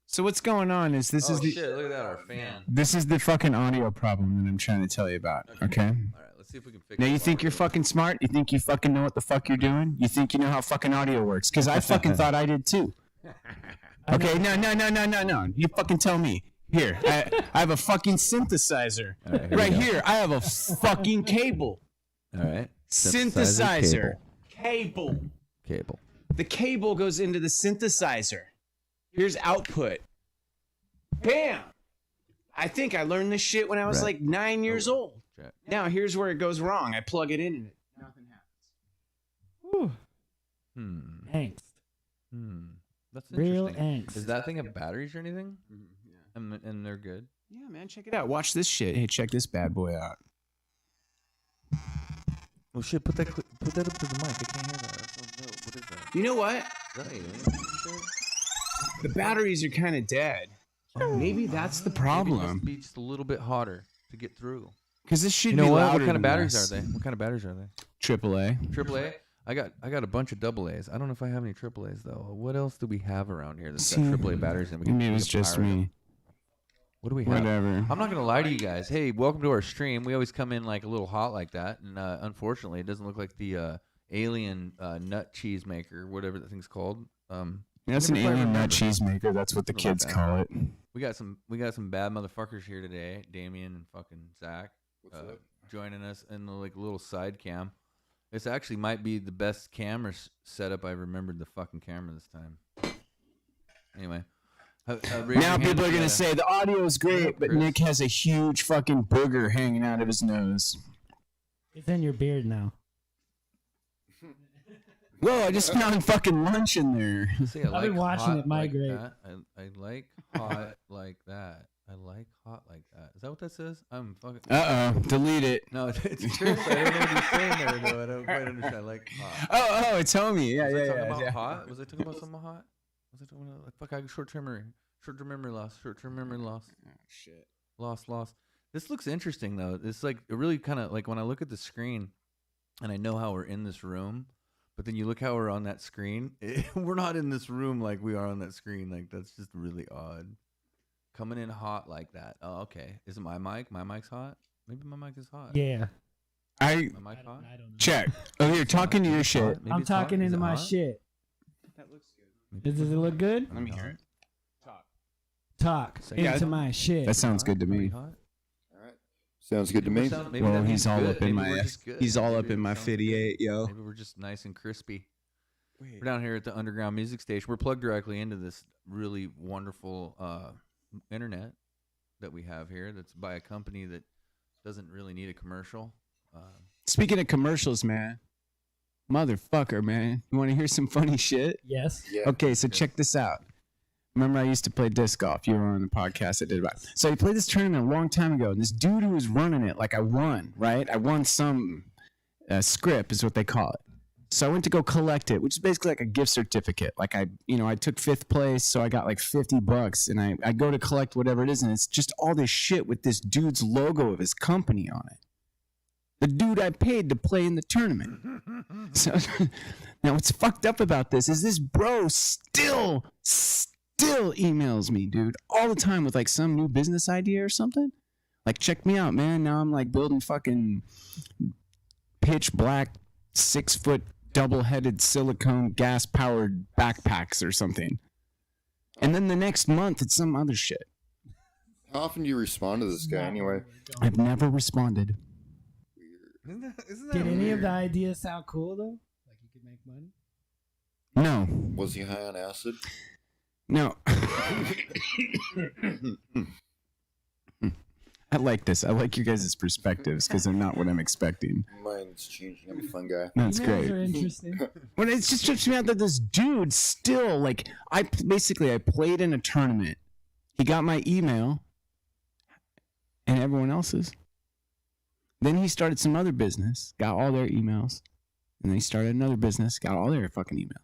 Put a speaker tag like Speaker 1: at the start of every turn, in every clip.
Speaker 1: So what's going on is this is the
Speaker 2: shit, look at that, our fan.
Speaker 1: This is the fucking audio problem that I'm trying to tell you about, okay?
Speaker 2: All right, let's see if we can fix it.
Speaker 1: Now you think you're fucking smart? You think you fucking know what the fuck you're doing? You think you know how fucking audio works? Because I fucking thought I did too. Okay, no. You fucking tell me. Here, I have a fucking synthesizer. Right here, I have a fucking cable.
Speaker 2: All right.
Speaker 1: Synthesizer. Cable.
Speaker 2: Cable.
Speaker 1: The cable goes into the synthesizer. Here's output. Bam! I think I learned this shit when I was like 9 years old. Now here's where it goes wrong. I plug it in and nothing happens.
Speaker 3: Angst.
Speaker 2: That's
Speaker 3: Real
Speaker 2: interesting.
Speaker 3: angst.
Speaker 2: Is that thing have batteries or anything?
Speaker 1: Yeah.
Speaker 2: And they're good?
Speaker 1: Yeah, man, check it out. Watch this shit. Hey, check this bad boy out.
Speaker 2: Oh shit! Put that up to the mic. I can't hear that. Oh, no. What is that?
Speaker 1: You know what?
Speaker 2: Is that alien shit?
Speaker 1: The batteries are kind of dead. Maybe that's the
Speaker 2: Maybe it
Speaker 1: problem.
Speaker 2: must be just a little bit hotter to get through.
Speaker 1: Because this should
Speaker 2: You
Speaker 1: be
Speaker 2: know what?
Speaker 1: louder
Speaker 2: What kind of
Speaker 1: than
Speaker 2: batteries
Speaker 1: this.
Speaker 2: are they? What kind of batteries are they?
Speaker 1: AAA.
Speaker 2: AAA. I got a bunch of AA's. I don't know if I have any AAA's though. What else do we have around here that's got AAA batteries? And
Speaker 1: Maybe it was just me.
Speaker 2: What do we have?
Speaker 1: Whatever.
Speaker 2: I'm not gonna lie to you guys. Hey, welcome to our stream. We always come in like a little hot like that, and unfortunately, it doesn't look like the alien nut cheese maker, whatever that thing's called.
Speaker 1: That's an alien nut cheese maker. That's what the
Speaker 2: Something like
Speaker 1: kids
Speaker 2: that.
Speaker 1: call it.
Speaker 2: We got some bad motherfuckers here today. Damian and fucking Zach joining us in the like little side cam. This actually might be the best camera setup I remembered the fucking camera this time. Anyway.
Speaker 1: Now people are going to say the audio is great, but Nick has a huge fucking booger hanging out of his nose.
Speaker 3: It's in your beard now.
Speaker 1: Whoa, I just found fucking lunch in there.
Speaker 3: I've been watching it migrate.
Speaker 2: I like hot like that. I like hot like that. Is that what that says? I'm fucking.
Speaker 1: Delete it.
Speaker 2: No, it's true. I don't know what he's saying there, though. I don't quite understand. I like hot.
Speaker 1: Oh, it's homie. Yeah,
Speaker 2: Was I
Speaker 1: yeah,
Speaker 2: talking
Speaker 1: yeah.
Speaker 2: about hot? Was I talking about something hot? Was I talking about fuck? I got short-term memory loss. Short-term memory loss.
Speaker 1: Oh shit.
Speaker 2: Lost. This looks interesting though. It's like it really kind of like when I look at the screen, and I know how we're in this room, but then you look how we're on that screen. We're not in this room like we are on that screen. Like that's just really odd. Coming in hot like that. Oh, okay. Is it my mic? My mic's hot. Maybe my mic is hot.
Speaker 3: Yeah.
Speaker 2: My mic hot.
Speaker 3: I don't know.
Speaker 1: Check. Oh, you're talking to your shit.
Speaker 2: Maybe
Speaker 3: I'm
Speaker 2: it's hot.
Speaker 3: talking
Speaker 2: Is
Speaker 3: into
Speaker 2: it
Speaker 3: my
Speaker 2: hot?
Speaker 3: shit.
Speaker 1: That looks good.
Speaker 3: Does it look good?
Speaker 1: Let me hear it.
Speaker 3: Talk
Speaker 2: Yeah,
Speaker 3: into my shit.
Speaker 1: That sounds good to me.
Speaker 2: Hot?
Speaker 4: Sounds good to me.
Speaker 2: Maybe
Speaker 1: Well,
Speaker 2: that
Speaker 1: he's
Speaker 2: means
Speaker 1: all
Speaker 2: good.
Speaker 1: up in
Speaker 2: Maybe
Speaker 1: my
Speaker 2: we're just good.
Speaker 1: he's all
Speaker 2: Maybe
Speaker 1: up in
Speaker 2: it
Speaker 1: my
Speaker 2: sounds
Speaker 1: 58, yo.
Speaker 2: Maybe we're just nice and crispy. We're down here at the Underground Music Station. We're plugged directly into this really wonderful internet that we have here. That's by a company that doesn't really need a commercial.
Speaker 1: Speaking of commercials, man. Motherfucker, man. You want to hear some funny shit?
Speaker 3: Yes.
Speaker 4: Yeah.
Speaker 1: Okay, so check this out. Remember I used to play disc golf. You were on the podcast I did about it. So I played this tournament a long time ago, and this dude who was running it, like I won, right? I won some script is what they call it. So I went to go collect it, which is basically like a gift certificate. Like I took 5th place, so I got like $50, and I go to collect whatever it is, and it's just all this shit with this dude's logo of his company on it. The dude I paid to play in the tournament. So now what's fucked up about this is this bro still emails me, dude, all the time with like some new business idea or something. Like, check me out, man. Now I'm like building fucking pitch black 6-foot double-headed silicone gas-powered backpacks or something. And then the next month it's some other shit.
Speaker 4: How often do you respond to this guy anyway?
Speaker 1: I've never responded.
Speaker 2: Isn't that
Speaker 3: Did any
Speaker 2: weird?
Speaker 3: of the ideas sound cool though? Like you could make money?
Speaker 1: No.
Speaker 4: Was he high on acid?
Speaker 1: No. I like this. I like you guys' perspectives because they're not what I'm expecting.
Speaker 4: Mine's changing. I'm a fun guy.
Speaker 1: That's
Speaker 3: Emails
Speaker 1: great.
Speaker 3: are interesting.
Speaker 1: Well, it just trips me out that this dude still, like, I played in a tournament. He got my email and everyone else's. Then he started some other business, got all their emails. And then he started another business, got all their fucking emails.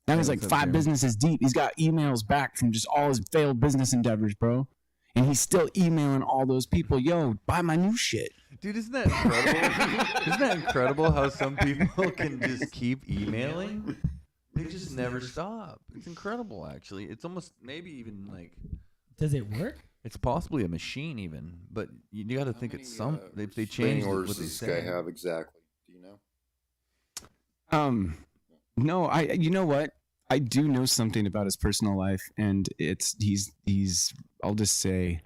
Speaker 1: Now he's like 5 businesses deep. He's got emails back from just all his failed business endeavors, bro. And he's still emailing all those people, yo, buy my new shit.
Speaker 2: Dude, isn't that incredible? Isn't that incredible how some people can just keep emailing? They just never stop. It's incredible, actually. It's almost maybe even like.
Speaker 3: Does it work?
Speaker 2: It's possibly a machine, even, but you got to think it's some. They changed
Speaker 4: orders
Speaker 2: what they
Speaker 4: does this
Speaker 2: say.
Speaker 4: guy have exactly? Do you know?
Speaker 1: No, you know what? I do know something about his personal life, and he's I'll just say,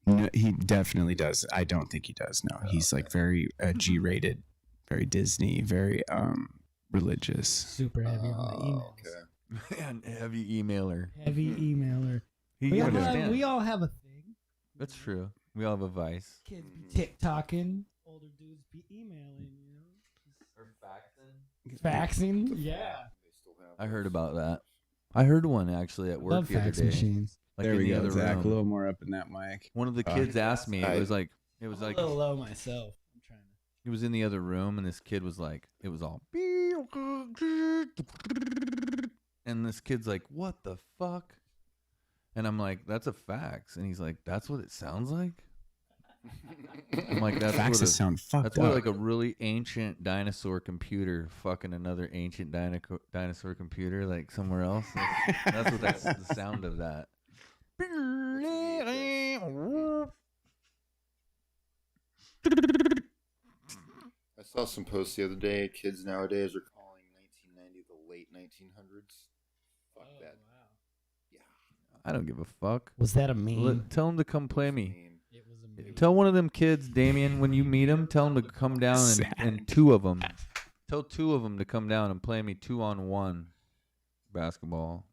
Speaker 1: no, he definitely does. I don't think he does. No, he's like very G-rated, very Disney, very religious.
Speaker 3: Super heavy on the emails.
Speaker 4: Okay.
Speaker 2: And heavy emailer.
Speaker 3: Heavy emailer.
Speaker 2: He
Speaker 3: We
Speaker 2: understands.
Speaker 3: all have a thing.
Speaker 2: That's true. We all have a vice.
Speaker 3: Kids be TikToking. Older dudes be emailing, you know.
Speaker 2: Or faxing.
Speaker 3: Faxing? Yeah.
Speaker 4: They still have
Speaker 2: I
Speaker 4: those.
Speaker 2: heard about that. I heard one actually at work
Speaker 3: Love
Speaker 2: the other
Speaker 3: fax
Speaker 2: day.
Speaker 3: machines.
Speaker 2: Like
Speaker 1: There
Speaker 2: in
Speaker 1: we
Speaker 2: the
Speaker 1: go,
Speaker 2: other
Speaker 1: Zach.
Speaker 2: room.
Speaker 1: A little more up in that mic.
Speaker 2: One of the kids asked me. It was like. It was
Speaker 3: I'm
Speaker 2: like.
Speaker 3: a little low myself. I'm trying to.
Speaker 2: He was in the other room, and this kid was like, it was all. And this kid's like, what the fuck? And I'm like, that's a fax. And he's like, that's what it sounds like? I'm like, that's
Speaker 1: Faxes
Speaker 2: what
Speaker 1: sound fucked
Speaker 2: that's
Speaker 1: up.
Speaker 2: what like a really ancient dinosaur computer fucking another ancient dinosaur computer like somewhere else. That's what that's the sound of that.
Speaker 4: I saw some posts the other day. Kids nowadays are calling 1990 the late 1900s. Fuck that.
Speaker 3: Wow.
Speaker 4: Yeah.
Speaker 2: I don't give a fuck.
Speaker 3: Was that a meme?
Speaker 2: Tell them to come play me.
Speaker 4: Meme.
Speaker 3: It was a meme.
Speaker 2: Tell one of them kids, Damian, when you meet him, tell him to come down and two of them. Tell two of them to come down and play me 2-on-1 basketball.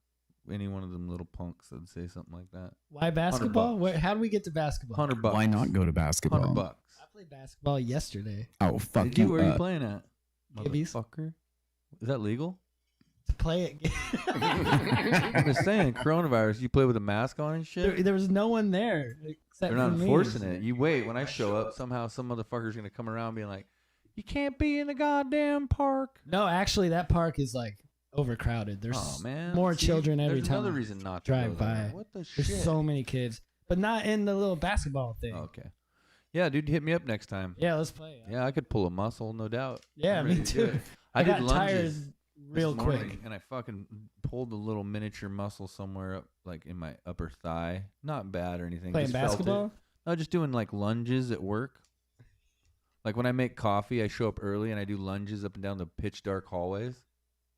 Speaker 2: Any one of them little punks that'd say something like that.
Speaker 3: Why basketball?
Speaker 2: $100.
Speaker 3: How do we get to basketball?
Speaker 2: $100.
Speaker 1: Why not go to basketball?
Speaker 2: $100.
Speaker 3: I played basketball yesterday.
Speaker 1: Oh, fuck
Speaker 2: Did you?
Speaker 1: you
Speaker 2: Where are you
Speaker 1: up.
Speaker 2: playing at?
Speaker 3: Gibby's.
Speaker 2: Motherfucker. Is that legal?
Speaker 3: To play it.
Speaker 2: I'm just saying, coronavirus, you play with a mask on and shit?
Speaker 3: there was no one there except
Speaker 2: They're not
Speaker 3: for me.
Speaker 2: enforcing it. You wait. When I show up, somehow some motherfucker's going to come around being like, you can't be in the goddamn park.
Speaker 3: No, actually, that park is like overcrowded. There's
Speaker 2: Oh, man.
Speaker 3: more
Speaker 2: See,
Speaker 3: children every
Speaker 2: there's
Speaker 3: time.
Speaker 2: another reason not to
Speaker 3: drive
Speaker 2: go there.
Speaker 3: by.
Speaker 2: What the shit?
Speaker 3: There's so many kids, but not in the little basketball thing.
Speaker 2: Okay. Yeah, dude, hit me up next time.
Speaker 3: Yeah, let's play.
Speaker 2: Yeah, I could pull a muscle, no doubt.
Speaker 3: Yeah,
Speaker 2: I'm
Speaker 3: me
Speaker 2: ready to do
Speaker 3: too.
Speaker 2: it.
Speaker 3: I
Speaker 2: did
Speaker 3: got tired
Speaker 2: lunges
Speaker 3: real
Speaker 2: this morning,
Speaker 3: quick.
Speaker 2: and I fucking pulled a little miniature muscle somewhere up, like in my upper thigh. Not bad or anything.
Speaker 3: Playing
Speaker 2: just felt it.
Speaker 3: basketball?
Speaker 2: No, just doing like lunges at work. Like when I make coffee, I show up early and I do lunges up and down the pitch dark hallways.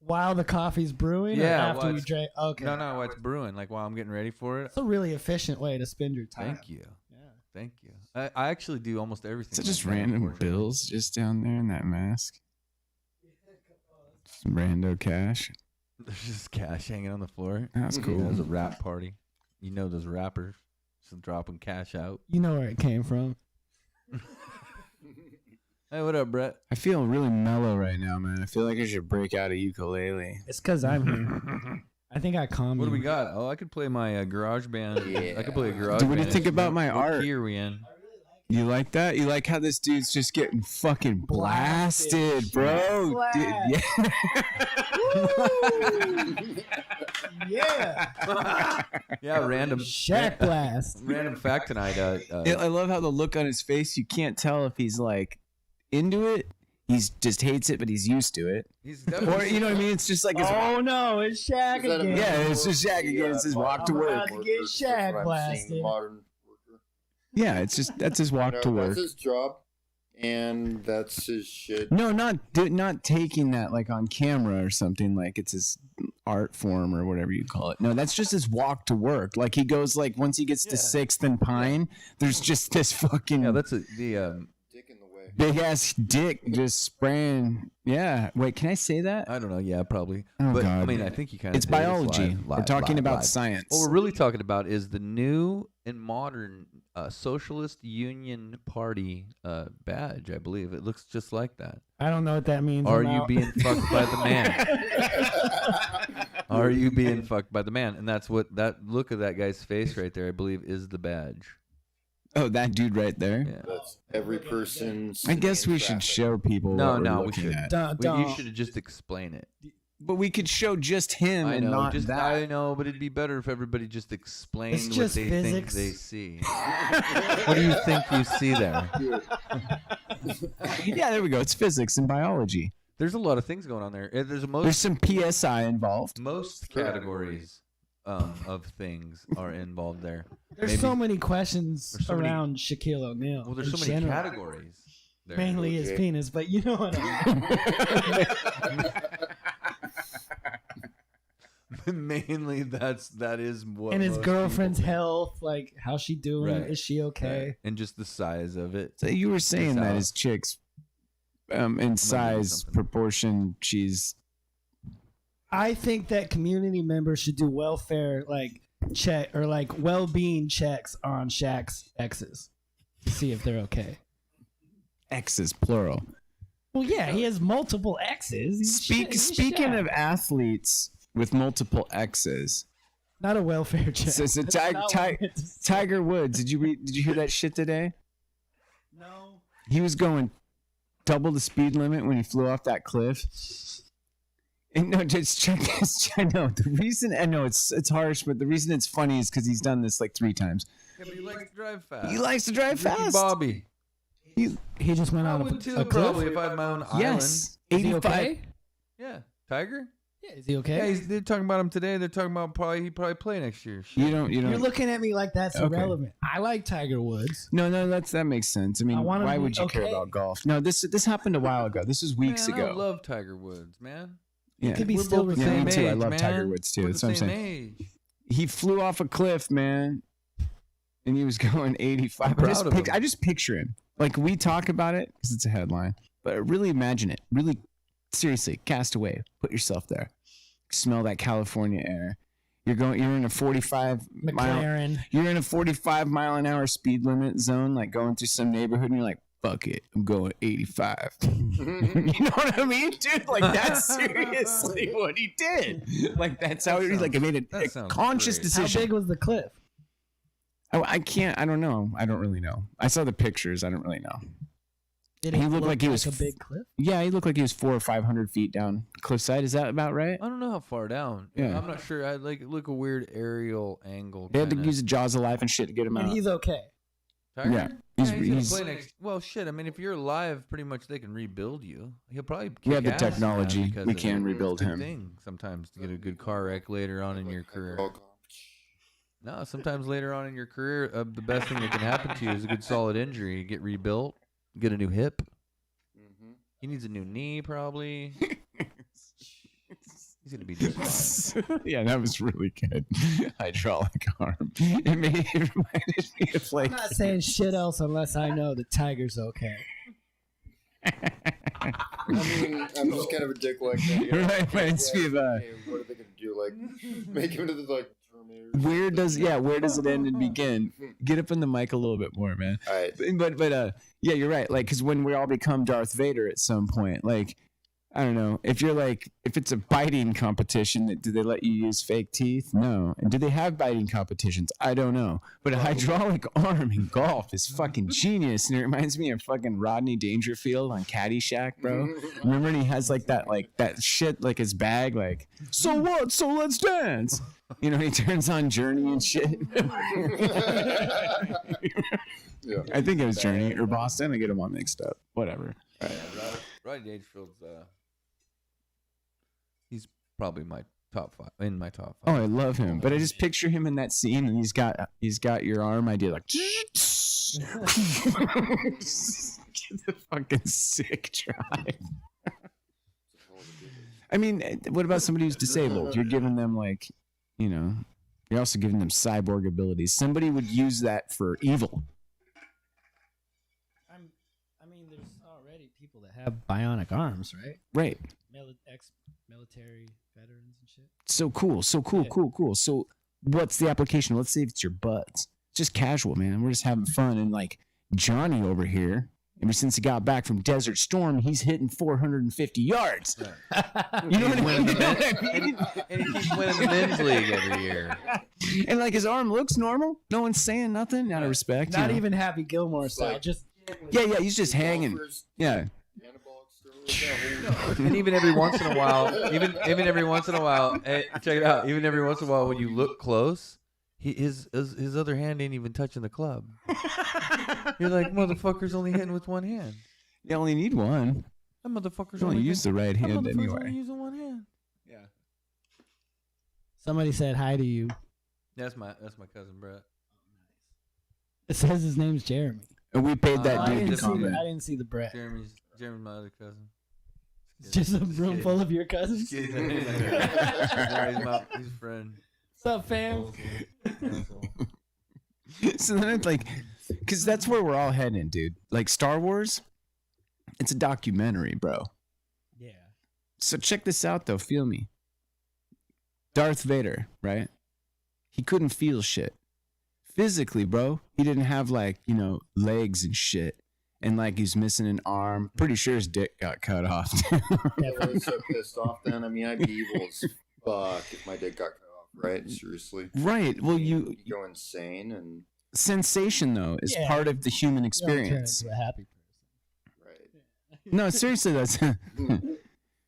Speaker 3: While the coffee's brewing,
Speaker 2: Yeah,
Speaker 3: or after
Speaker 2: well,
Speaker 3: we
Speaker 2: it's-
Speaker 3: drink. Okay,
Speaker 2: No, while it's brewing, like while I'm getting ready for it.
Speaker 3: It's a really efficient way to spend your time.
Speaker 2: Thank you.
Speaker 3: Yeah.
Speaker 2: Thank you. I actually do almost everything.
Speaker 1: Is it just
Speaker 2: like that,
Speaker 1: random
Speaker 2: unfortunately.
Speaker 1: bills just down there in that mask? Some rando cash.
Speaker 2: There's just cash hanging on the floor.
Speaker 1: That's
Speaker 2: Yeah,
Speaker 1: cool.
Speaker 2: it was a rap party. You know those rappers just dropping cash out.
Speaker 3: You know where it came from.
Speaker 2: Hey, what up, Brett?
Speaker 1: I feel really mellow right now, man. I feel like I should break out a ukulele.
Speaker 3: It's because I'm here. I think I calmed
Speaker 2: What do
Speaker 3: you.
Speaker 2: we got? Oh, I could play my garage band.
Speaker 4: Yeah.
Speaker 2: I could play a garage
Speaker 1: Dude,
Speaker 2: band.
Speaker 1: what do you think about my
Speaker 2: instrument. What
Speaker 1: art?
Speaker 2: key are we in?
Speaker 1: You like that? You like how this dude's just getting fucking blasted, bro?
Speaker 3: Blast.
Speaker 1: Dude,
Speaker 3: Yeah.
Speaker 2: Yeah, random.
Speaker 3: Shack blast.
Speaker 2: Random fact tonight.
Speaker 1: I love how the look on his face, you can't tell if he's like into it, he's just hates it, but he's used to it.
Speaker 2: He's
Speaker 1: Or,
Speaker 2: definitely.
Speaker 1: you know what I mean? It's just like his
Speaker 3: Oh no, it's Shaq
Speaker 4: Is that a
Speaker 3: again.
Speaker 1: Yeah, it's just Shaq again. It's his walk to
Speaker 3: I'm
Speaker 1: work.
Speaker 3: about to get
Speaker 4: Workers,
Speaker 3: Shaq
Speaker 4: that's what I'm
Speaker 3: blasted.
Speaker 4: seeing, modern worker.
Speaker 1: Yeah, it's just that's his walk
Speaker 4: No,
Speaker 1: to work.
Speaker 4: That's his job, and that's his shit.
Speaker 1: No, not taking that like on camera or something, like it's his art form or whatever you call it. No, that's just his walk to work. Like he goes like once he gets to 6th and Pine, there's just this fucking
Speaker 2: Yeah, that's the
Speaker 4: Dick in the way.
Speaker 1: big ass dick just spraying. Yeah. Wait, can I say that?
Speaker 2: I don't know. Yeah, probably.
Speaker 1: Oh,
Speaker 2: But I
Speaker 1: God.
Speaker 2: mean, I think you kind of.
Speaker 1: It's biology. We're talking about science.
Speaker 2: What we're really talking about is the new and modern Socialist Union Party badge. I believe it looks just like that.
Speaker 3: I don't know what that means.
Speaker 2: Are
Speaker 3: I'm
Speaker 2: you
Speaker 3: out.
Speaker 2: being fucked by the man? Are you being fucked by the man? And that's what that look of that guy's face right there, I believe, is the badge.
Speaker 1: Oh, that dude right there.
Speaker 2: Yeah.
Speaker 4: That's every person.
Speaker 1: I guess
Speaker 4: sitting in
Speaker 1: we should
Speaker 4: traffic.
Speaker 1: show people.
Speaker 2: No,
Speaker 1: what we're
Speaker 2: no, we
Speaker 1: looking
Speaker 2: shouldn't.
Speaker 1: at.
Speaker 3: Dun,
Speaker 2: Well, you
Speaker 3: dun.
Speaker 2: should just explain it.
Speaker 1: But we could show just him
Speaker 2: I
Speaker 1: and
Speaker 2: know,
Speaker 1: not
Speaker 2: just
Speaker 1: that.
Speaker 2: I know, but it'd be better if everybody just explained
Speaker 3: It's
Speaker 2: what
Speaker 3: just
Speaker 2: they
Speaker 3: physics.
Speaker 2: think they see. What do you think you see there?
Speaker 1: Yeah, there we go. It's physics and biology.
Speaker 2: There's a lot of things going on there.
Speaker 1: There's some PSI involved.
Speaker 2: Most categories of things are involved there.
Speaker 3: There's so many questions
Speaker 2: There's so many-
Speaker 3: around Shaquille O'Neal.
Speaker 2: Well, there's
Speaker 3: in
Speaker 2: so many
Speaker 3: general.
Speaker 2: categories. There.
Speaker 3: Mainly his
Speaker 4: Okay.
Speaker 3: penis, but you know what I mean.
Speaker 2: Mainly, that is what.
Speaker 3: And his
Speaker 2: most
Speaker 3: girlfriend's
Speaker 2: people
Speaker 3: health, like how's she doing?
Speaker 2: Right.
Speaker 3: Is she
Speaker 2: think.
Speaker 3: okay?
Speaker 2: Right. And just the size of it.
Speaker 1: So you were saying that
Speaker 2: how-
Speaker 1: his chicks, in size
Speaker 2: something.
Speaker 1: proportion, she's
Speaker 3: I think that community members should do welfare check or well-being checks on Shaq's exes to see if they're okay.
Speaker 1: X's plural.
Speaker 3: Well, yeah, he has multiple exes. He's
Speaker 1: Speaking
Speaker 3: Shaq.
Speaker 1: of athletes with multiple X's,
Speaker 3: not a welfare check.
Speaker 1: so
Speaker 3: That's not what I meant to say.
Speaker 1: Tiger Woods. Did you hear that shit today?
Speaker 3: No.
Speaker 1: He was going double the speed limit when he flew off that cliff. And no, just check this. I know the reason. I know it's harsh, but the reason it's funny is because he's done this like 3 times.
Speaker 2: Yeah, but he likes to drive fast.
Speaker 1: He likes to drive
Speaker 2: Ricky
Speaker 1: fast.
Speaker 2: Bobby.
Speaker 3: He just went
Speaker 2: I
Speaker 3: on
Speaker 2: would too,
Speaker 3: a cliff.
Speaker 2: probably, if I had my own
Speaker 1: Yes,
Speaker 3: Is he
Speaker 1: 85.
Speaker 3: okay?
Speaker 2: Yeah, Tiger.
Speaker 3: Yeah, is he okay?
Speaker 2: Yeah, they're talking about him today. They're talking about he probably play next year.
Speaker 1: You don't.
Speaker 3: You're looking at me like that's
Speaker 1: Okay.
Speaker 3: irrelevant. I like Tiger Woods.
Speaker 1: No, that makes sense. I mean,
Speaker 3: I want him
Speaker 1: why
Speaker 3: to be
Speaker 1: would you care
Speaker 3: okay.
Speaker 1: about golf? No, this happened a while ago. This was weeks
Speaker 2: Man,
Speaker 1: ago.
Speaker 2: I love Tiger Woods, man.
Speaker 1: Yeah.
Speaker 3: Could be
Speaker 2: We're
Speaker 3: still
Speaker 2: both the
Speaker 1: Yeah,
Speaker 2: same
Speaker 1: me
Speaker 2: age,
Speaker 1: too. I love
Speaker 2: man.
Speaker 1: Tiger Woods, too.
Speaker 2: We're
Speaker 1: That's
Speaker 2: the
Speaker 1: what I'm
Speaker 2: same
Speaker 1: saying.
Speaker 2: age.
Speaker 1: He flew off a cliff, man, and he was going 85.
Speaker 2: I'm proud of him.
Speaker 1: I just picture him. Like, we talk about it because it's a headline, but really imagine it. Really, seriously, cast away. Put yourself there. Smell that California air. You're in a 45 mile.
Speaker 3: McLaren.
Speaker 1: You're in a 45 mile an hour speed limit zone, like going through some neighborhood, and you're like, "Fuck it, I'm going 85." You know what I mean, dude? Like that's seriously what he did. Like that's how he like. I made a
Speaker 2: that sounds
Speaker 1: conscious
Speaker 2: great.
Speaker 3: How
Speaker 1: decision.
Speaker 3: big was the cliff?
Speaker 1: I can't. I don't know. I don't really know. I saw the pictures. I don't really know.
Speaker 3: Did
Speaker 1: He
Speaker 3: it
Speaker 1: looked
Speaker 3: look
Speaker 1: like he was
Speaker 3: a big cliff?
Speaker 1: Yeah, he looked like he was 400 or 500 feet down cliffside. Is that about right?
Speaker 2: I don't know how far down.
Speaker 1: Yeah.
Speaker 2: I'm not sure. I look a weird aerial angle.
Speaker 1: They had to
Speaker 2: kinda.
Speaker 1: use the jaws of life and shit to get him
Speaker 3: And
Speaker 1: out.
Speaker 3: he's okay.
Speaker 2: Tiger?
Speaker 1: Yeah.
Speaker 2: He's
Speaker 1: He's-
Speaker 2: gonna
Speaker 1: he's-
Speaker 2: play next. Well, shit. I mean, if you're alive, pretty much they can rebuild you. He'll probably.
Speaker 1: We have the
Speaker 2: kick ass, man,
Speaker 1: technology.
Speaker 2: because
Speaker 1: We
Speaker 2: of
Speaker 1: can
Speaker 2: it.
Speaker 1: rebuild
Speaker 2: It's a
Speaker 1: him.
Speaker 2: good thing sometimes to get a good car wreck later on in your career. No, sometimes later on in your career, the best thing that can happen to you is a good solid injury. You get rebuilt, get a new hip. He needs a new knee, probably. He's gonna be just fine.
Speaker 1: Yeah, that was really good. Hydraulic arm. It reminded me of like.
Speaker 3: I'm not saying shit else unless I know the Tiger's okay.
Speaker 4: I mean, I'm just kind of a dick like that.
Speaker 1: Right, reminds me of,
Speaker 4: Hey, what are they gonna do? Like, make him into the like Terminator?
Speaker 1: Where does it end and begin? Get up in the mic a little bit more, man.
Speaker 4: All right.
Speaker 1: But yeah, you're right. Like, because when we all become Darth Vader at some point, like, I don't know, if it's a biting competition, do they let you use fake teeth? No. And do they have biting competitions? I don't know. But a hydraulic arm in golf is fucking genius, and it reminds me of fucking Rodney Dangerfield on Caddyshack, bro. Remember, and he has like that shit, like his bag, like, so what? So let's dance. You know, he turns on Journey and shit.
Speaker 4: Yeah.
Speaker 1: I think it was Journey or Boston. I get them all mixed up. Whatever.
Speaker 2: Rodney Dangerfield's. He's probably my top 5. In my top 5.
Speaker 1: Oh, I love him, but I just picture him in that scene, and he's got your arm. I do like. It's a fucking sick drive. I mean, what about somebody who's disabled? You're giving them like, you know, you're also giving them cyborg abilities. Somebody would use that for evil.
Speaker 3: I mean, there's already people that have bionic arms, right?
Speaker 1: Right.
Speaker 3: Ex-military veterans and shit.
Speaker 1: So cool.
Speaker 3: Yeah.
Speaker 1: Cool. So what's the application? Let's say it's your buds. Just casual, man. We're just having fun. And like Johnny over here, ever since he got back from Desert Storm, he's hitting 450 yards. You know what I mean?
Speaker 2: And he keeps winning the men's league every year.
Speaker 1: And like his arm looks normal. No one's saying nothing. Out of respect.
Speaker 3: Not
Speaker 1: you know?
Speaker 3: even Happy Gilmore style.
Speaker 4: like-
Speaker 3: Just
Speaker 1: Yeah, he's just hanging. Yeah.
Speaker 2: And even every once in a while, hey, check it out. Even every once in a while, when you look close, his other hand ain't even touching the club. You're like, motherfucker's only hitting with one hand.
Speaker 1: You only need one.
Speaker 2: That motherfucker's
Speaker 1: You only use the right
Speaker 2: that
Speaker 1: hand
Speaker 2: motherfucker's only
Speaker 1: anyway.
Speaker 2: using one hand.
Speaker 1: Yeah.
Speaker 3: Somebody said hi to you.
Speaker 2: That's my cousin Brett.
Speaker 3: It says his name's Jeremy.
Speaker 1: And we paid that
Speaker 2: Oh,
Speaker 3: I
Speaker 1: dude
Speaker 3: didn't
Speaker 1: to
Speaker 3: see
Speaker 1: comment.
Speaker 3: I didn't see the Brett.
Speaker 2: Jeremy's my other cousin.
Speaker 3: It's just a room full of your cousins.
Speaker 2: He's a friend.
Speaker 3: What's up, fam?
Speaker 1: So then it's like, because that's where we're all heading, dude. Like Star Wars, it's a documentary, bro.
Speaker 3: Yeah.
Speaker 1: So check this out, though. Feel me. Darth Vader, right? He couldn't feel shit. Physically, bro. He didn't have, like, legs and shit. And, like, he's missing an arm. Pretty sure his dick got cut off.
Speaker 4: I was so pissed off then. I mean, I'd be evil as fuck if my dick got cut off, right? Seriously.
Speaker 1: Right. Well, you
Speaker 4: go insane and.
Speaker 1: Sensation, though, is part of the human experience.
Speaker 3: You're a happy
Speaker 4: Right.
Speaker 1: No, seriously, that's.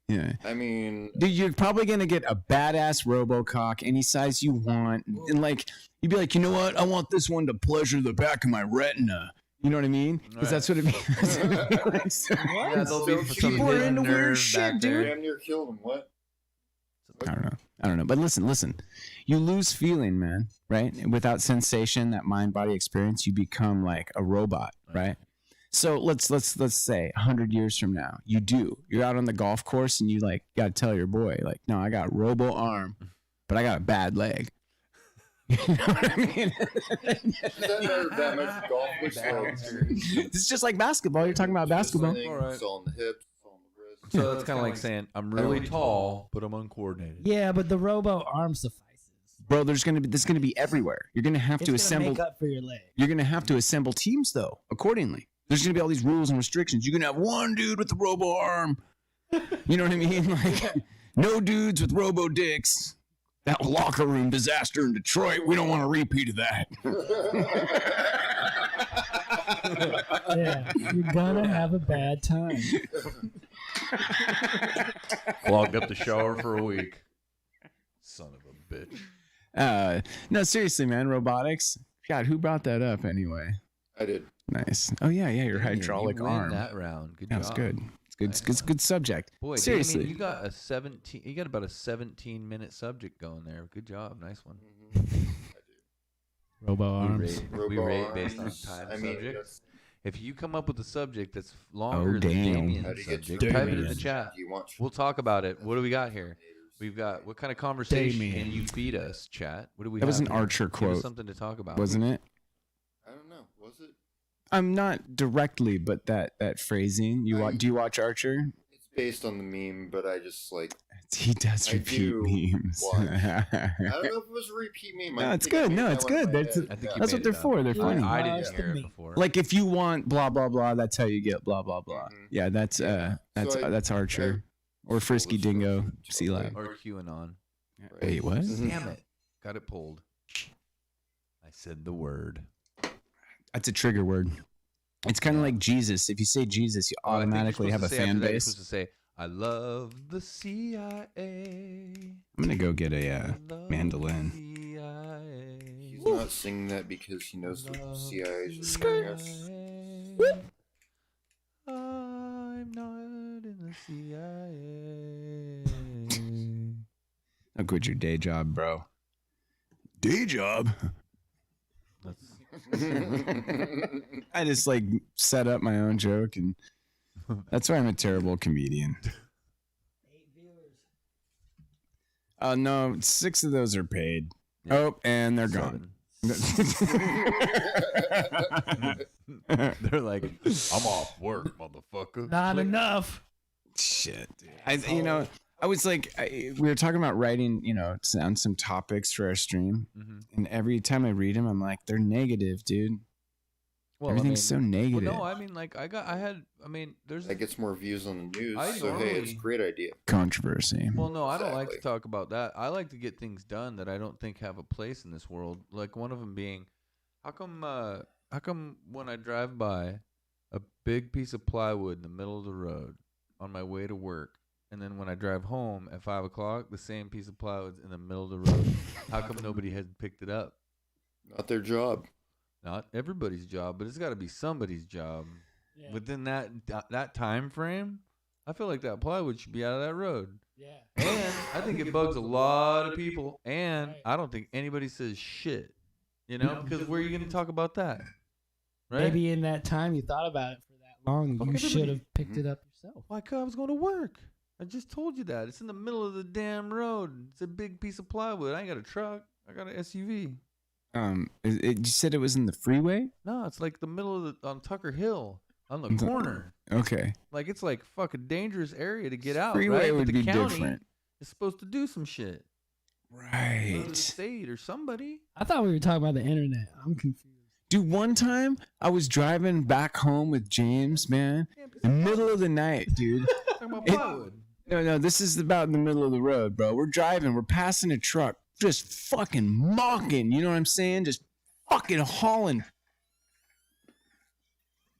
Speaker 1: Yeah.
Speaker 4: I mean,
Speaker 1: dude, you're probably gonna get a badass RoboCock any size you want, and like you'd be like, you know what? I want this one to pleasure the back of my retina. You know what I mean? Because that's what it means.
Speaker 2: Yeah, they'll be
Speaker 1: People are into weird shit, dude.
Speaker 4: damn near killed him. What?
Speaker 1: I don't know. But listen. You lose feeling, man. Right? And without sensation, that mind-body experience, you become like a robot, right? So let's say 100 years from now, you're out on the golf course and you like got to tell your boy like, no, I got robo arm, but I got a bad leg. You know what I mean?
Speaker 4: that much golf
Speaker 1: It's just like basketball. You're talking about basketball.
Speaker 4: It's all in the hips, it's all in the wrist.
Speaker 2: So it's kind of like saying, I'm really tall, but I'm uncoordinated.
Speaker 3: Yeah, but the robo arm suffices.
Speaker 1: Bro, this is gonna be everywhere. You're gonna have to assemble.
Speaker 3: Make up for your leg.
Speaker 1: You're gonna have to assemble teams though, accordingly. There's gonna be all these rules and restrictions. You're gonna have one dude with the robo arm. You know what I mean? Like, no dudes with robo dicks. That locker room disaster in Detroit. We don't want a repeat of that.
Speaker 3: Yeah, you're gonna have a bad time.
Speaker 2: Clogged up the shower for a week. Son of a bitch.
Speaker 1: No, seriously, man. Robotics. God, who brought that up anyway?
Speaker 4: I did.
Speaker 1: Nice. Oh yeah, your
Speaker 2: Damian,
Speaker 1: hydraulic
Speaker 2: you win
Speaker 1: arm.
Speaker 2: that round. Good
Speaker 1: That's
Speaker 2: job.
Speaker 1: good. It's good subject.
Speaker 2: Boy,
Speaker 1: seriously,
Speaker 2: Damian, you got about a 17-minute subject going there. Good job. Nice one.
Speaker 3: Robo arms.
Speaker 2: We rate based on time subjects. If you come up with a subject that's longer than Damian's subject, type it in the chat. We'll talk about it. What do we got here? We've got what kind of conversation can you feed us, chat? What do we?
Speaker 1: That was an
Speaker 2: here?
Speaker 1: Archer
Speaker 2: Give us
Speaker 1: quote.
Speaker 2: something to talk about,
Speaker 1: wasn't it?
Speaker 4: I don't know. Was it?
Speaker 1: I'm not directly, but that phrasing. Do you watch Archer?
Speaker 4: It's based on the meme, but I just like.
Speaker 1: He does repeat memes.
Speaker 4: I don't know if it was a repeat meme.
Speaker 1: No, it's good. No, it's good. That's what they're for. They're funny.
Speaker 2: I didn't hear it before.
Speaker 1: Like if you want blah blah blah, that's how you get blah blah blah.
Speaker 4: Mhm.
Speaker 1: Yeah, that's Archer or Frisky Dingo, Sea Lab.
Speaker 2: Or QAnon.
Speaker 1: Wait, what?
Speaker 2: Damn it. Got it pulled. I said the word.
Speaker 1: That's a trigger word. It's kind of like Jesus. If you say Jesus, you automatically have a fan base.
Speaker 2: You're supposed to say, I love the CIA.
Speaker 1: I'm gonna go get a mandolin.
Speaker 4: He's not singing that because he knows the CIA is us.
Speaker 2: I'm not in the CIA.
Speaker 1: I'll quit your day job, bro. Day job? I just like set up my own joke, and that's why I'm a terrible comedian.
Speaker 3: 8 viewers.
Speaker 1: No, 6 of those are paid. Yeah. Oh, and they're gone.
Speaker 2: They're like, I'm off work, motherfucker.
Speaker 3: Not enough.
Speaker 1: Shit, dude. I was like, we were talking about writing, on some topics for our stream, and every time I read them, I'm like, they're negative, dude. Well, everything's so negative.
Speaker 2: Well, no, I mean, like, there's.
Speaker 4: That gets more views on the news, so
Speaker 2: normally,
Speaker 4: hey, it's a great idea.
Speaker 1: Controversy.
Speaker 2: Well, no, I don't like to talk about that. I like to get things done that I don't think have a place in this world. Like one of them being, how come when I drive by a big piece of plywood in the middle of the road on my way to work, and then when I drive home at 5 o'clock, the same piece of plywood's in the middle of the road. How come nobody has picked it up?
Speaker 4: Not their job.
Speaker 2: Not everybody's job, but it's got to be somebody's job within that time frame. I feel like that plywood should be out of that road.
Speaker 3: Yeah.
Speaker 2: And I think it bugs a lot of people. And I don't think anybody says shit. You know, because where are you going to talk about that? Right?
Speaker 3: Maybe in that time you thought about it for that long,
Speaker 2: Fuck
Speaker 3: you should
Speaker 2: everybody.
Speaker 3: have picked it up yourself.
Speaker 2: Why? 'Cause I was going to work. I just told you that. It's in the middle of the damn road. It's a big piece of plywood. I ain't got a truck. I got an SUV.
Speaker 1: You said it was in the freeway?
Speaker 2: No, it's like the middle of on Tucker Hill on the corner.
Speaker 1: Okay.
Speaker 2: Like it's like fucking dangerous area to get out.
Speaker 1: Freeway
Speaker 2: right?
Speaker 1: would
Speaker 2: but the
Speaker 1: be
Speaker 2: county
Speaker 1: different.
Speaker 2: is supposed to do some shit. Or the
Speaker 1: Right.
Speaker 2: state or somebody.
Speaker 3: I thought we were talking about the internet. I'm confused.
Speaker 1: Dude, one time I was driving back home with James, man. The middle of the night, dude.
Speaker 2: Talking about plywood.
Speaker 1: No, this is about in the middle of the road, bro. We're driving, we're passing a truck, just fucking mocking, you know what I'm saying? Just fucking hauling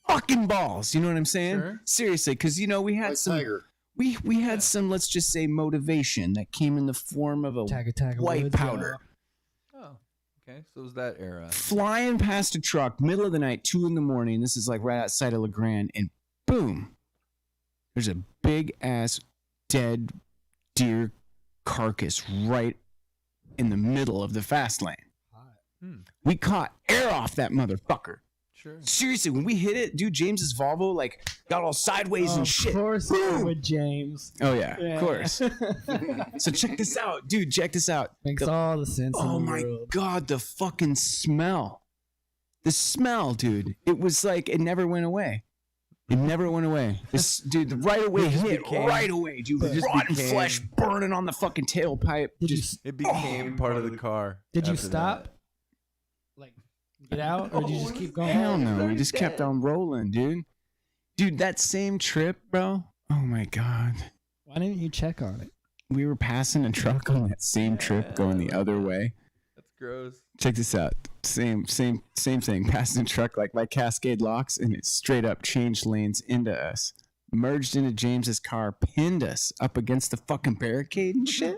Speaker 1: fucking balls, you know what I'm saying?
Speaker 2: Sure.
Speaker 1: Seriously, because, you know, we had
Speaker 4: Like
Speaker 1: some...
Speaker 4: Tiger.
Speaker 1: We had some, let's just say, motivation that came in the form of a
Speaker 3: Tagga,
Speaker 1: white
Speaker 3: woods,
Speaker 1: powder.
Speaker 2: Oh, okay. So it was that era.
Speaker 1: Flying past a truck, middle of the night, 2 a.m. This is like right outside of LeGrand, and boom, there's a big ass dead deer carcass right in the middle of the fast lane. We caught air off that motherfucker.
Speaker 2: Sure.
Speaker 1: Seriously, when we hit it, dude, James's Volvo like got all sideways and shit.
Speaker 3: Of course,
Speaker 1: Boom.
Speaker 3: with James.
Speaker 1: Oh yeah,
Speaker 3: Yeah.
Speaker 1: of course. So check this out, dude. Check this out.
Speaker 3: Makes all the sense
Speaker 1: Oh
Speaker 3: in the
Speaker 1: my
Speaker 3: world.
Speaker 1: god, the fucking smell. The smell, dude. It was like it never went away. It never went away. This dude, right away
Speaker 2: It just
Speaker 1: hit
Speaker 2: became-
Speaker 1: right away, dude.
Speaker 2: it just
Speaker 1: Rotten
Speaker 2: became-
Speaker 1: flesh burning on the fucking tailpipe.
Speaker 3: Did
Speaker 1: Just
Speaker 3: you
Speaker 2: It became part of the car.
Speaker 3: did you
Speaker 2: after
Speaker 3: stop?
Speaker 2: that.
Speaker 3: Like get out, or did you just keep going?
Speaker 1: hell no. We
Speaker 2: already
Speaker 1: just kept
Speaker 2: dead.
Speaker 1: on rolling, dude. Dude, that same trip, bro. Oh my god.
Speaker 3: Why didn't you check on it?
Speaker 1: We were passing a truck on that same trip going the other way.
Speaker 2: That's gross.
Speaker 1: Check this out. Same thing. Passing a truck like my Cascade locks, and it straight up changed lanes into us. Merged into James's car, pinned us up against the fucking barricade and shit.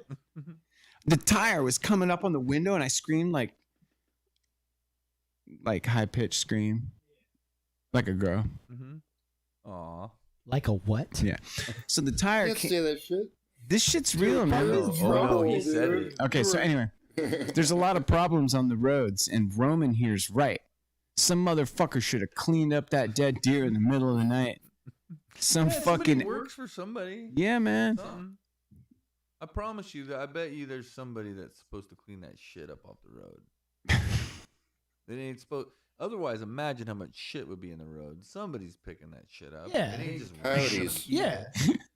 Speaker 1: The tire was coming up on the window, and I screamed like high pitched scream, like a girl.
Speaker 2: Mm-hmm. Aw.
Speaker 3: Like a what?
Speaker 1: Yeah. So the tire.
Speaker 4: Can't say that shit.
Speaker 1: This shit's real, man.
Speaker 3: is
Speaker 2: Oh, no,
Speaker 3: wrong
Speaker 2: he
Speaker 3: with
Speaker 2: said
Speaker 4: you?
Speaker 2: it.
Speaker 1: Okay, so anyway, there's a lot of problems on the roads, and Roman here's right. Some motherfucker should have cleaned up that dead deer in the middle of the night. Some
Speaker 2: Yeah, somebody
Speaker 1: fucking
Speaker 2: works for somebody.
Speaker 1: yeah, man.
Speaker 2: Something. I promise you that. I bet you there's somebody that's supposed to clean that shit up off the road. They ain't supposed. Otherwise, imagine how much shit would be in the road. Somebody's picking that shit up.
Speaker 3: Yeah.
Speaker 2: It ain't just
Speaker 4: Coyotes.
Speaker 3: Yeah.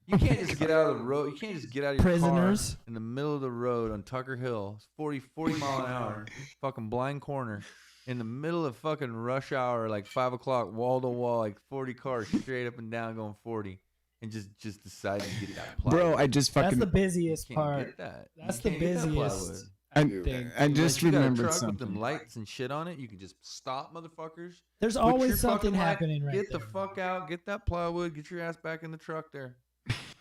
Speaker 2: You can't just get out of the road. You can't just get out of your
Speaker 3: Prisoners.
Speaker 2: car in the middle of the road on Tucker Hill, 40 mile an hour, fucking blind corner, in the middle of fucking rush hour, like 5 o'clock, wall to wall, like 40 cars straight up and down going 40, and just decide to get that plywood.
Speaker 1: Bro, I just
Speaker 3: That's
Speaker 1: fucking
Speaker 3: the busiest
Speaker 2: You can't
Speaker 3: part.
Speaker 2: get that.
Speaker 3: That's
Speaker 2: You
Speaker 3: the
Speaker 2: can't get that
Speaker 3: busiest.
Speaker 2: plywood.
Speaker 1: I,
Speaker 3: thing.
Speaker 1: I just
Speaker 2: Like, you got a
Speaker 1: remembered
Speaker 2: truck with
Speaker 1: something.
Speaker 2: them lights and shit on it. You can just stop, motherfuckers.
Speaker 3: There's
Speaker 2: Put your
Speaker 3: always something
Speaker 2: fucking light-
Speaker 3: happening right
Speaker 2: Get
Speaker 3: there.
Speaker 2: the fuck out. Get that plywood. Get your ass back in the truck there.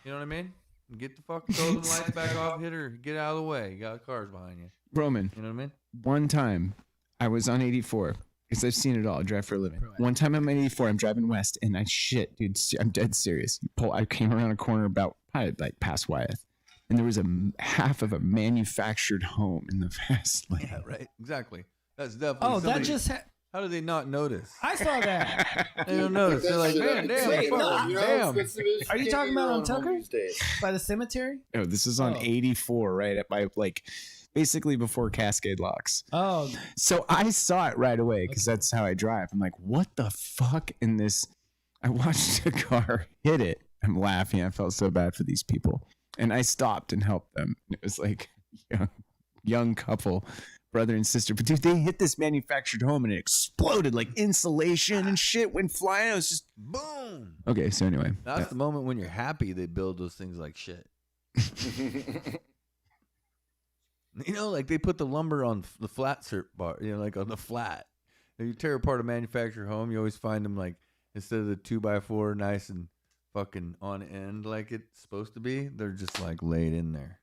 Speaker 2: You know what I mean? Get the fucking throw them lights back off. Hit her. Get out of the way. You got cars behind you.
Speaker 1: Roman,
Speaker 2: You know what I mean?
Speaker 1: one time I was on 84 because I've seen it all. I drive for a living. One time I'm on 84, I'm driving west, and I shit, dude. I'm dead serious. I came around a corner about probably like past Wyeth, and there was a half of a manufactured home in the fast lane.
Speaker 2: Yeah, right. Exactly. That's definitely.
Speaker 3: Oh, that
Speaker 2: somebody-
Speaker 3: just.
Speaker 2: How do they not notice?
Speaker 3: I saw that
Speaker 2: They don't notice. They're like, man, damn,
Speaker 3: Wait,
Speaker 2: fuck,
Speaker 3: no,
Speaker 4: You know how
Speaker 2: damn.
Speaker 4: expensive it is?
Speaker 3: Are you
Speaker 4: Can't
Speaker 3: talking
Speaker 4: get
Speaker 3: about
Speaker 4: your
Speaker 3: on
Speaker 4: own home
Speaker 3: Tucker?
Speaker 4: these days.
Speaker 3: by the cemetery.
Speaker 1: Oh, this is on
Speaker 3: Oh.
Speaker 1: 84, right at my like, basically before Cascade Locks.
Speaker 3: Oh,
Speaker 1: So I saw it right away because that's how I drive. I'm like, what the fuck? In this, I watched a car hit it. I'm laughing. I felt so bad for these people, and I stopped and helped them. It was like young couple, brother and sister. But dude, they hit this manufactured home and it exploded like insulation and shit went flying. It was just
Speaker 2: Boom.
Speaker 1: okay. So anyway,
Speaker 2: That's the moment when you're happy they build those things like shit. You know, like they put the lumber on the flat bar, you know, like on the flat. If you tear apart a manufactured home, you always find them like, instead of the 2x4 nice and fucking on end like it's supposed to be, they're just like laid in there.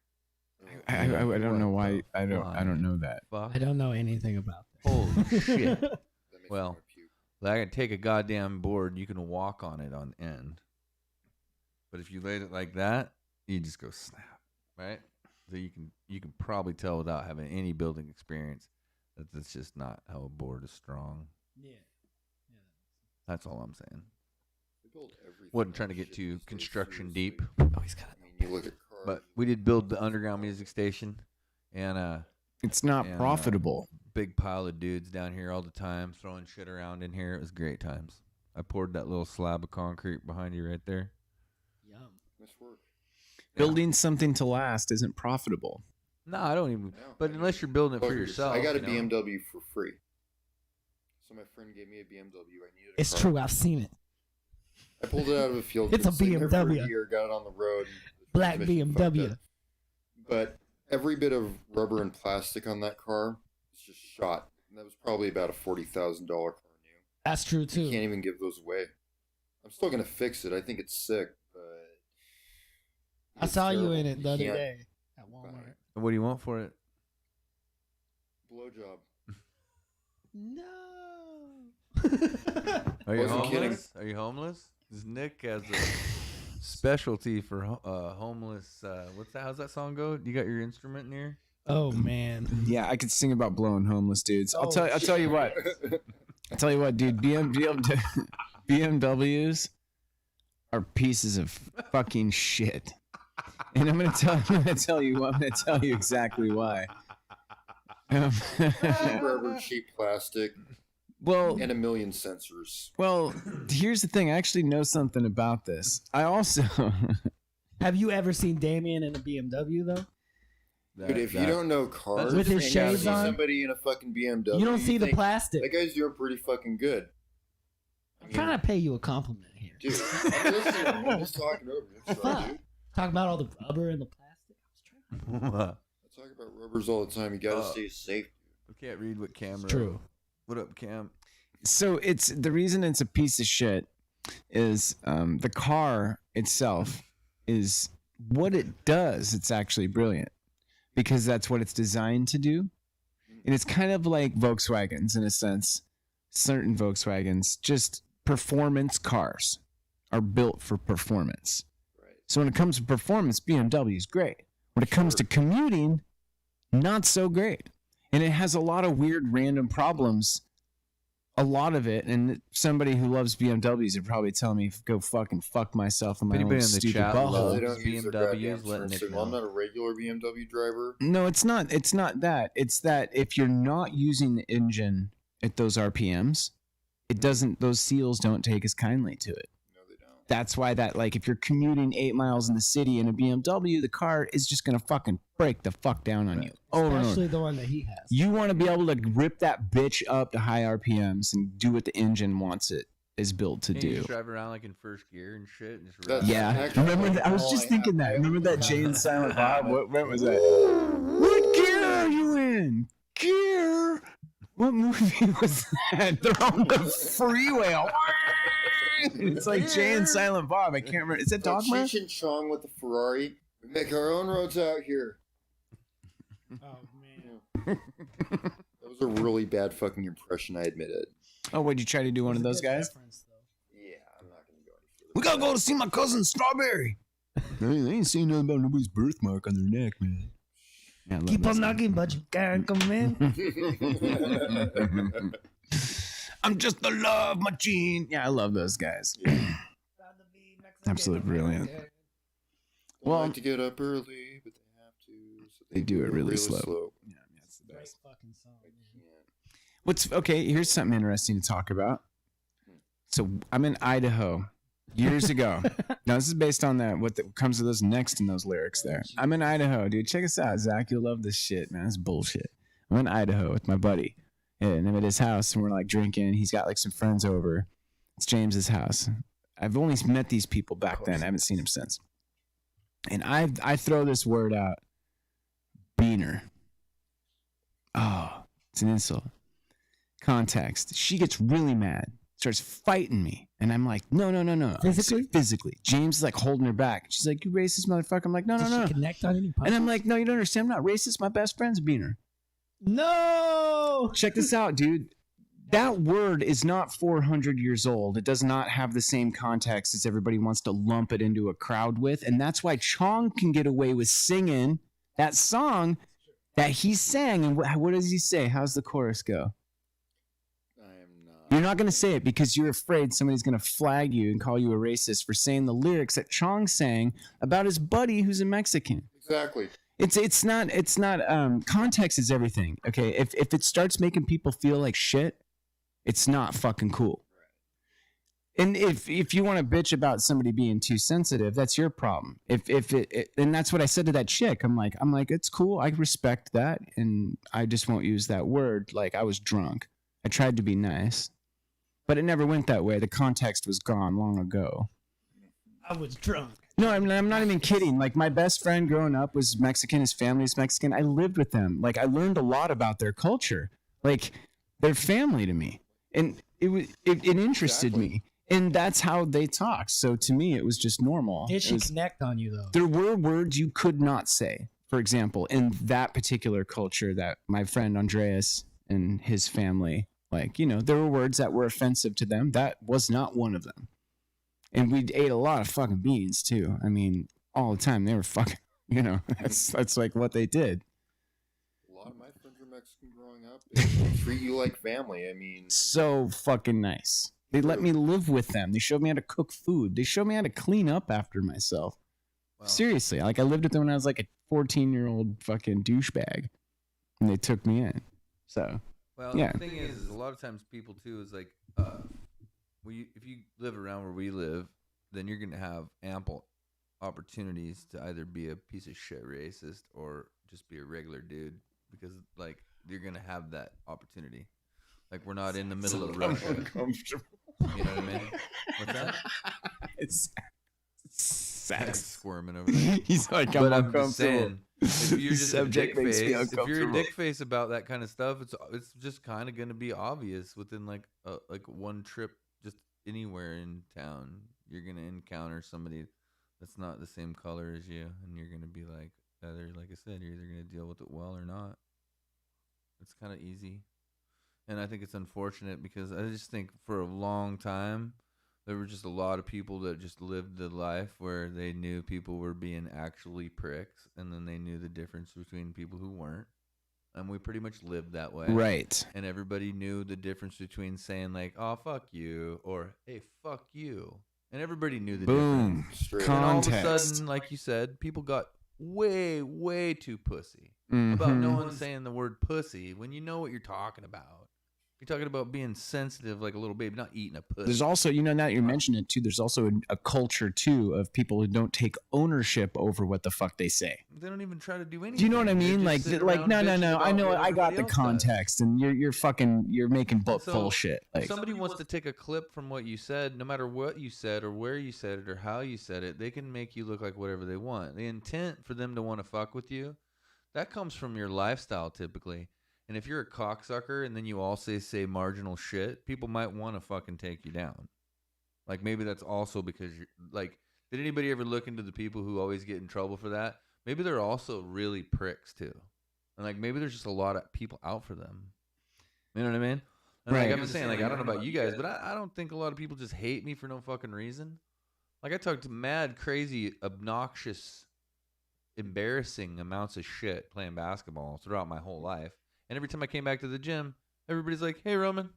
Speaker 1: I don't know why.
Speaker 2: What the
Speaker 1: I don't know that.
Speaker 2: Fuck.
Speaker 3: I don't know anything about that.
Speaker 2: Holy shit.
Speaker 4: That makes me
Speaker 2: Well,
Speaker 4: wanna puke.
Speaker 2: Like I can take a goddamn board, you can walk on it on end. But if you laid it like that, you just go snap, right? So you can probably tell without having any building experience that that's just not how a board is strong.
Speaker 3: Yeah.
Speaker 2: That's all I'm saying.
Speaker 4: They build everything
Speaker 2: Wasn't trying to
Speaker 4: on
Speaker 2: get
Speaker 4: shit
Speaker 2: too
Speaker 4: these days,
Speaker 2: construction
Speaker 4: seriously.
Speaker 2: deep. Oh, he's got it.
Speaker 4: I mean, you look at cars.
Speaker 2: But we did build the underground music station, and
Speaker 1: It's not
Speaker 2: And,
Speaker 1: profitable.
Speaker 2: big pile of dudes down here all the time throwing shit around in here. It was great times. I poured that little slab of concrete behind you right there.
Speaker 3: Yum.
Speaker 4: Nice work.
Speaker 1: Building something to last isn't profitable.
Speaker 2: No, I don't even.
Speaker 4: No,
Speaker 2: But
Speaker 4: I
Speaker 2: unless you're building it for
Speaker 4: Fuck
Speaker 2: yourself,
Speaker 4: I got a
Speaker 2: you know?
Speaker 4: BMW for free. So my friend gave me a BMW. I needed a
Speaker 3: It's
Speaker 4: car.
Speaker 3: true. I've seen it.
Speaker 4: I pulled it out of a field.
Speaker 3: It's a
Speaker 4: been sitting there for
Speaker 3: BMW.
Speaker 4: year, got it on the road. and the
Speaker 3: Black
Speaker 4: transmission fucked
Speaker 3: BMW.
Speaker 4: up. But every bit of rubber and plastic on that car is just shot. And that was probably about a $40,000 car new.
Speaker 3: That's true
Speaker 4: You
Speaker 3: too.
Speaker 4: can't even give those away. I'm still gonna fix it. I think it's sick, but
Speaker 3: I
Speaker 4: it's
Speaker 3: saw you
Speaker 4: terrible.
Speaker 3: in it the other
Speaker 4: can't
Speaker 3: day at
Speaker 4: buy
Speaker 3: Walmart.
Speaker 4: it.
Speaker 2: What do you want for it?
Speaker 4: Blowjob.
Speaker 3: No.
Speaker 2: Are you
Speaker 4: Wasn't kidding.
Speaker 2: homeless? Are you homeless? 'Cause Nick has a specialty for homeless. What's that? How's that song go? You got your instrument near?
Speaker 3: Oh man.
Speaker 1: Yeah, I could sing about blowing homeless dudes. I'll
Speaker 3: Oh,
Speaker 1: tell you what. I'll tell you what, dude. BMWs are pieces of fucking shit. And I'm gonna tell you exactly why.
Speaker 4: Cheap rubber, cheap plastic,
Speaker 1: well,
Speaker 4: and a million sensors.
Speaker 1: well, here's the thing. I actually know something about this. I also
Speaker 3: Have you ever seen Damian in a BMW though?
Speaker 4: Dude, if you don't know cars,
Speaker 3: With his
Speaker 4: and you
Speaker 3: shades
Speaker 4: see
Speaker 3: on?
Speaker 4: somebody in a fucking BMW,
Speaker 3: You don't see the
Speaker 4: think,
Speaker 3: plastic.
Speaker 4: That guy's doing pretty fucking good.
Speaker 3: I'm trying to pay you a compliment here.
Speaker 4: Dude, I'm listening. I'm just talking over you. I'm sorry,
Speaker 3: Fuck.
Speaker 4: dude.
Speaker 3: Talk about all the rubber and the plastic. I was trying.
Speaker 4: I talk about rubbers all the time. You gotta
Speaker 2: Oh.
Speaker 4: stay safe.
Speaker 2: I can't read what Cam wrote.
Speaker 3: True.
Speaker 2: What up, Cam?
Speaker 1: so it's the reason it's a piece of shit is the car itself is what it does. It's actually brilliant because that's what it's designed to do. And it's kind of like Volkswagens in a sense. Certain Volkswagens, just performance cars are built for performance.
Speaker 4: Right.
Speaker 1: So when it comes to performance, BMW is great. When it comes to commuting, not so great. And it has a lot of weird random problems. A lot of it, and somebody who loves BMWs would probably tell me, go fucking fuck myself in my
Speaker 2: Anybody
Speaker 1: own
Speaker 2: in the
Speaker 1: stupid
Speaker 2: chat
Speaker 4: They
Speaker 2: loves
Speaker 1: butthole.
Speaker 4: don't use their
Speaker 2: BMWs,
Speaker 4: goddamn
Speaker 2: let
Speaker 4: turn
Speaker 2: Nick
Speaker 4: signal. I'm
Speaker 2: know.
Speaker 4: not a regular BMW driver.
Speaker 1: No, it's not. It's not that. It's that if you're not using the engine at those RPMs, it doesn't. Those seals don't take as kindly to it.
Speaker 4: No, they don't.
Speaker 1: That's why that, like, if you're commuting 8 miles in the city in a BMW, the car is just gonna fucking break the fuck down on you over and over.
Speaker 3: Especially the one that he has.
Speaker 1: You want to be able to rip that bitch up to high RPMs and do what the engine wants it is built to
Speaker 2: Can you
Speaker 1: do.
Speaker 2: just drive around like in first gear and shit? And just
Speaker 4: That's-
Speaker 2: ride?
Speaker 1: Yeah,
Speaker 4: actually
Speaker 1: remember that? I was
Speaker 4: all
Speaker 1: just
Speaker 4: I
Speaker 1: thinking
Speaker 4: have.
Speaker 1: that. Remember that Jay and Silent Bob? What was that? What gear are you in? Gear? What movie was that? They're on the freeway. It's like Jay and Silent Bob. I can't remember. Is that
Speaker 4: Like
Speaker 1: Dogma?
Speaker 4: Cheech and Chong with the Ferrari. We make our own roads out here.
Speaker 3: Oh man.
Speaker 4: That was a really bad fucking impression, I admit it.
Speaker 1: Oh, would you try to do one of those guys?
Speaker 4: Yeah, I'm not gonna go any further.
Speaker 1: We gotta go to see my cousin Strawberry. They ain't saying nothing about nobody's birthmark on their neck, man. Yeah, I love
Speaker 3: Keep
Speaker 1: those
Speaker 3: on
Speaker 1: guys.
Speaker 3: knocking, but you can't come in.
Speaker 1: I'm just a love machine. Yeah, I love those guys. Absolutely brilliant.
Speaker 4: They
Speaker 1: Well-
Speaker 4: like to get up early, but they have to. So
Speaker 1: They do it really slow. Yeah, that's the
Speaker 3: Great
Speaker 1: best.
Speaker 3: fucking song.
Speaker 4: I can't.
Speaker 1: What's okay? Here's something interesting to talk about. So I'm in Idaho years ago. Now this is based on that. Comes to those next in those lyrics there. I'm in Idaho, dude. Check us out, Zach. You'll love this shit, man. It's bullshit. I'm in Idaho with my buddy, and I'm at his house, and we're like drinking. He's got like some friends over. It's James's house. I've only met these people back then. I haven't seen him since. And I throw this word out, beaner. Oh, it's an insult. Context. She gets really mad, starts fighting me, and I'm like, no.
Speaker 3: Physically?
Speaker 1: Physically. James is like holding her back. She's like, you racist motherfucker. I'm like, no.
Speaker 3: Did she connect on any
Speaker 1: And I'm like, no, you don't understand. I'm not racist. My best friend's a beaner.
Speaker 3: no.
Speaker 1: Check this out, dude. that word is not 400 years old. It does not have the same context as everybody wants to lump it into a crowd with. And that's why Chong can get away with singing that song that he sang. And what does he say? How's the chorus go?
Speaker 4: I am not.
Speaker 1: You're not going to say it because you're afraid somebody's going to flag you and call you a racist for saying the lyrics that Chong sang about his buddy who's a Mexican.
Speaker 4: Exactly.
Speaker 1: It's not context is everything. Okay. If it starts making people feel like shit, it's not fucking cool. And if you want to bitch about somebody being too sensitive, that's your problem. And that's what I said to that chick. I'm like, it's cool. I respect that. And I just won't use that word. Like, I was drunk. I tried to be nice, but it never went that way. The context was gone long ago.
Speaker 3: I was drunk.
Speaker 1: No, I'm not even kidding. Like, my best friend growing up was Mexican. His family's Mexican. I lived with them. Like, I learned a lot about their culture. Like, they're family to me. And it interested me. And that's how they talk. So to me, it was just normal.
Speaker 3: Did she connect on you, though?
Speaker 1: There were words you could not say. For example, in that particular culture that my friend Andreas and his family, like, you know, there were words that were offensive to them. That was not one of them. And we ate a lot of fucking beans, too. I mean, all the time. They were fucking, you know, that's like what they did.
Speaker 4: A lot of my friends were Mexican growing up. They treat you like family. I mean,
Speaker 1: So fucking nice. They let me live with them. They showed me how to cook food. They showed me how to clean up after myself.
Speaker 2: Wow.
Speaker 1: Seriously. Like, I lived with them when I was like a 14-year-old fucking douchebag. And they took me in. So,
Speaker 2: Well,
Speaker 1: yeah.
Speaker 2: the thing is a lot of times people too is like, if you live around where we live, then you're gonna have ample opportunities to either be a piece of shit racist or just be a regular dude, because like you're gonna have that opportunity. Like, we're not in the middle of Russia.
Speaker 1: Uncomfortable.
Speaker 2: You know what I mean? What's that?
Speaker 1: It's
Speaker 2: Zach's
Speaker 1: sex.
Speaker 2: squirming over there.
Speaker 1: He's like, I'm
Speaker 2: But I'm
Speaker 1: uncomfortable.
Speaker 2: just saying, if you're
Speaker 1: The
Speaker 2: just a
Speaker 1: subject
Speaker 2: dick
Speaker 1: makes me
Speaker 2: face, if you're a
Speaker 1: uncomfortable.
Speaker 2: dick face about that kind of stuff, it's just kind of gonna be obvious within like one trip, just anywhere in town. You're gonna encounter somebody that's not the same color as you, and you're gonna be like, either, like I said, you're either gonna deal with it well or not. It's kind of easy, and I think it's unfortunate because I just think for a long time there were just a lot of people that just lived the life where they knew people were being actually pricks, and then they knew the difference between people who weren't. And we pretty much lived that way.
Speaker 1: Right.
Speaker 2: And everybody knew the difference between saying like, oh, fuck you, or hey, fuck you. And everybody knew the
Speaker 1: Boom.
Speaker 2: difference.
Speaker 4: straight
Speaker 2: And all of a
Speaker 1: Context.
Speaker 2: sudden, like you said, people got way, way too pussy about no
Speaker 1: Mhm.
Speaker 2: one saying the word pussy when you know what you're talking about. You're talking about being sensitive like a little baby, not eating a pussy.
Speaker 1: There's also, you know, now that you're mentioning it too, there's also a culture too of people who don't take ownership over what the fuck they say.
Speaker 2: They don't even try to do anything.
Speaker 1: Do you know what I
Speaker 2: They
Speaker 1: mean?
Speaker 2: just
Speaker 1: Like,
Speaker 2: sit
Speaker 1: like,
Speaker 2: around
Speaker 1: no.
Speaker 2: bitching
Speaker 1: I
Speaker 2: about
Speaker 1: know,
Speaker 2: what
Speaker 1: I got
Speaker 2: everybody
Speaker 1: the
Speaker 2: else does.
Speaker 1: context, and you're making
Speaker 2: So,
Speaker 1: bullshit.
Speaker 2: If
Speaker 1: Like,
Speaker 2: somebody wants to take a clip from what you said, no matter what you said or where you said it or how you said it, they can make you look like whatever they want. The intent for them to want to fuck with you, that comes from your lifestyle typically. And if you're a cocksucker and then you also say marginal shit, people might want to fucking take you down. Like, maybe that's also because you're like, did anybody ever look into the people who always get in trouble for that? Maybe they're also really pricks too. And like, maybe there's just a lot of people out for them. You know what I mean? And
Speaker 1: Right.
Speaker 2: like, I'm just saying, like, I don't know about you guys, but I don't think a lot of people just hate me for no fucking reason. Like, I talked to mad, crazy, obnoxious, embarrassing amounts of shit playing basketball throughout my whole life. And every time I came back to the gym, everybody's like, hey, Roman.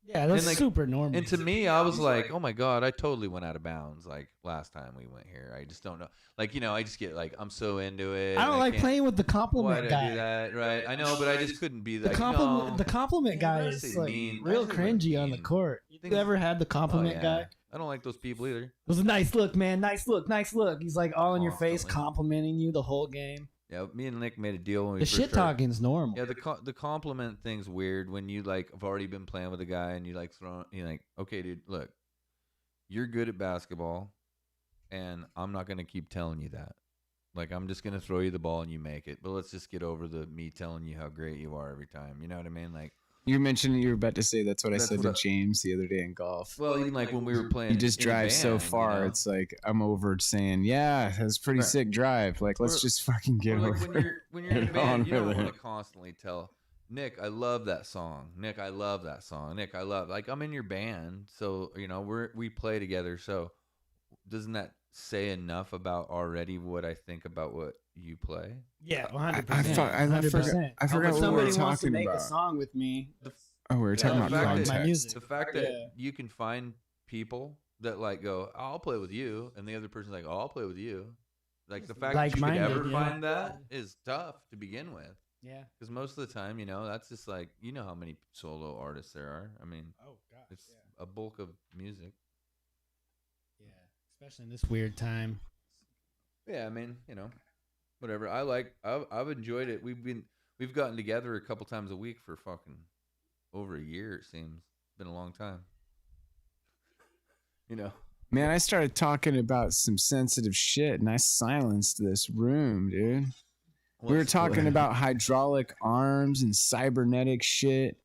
Speaker 3: Yeah, that's
Speaker 2: And, like,
Speaker 3: super normal.
Speaker 2: And to me, I was like, oh my God, I totally went out of bounds. Like, last time we went here, I just don't know. Like, you know, I just get like, I'm so into it.
Speaker 3: I don't like
Speaker 2: can't-
Speaker 3: playing with the
Speaker 2: Why
Speaker 3: compliment
Speaker 2: did I do
Speaker 3: guy.
Speaker 2: that? Right. I know, but I just couldn't be
Speaker 3: The
Speaker 2: like,
Speaker 3: compliment,
Speaker 2: no.
Speaker 3: the compliment guy
Speaker 2: I
Speaker 3: is
Speaker 2: say
Speaker 3: like
Speaker 2: mean.
Speaker 3: real
Speaker 2: I say, like,
Speaker 3: cringy on the
Speaker 2: mean.
Speaker 3: court. You
Speaker 2: Things-
Speaker 3: ever had the compliment
Speaker 2: Oh, yeah.
Speaker 3: guy?
Speaker 2: I don't like those people either.
Speaker 3: It was a nice look, man. Nice look, nice look. He's like all in your face,
Speaker 2: Constantly.
Speaker 3: complimenting you the whole game.
Speaker 2: Yeah, me and Nick made a deal when we
Speaker 3: The
Speaker 2: first
Speaker 3: shit
Speaker 2: started.
Speaker 3: talking's normal.
Speaker 2: Yeah, the compliment thing's weird when you like have already been playing with a guy and you like you're like, okay, dude, look, you're good at basketball, and I'm not gonna keep telling you that. Like, I'm just gonna throw you the ball and you make it. But let's just get over the me telling you how great you are every time. You know what I mean? Like,
Speaker 1: you mentioned you were about to say that's what I
Speaker 2: That's
Speaker 1: said
Speaker 2: what
Speaker 1: to James the other day in golf.
Speaker 2: well, even like when we were playing,
Speaker 1: You just
Speaker 2: in a
Speaker 1: drive so
Speaker 2: band,
Speaker 1: far.
Speaker 2: you know?
Speaker 1: It's like I'm over saying, yeah, that's a pretty
Speaker 2: Right.
Speaker 1: sick drive. Like, let's
Speaker 2: Or-
Speaker 1: just fucking get
Speaker 2: Or, like
Speaker 1: over.
Speaker 2: when you're in a
Speaker 1: Get on
Speaker 2: band, you don't
Speaker 1: with
Speaker 2: want
Speaker 1: it.
Speaker 2: to constantly tell. Nick, I love that song. Nick, I love that song. Nick, I love, like, I'm in your band, so we play together. So doesn't that say enough about already what I think about what you play?
Speaker 3: Yeah,
Speaker 1: I
Speaker 3: 100%.
Speaker 1: forgot
Speaker 3: If
Speaker 1: what we
Speaker 3: somebody
Speaker 1: were
Speaker 3: wants to
Speaker 1: talking
Speaker 3: make
Speaker 1: about.
Speaker 3: a song with me,
Speaker 1: Oh, we were talking
Speaker 2: the
Speaker 1: about
Speaker 2: fact that-
Speaker 1: context.
Speaker 3: my music.
Speaker 2: The fact that
Speaker 3: Yeah.
Speaker 2: you can find people that like go, I'll play with you, and the other person's like, oh, I'll play with you. Like the fact that you could
Speaker 3: Like-minded,
Speaker 2: ever
Speaker 3: yeah.
Speaker 2: find that is tough to begin with.
Speaker 3: Yeah.
Speaker 2: Because most of the time, that's just like, how many solo artists there are. I mean,
Speaker 3: Oh gosh.
Speaker 2: it's a bulk of music.
Speaker 3: Yeah. Especially in this weird time.
Speaker 2: Yeah, I mean, whatever. I've enjoyed it. We've gotten together a couple times a week for fucking over a year. It seems been a long time.
Speaker 1: Man, I started talking about some sensitive shit, and I silenced this room, dude. We were talking about hydraulic arms and cybernetic shit.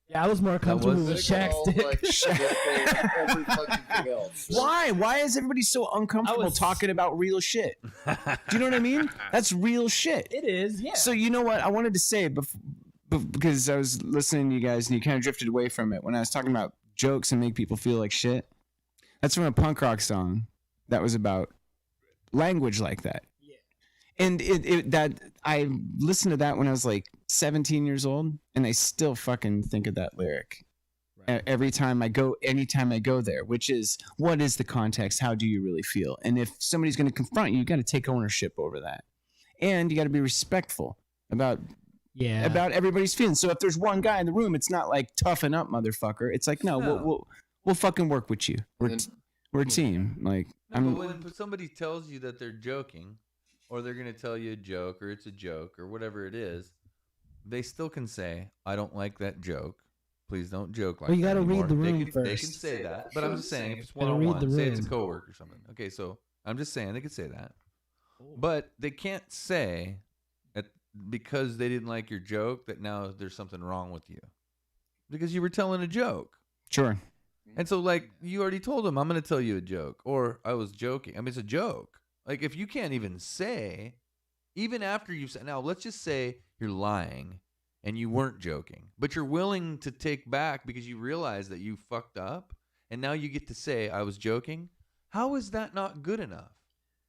Speaker 3: Yeah, I was more comfortable with Shaq's dick.
Speaker 4: Like, every fucking thing else.
Speaker 1: Why? Why is everybody so uncomfortable talking about real shit? Do you know what I mean? That's real shit.
Speaker 3: It is, yeah.
Speaker 1: So you know what? I wanted to say because I was listening to you guys and you kind of drifted away from it when I was talking about jokes and make people feel like shit. That's from a punk rock song that was about language like that.
Speaker 3: Yeah.
Speaker 1: And that I listened to that when I was like 17 years old, and I still fucking think of that lyric anytime I go there, which is, what is the context? How do you really feel? And if somebody's going to confront you, you got to take ownership over that. And you got to be respectful about everybody's feelings. So if there's one guy in the room, it's not like toughen up, motherfucker. It's like, no. We'll fucking work with you. We're a team. Like,
Speaker 2: but when somebody tells you that they're joking, or they're going to tell you a joke, or it's a joke, or whatever it is, they still can say, I don't like that joke. Please don't joke like that.
Speaker 3: Well, you got to read the room first.
Speaker 2: They can say that, but I'm just saying, if it's one-on-one, say it's a coworker or something. Okay, so I'm just saying they can say that. But they can't say that because they didn't like your joke that now there's something wrong with you. Because you were telling a joke.
Speaker 1: Sure.
Speaker 2: And so, like, you already told them, I'm going to tell you a joke. Or I was joking. I mean, it's a joke. Like, if you can't even say, even after you've said, now let's just say you're lying and you weren't joking, but you're willing to take back because you realize that you fucked up, and now you get to say, I was joking. How is that not good enough?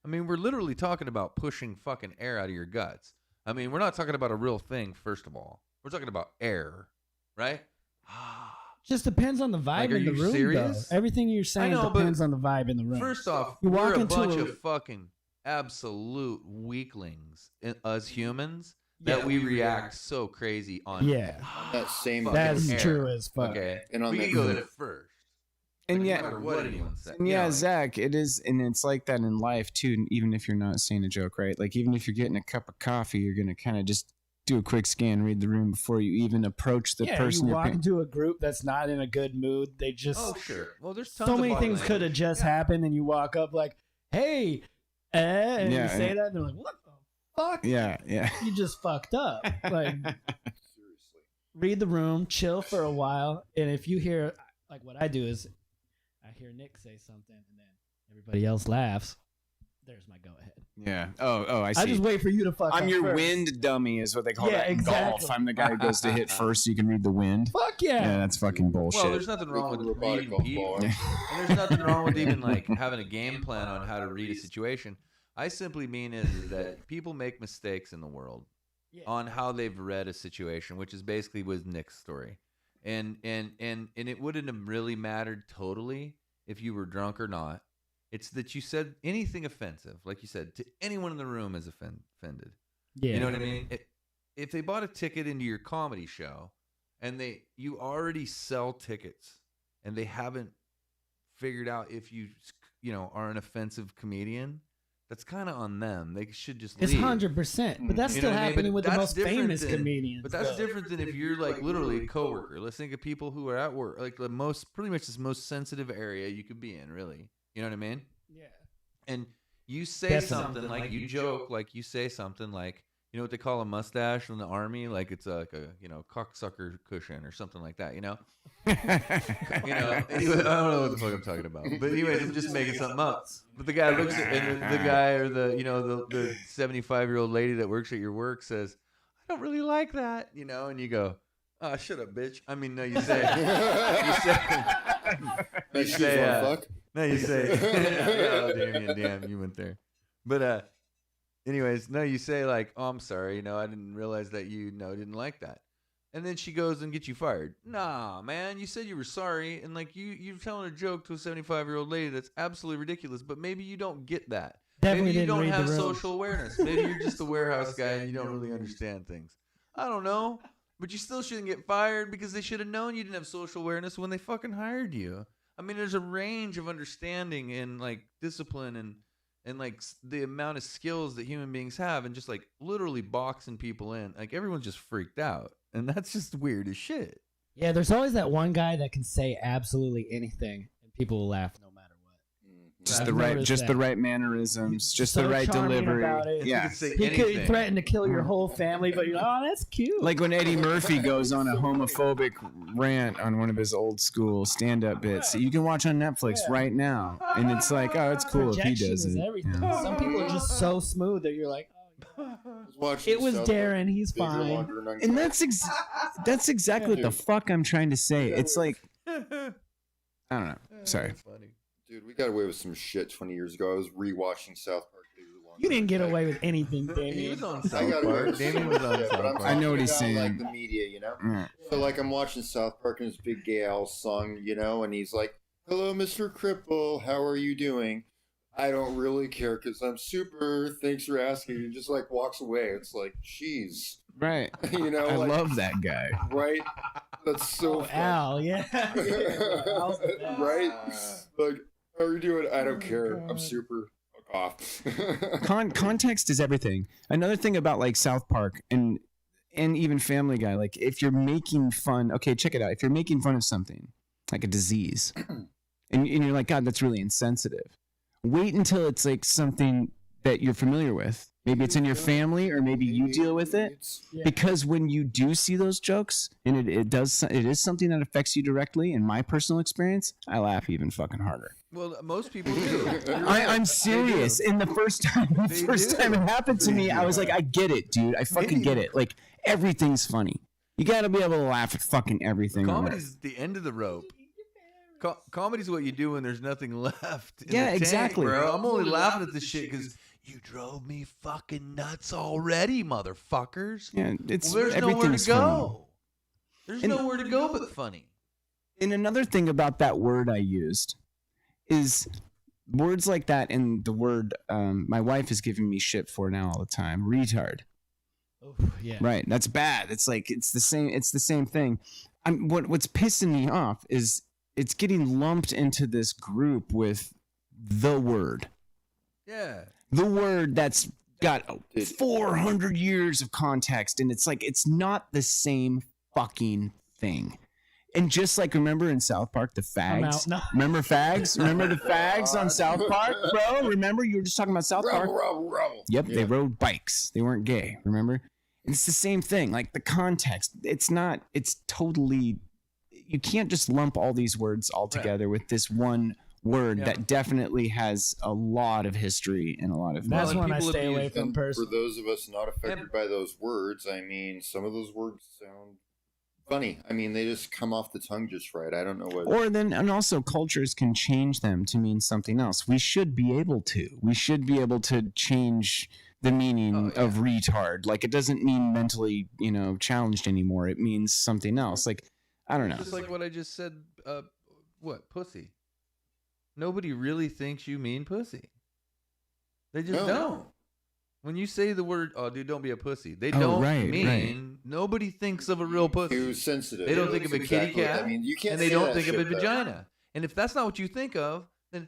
Speaker 2: I mean, we're literally talking about pushing fucking air out of your guts. I mean, we're not talking about a real thing, first of all. We're talking about air, right?
Speaker 3: Just depends on the vibe
Speaker 2: Like,
Speaker 3: in the
Speaker 2: are you
Speaker 3: room,
Speaker 2: serious?
Speaker 3: though. Everything you're saying
Speaker 2: I know,
Speaker 3: depends on the vibe in the room.
Speaker 2: First off,
Speaker 3: You
Speaker 2: we're
Speaker 3: walk
Speaker 2: a
Speaker 3: into
Speaker 2: bunch
Speaker 3: a-
Speaker 2: of fucking absolute weaklings, us humans, that we react so crazy on.
Speaker 3: Yeah.
Speaker 4: That same
Speaker 2: Fucking
Speaker 3: That's
Speaker 2: air.
Speaker 3: true as fuck.
Speaker 2: Okay,
Speaker 4: And on
Speaker 2: we
Speaker 4: that
Speaker 2: can go
Speaker 4: note-
Speaker 2: there first.
Speaker 1: And
Speaker 2: Like,
Speaker 1: yeah,
Speaker 2: no matter what anyone said.
Speaker 1: and yeah,
Speaker 2: like,
Speaker 1: Zach, it is, and it's like that in life too. Even if you're not saying a joke, right? Like, even if you're getting a cup of coffee, you're gonna kind of just do a quick scan, read the room before you even approach the person
Speaker 3: you
Speaker 1: you're
Speaker 3: walk
Speaker 1: paying.
Speaker 3: into a group that's not in a good mood. They just
Speaker 2: oh sure. Well, there's tons
Speaker 3: so
Speaker 2: of
Speaker 3: many
Speaker 2: body
Speaker 3: things could have
Speaker 2: language.
Speaker 3: just happened, and you walk up like, "Hey," and
Speaker 1: Yeah,
Speaker 3: you say
Speaker 1: and-
Speaker 3: that, and they're like, "What the fuck?
Speaker 1: Yeah, yeah.
Speaker 3: You just fucked up." Like,
Speaker 4: Seriously.
Speaker 3: read the room, chill for a while, and if you hear, like, what I do is, I hear Nick say something, and then everybody else laughs. There's my go ahead.
Speaker 1: Yeah. Oh, I see.
Speaker 3: I just wait for you to fuck.
Speaker 1: I'm
Speaker 3: up
Speaker 1: your
Speaker 3: first.
Speaker 1: wind dummy, is what they call
Speaker 3: Yeah,
Speaker 1: that in
Speaker 3: exactly.
Speaker 1: golf. I'm the guy who goes to hit first, so you can read the wind.
Speaker 3: Fuck yeah.
Speaker 1: Yeah, that's fucking bullshit.
Speaker 2: Well, there's nothing wrong with
Speaker 4: With the robotic
Speaker 2: reading
Speaker 4: golf
Speaker 2: people.
Speaker 4: ball.
Speaker 2: And there's nothing wrong with even like having a game plan on how to read a situation. I simply mean is that people make mistakes in the world
Speaker 3: Yeah.
Speaker 2: on how they've read a situation, which is basically with Nick's story. And it wouldn't have really mattered totally if you were drunk or not. It's that you said anything offensive, like you said, to anyone in the room is offended.
Speaker 3: Yeah.
Speaker 2: You know what I mean? If they bought a ticket into your comedy show and you already sell tickets and they haven't figured out if you are an offensive comedian, that's kind of on them. They should just
Speaker 3: It's
Speaker 2: leave.
Speaker 3: 100%, but that's
Speaker 2: You know
Speaker 3: still
Speaker 2: what I mean?
Speaker 3: happening
Speaker 2: But
Speaker 3: with the
Speaker 2: that's
Speaker 3: most
Speaker 2: different
Speaker 3: famous
Speaker 2: than-
Speaker 3: comedians.
Speaker 2: But that's
Speaker 3: though.
Speaker 2: different than if you're like literally a coworker. Let's think of people who are at work, like pretty much the most sensitive area you could be in, really. You know what I mean?
Speaker 3: Yeah.
Speaker 2: And you say
Speaker 3: Definitely.
Speaker 2: something like you joke, like you say something like, you know what they call a mustache in the army? Like it's like a cocksucker cushion or something like that. Anyway, I don't know what the fuck I'm talking about. But anyway, I'm just making something up. But the guy looks at and the guy or the 75-year-old lady that works at your work says, I don't really like that, and you go, oh, shut up, bitch. I mean, no, you say,
Speaker 4: Fuck.
Speaker 2: no, you say, oh, Damian, damn, you went there. But, anyways, no, you say like, oh, I'm sorry, I didn't realize that you, didn't like that. And then she goes and gets you fired. Nah, man, you said you were sorry, and like you're telling a joke to a 75-year-old lady that's absolutely ridiculous, but maybe you don't get that.
Speaker 3: Definitely
Speaker 2: Maybe you
Speaker 3: didn't
Speaker 2: don't
Speaker 3: read
Speaker 2: have
Speaker 3: the room.
Speaker 2: social awareness. Maybe you're just a warehouse guy and you don't really understand things. I don't know. But you still shouldn't get fired because they should have known you didn't have social awareness when they fucking hired you. I mean, there's a range of understanding and like discipline and like the amount of skills that human beings have, and just like literally boxing people in. Like everyone's just freaked out. And that's just weird as shit.
Speaker 3: Yeah, there's always that one guy that can say absolutely anything, and people will laugh no matter what.
Speaker 1: Just
Speaker 3: I've
Speaker 1: the right,
Speaker 3: noticed
Speaker 1: just
Speaker 3: that.
Speaker 1: the right mannerisms, just
Speaker 3: So
Speaker 1: the right
Speaker 3: charming
Speaker 1: delivery.
Speaker 3: about it.
Speaker 1: Yeah,
Speaker 2: You could say
Speaker 3: He could
Speaker 2: anything.
Speaker 3: threaten to kill your whole family, but you're like, oh, that's cute.
Speaker 1: like when Eddie Murphy goes on a homophobic rant on one of his old school stand-up bits that you can watch on Netflix right now, and it's like, oh, it's cool if he
Speaker 3: Projection
Speaker 1: does
Speaker 3: is
Speaker 1: it.
Speaker 3: everything.
Speaker 1: Yeah.
Speaker 3: Some people are just so smooth that you're like,
Speaker 4: Watching
Speaker 3: it was
Speaker 4: South
Speaker 3: Darren,
Speaker 4: Park,
Speaker 3: he's
Speaker 4: bigger,
Speaker 3: fine.
Speaker 4: longer, and
Speaker 1: And that's exactly what the
Speaker 4: Dude.
Speaker 1: fuck I'm trying to say. It's like, I don't know. Sorry.
Speaker 2: That's funny.
Speaker 4: Dude, we got away with some shit 20 years ago. I was rewatching South Park. Bigger, longer,
Speaker 3: You didn't get
Speaker 4: and
Speaker 3: away with anything,
Speaker 2: He
Speaker 3: Damien.
Speaker 2: was on
Speaker 4: I
Speaker 2: South
Speaker 4: got away
Speaker 2: Park.
Speaker 4: with
Speaker 2: Damien
Speaker 4: so
Speaker 2: was
Speaker 4: much
Speaker 2: on
Speaker 4: shit,
Speaker 2: South
Speaker 4: but I'm
Speaker 2: Park.
Speaker 1: I know
Speaker 4: talking
Speaker 1: what he's
Speaker 4: about,
Speaker 1: saying.
Speaker 4: Like the media,
Speaker 1: Mm.
Speaker 4: So like I'm watching South Park and this big gay owl song, and he's like, "Hello, Mr. Cripple, how are you doing?" I don't really care because I'm super. Thanks for asking. And just like walks away. It's like, jeez,
Speaker 1: Right. I
Speaker 4: like,
Speaker 1: love that guy.
Speaker 4: right? That's so
Speaker 3: Oh,
Speaker 4: fun.
Speaker 3: Al, yeah. Al's the best.
Speaker 4: Right? Like, how are you doing? I don't
Speaker 3: Oh,
Speaker 4: care.
Speaker 3: God.
Speaker 4: I'm super. Fuck off.
Speaker 1: Context is everything. Another thing about like South Park and even Family Guy, like if you're making fun, okay, check it out. If you're making fun of something like a disease, and you're like, God, that's really insensitive. Wait until it's like something that you're familiar with. Maybe it's in your family, or maybe you deal with it.
Speaker 3: Yeah.
Speaker 1: Because when you do see those jokes, and it is something that affects you directly. In my personal experience, I laugh even fucking harder.
Speaker 2: Well, most people do.
Speaker 1: I'm serious. In the first time it happened to me, I was like, I get it, dude. I fucking get it. Like everything's funny. You gotta be able to laugh at fucking everything.
Speaker 2: Comedy's the end of the rope. Comedy's what you do when there's nothing left. In
Speaker 1: Yeah,
Speaker 2: the tank,
Speaker 1: exactly.
Speaker 2: bro. I'm only laughing at this shit because you drove me fucking nuts already, motherfuckers.
Speaker 1: Yeah, it's
Speaker 2: Well, there's nowhere to
Speaker 1: everything's funny.
Speaker 2: go. There's
Speaker 1: And-
Speaker 2: nowhere to go but funny.
Speaker 1: And another thing about that word I used is words like that, and the word my wife is giving me shit for now all the time. Retard.
Speaker 3: Oof, yeah.
Speaker 1: Right. That's bad. It's like it's the same thing. What's pissing me off is it's getting lumped into this group with the word.
Speaker 2: Yeah.
Speaker 1: The word that's got 400 years of context, and it's like it's not the same fucking thing. And just like, remember in South Park, the
Speaker 3: I'm
Speaker 1: fags?
Speaker 3: out. No.
Speaker 1: Remember fags? Remember the fags on South Park, bro? Remember you were just talking about South Park?
Speaker 4: Rebel.
Speaker 1: Yep,
Speaker 4: Yeah.
Speaker 1: they rode bikes. They weren't gay, remember? It's the same thing. Like the context, it's totally, you can't just lump all these words all together with this one word
Speaker 2: Yeah.
Speaker 1: that definitely has a lot of history and a lot of
Speaker 3: That's
Speaker 2: Well,
Speaker 3: when I
Speaker 2: people
Speaker 3: stay away
Speaker 2: abuse
Speaker 3: from
Speaker 4: And for
Speaker 3: person.
Speaker 4: those of us not affected by those words, I mean, some of those words sound funny. I mean, they just come off the tongue just right. I don't know what.
Speaker 1: and also cultures can change them to mean something else. We should be able to. We should be able to change the meaning of retard. Like it doesn't mean mentally, challenged anymore. It means something else. Like I don't know.
Speaker 2: Just like what I just said. What? Pussy. Nobody really thinks you mean pussy. They just
Speaker 4: No.
Speaker 2: don't. When you say the word, "Oh, dude, don't be a pussy," they
Speaker 1: Oh,
Speaker 2: don't
Speaker 1: right,
Speaker 2: mean.
Speaker 1: right.
Speaker 2: Nobody thinks of a real
Speaker 4: Too
Speaker 2: pussy,
Speaker 4: sensitive.
Speaker 2: They don't think of a kitty
Speaker 4: Exactly.
Speaker 2: cat,
Speaker 4: I mean, you can't
Speaker 2: and they
Speaker 4: say
Speaker 2: don't
Speaker 4: that
Speaker 2: think of a
Speaker 4: shit, though.
Speaker 2: vagina. And if that's not what you think of, then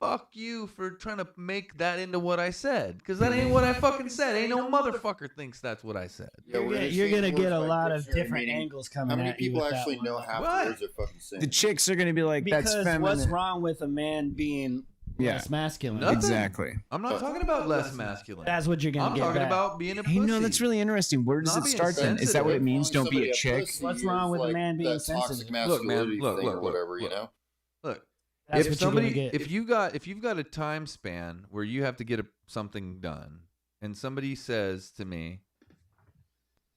Speaker 2: fuck you for trying to make that into what I said, because that ain't what I fucking said. Ain't no motherfucker thinks that's what I said.
Speaker 4: Yeah, we're
Speaker 3: You're
Speaker 4: saying
Speaker 3: gonna get
Speaker 4: words
Speaker 3: a
Speaker 4: like
Speaker 3: lot of
Speaker 4: dictionary
Speaker 3: different
Speaker 4: meaning.
Speaker 3: angles coming
Speaker 4: How many
Speaker 3: at you
Speaker 4: people
Speaker 3: with that
Speaker 4: actually
Speaker 3: one.
Speaker 4: know half
Speaker 2: What?
Speaker 4: the words they're fucking saying?
Speaker 1: The chicks are going to be like,
Speaker 3: Because
Speaker 1: that's feminine.
Speaker 3: what's wrong with a man being
Speaker 1: Yeah.
Speaker 3: less masculine?
Speaker 2: Nothing.
Speaker 1: Exactly.
Speaker 2: I'm not talking about less masculine.
Speaker 3: That's what you're gonna
Speaker 2: I'm
Speaker 3: get
Speaker 2: talking
Speaker 3: back.
Speaker 2: about being a pussy.
Speaker 1: Hey, no, that's really interesting. Where does
Speaker 2: Not
Speaker 1: it
Speaker 2: being
Speaker 1: start then? Is that what it
Speaker 2: sensitive.
Speaker 1: means? Don't be
Speaker 4: Somebody
Speaker 1: a chick?
Speaker 4: pussy
Speaker 3: What's
Speaker 4: is
Speaker 3: wrong with a
Speaker 4: like
Speaker 3: man being
Speaker 4: that toxic
Speaker 3: sensitive?
Speaker 2: Look, man,
Speaker 4: masculinity
Speaker 2: look,
Speaker 4: thing
Speaker 2: look,
Speaker 4: or
Speaker 2: look,
Speaker 4: whatever,
Speaker 2: look.
Speaker 4: you know?
Speaker 2: Look,
Speaker 3: That's
Speaker 2: if
Speaker 3: what
Speaker 2: somebody,
Speaker 3: you're gonna get.
Speaker 2: if you've got a time span where you have to get something done, and somebody says to me,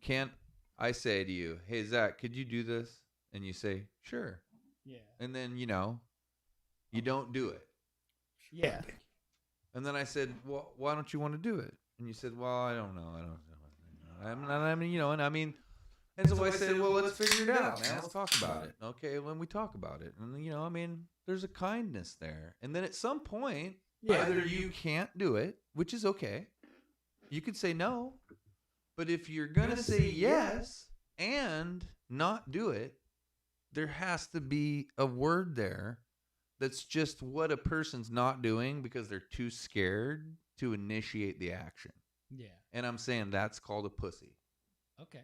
Speaker 2: can't I say to you, hey, Zach, could you do this? And you say, sure.
Speaker 3: Yeah.
Speaker 2: And then, you don't do it.
Speaker 3: Yeah.
Speaker 2: And then I said, well, why don't you want to do it? And you said, well, I don't know. And so I said, well, let's figure it out, man. Let's talk about it. Okay, when we talk about it. And, there's a kindness there. And then at some point, either you can't do it, which is okay. You could say no. But if you're going to say yes and not do it, there has to be a word there that's just what a person's not doing because they're too scared to initiate the action.
Speaker 3: Yeah.
Speaker 2: And I'm saying that's called a pussy.
Speaker 3: Okay.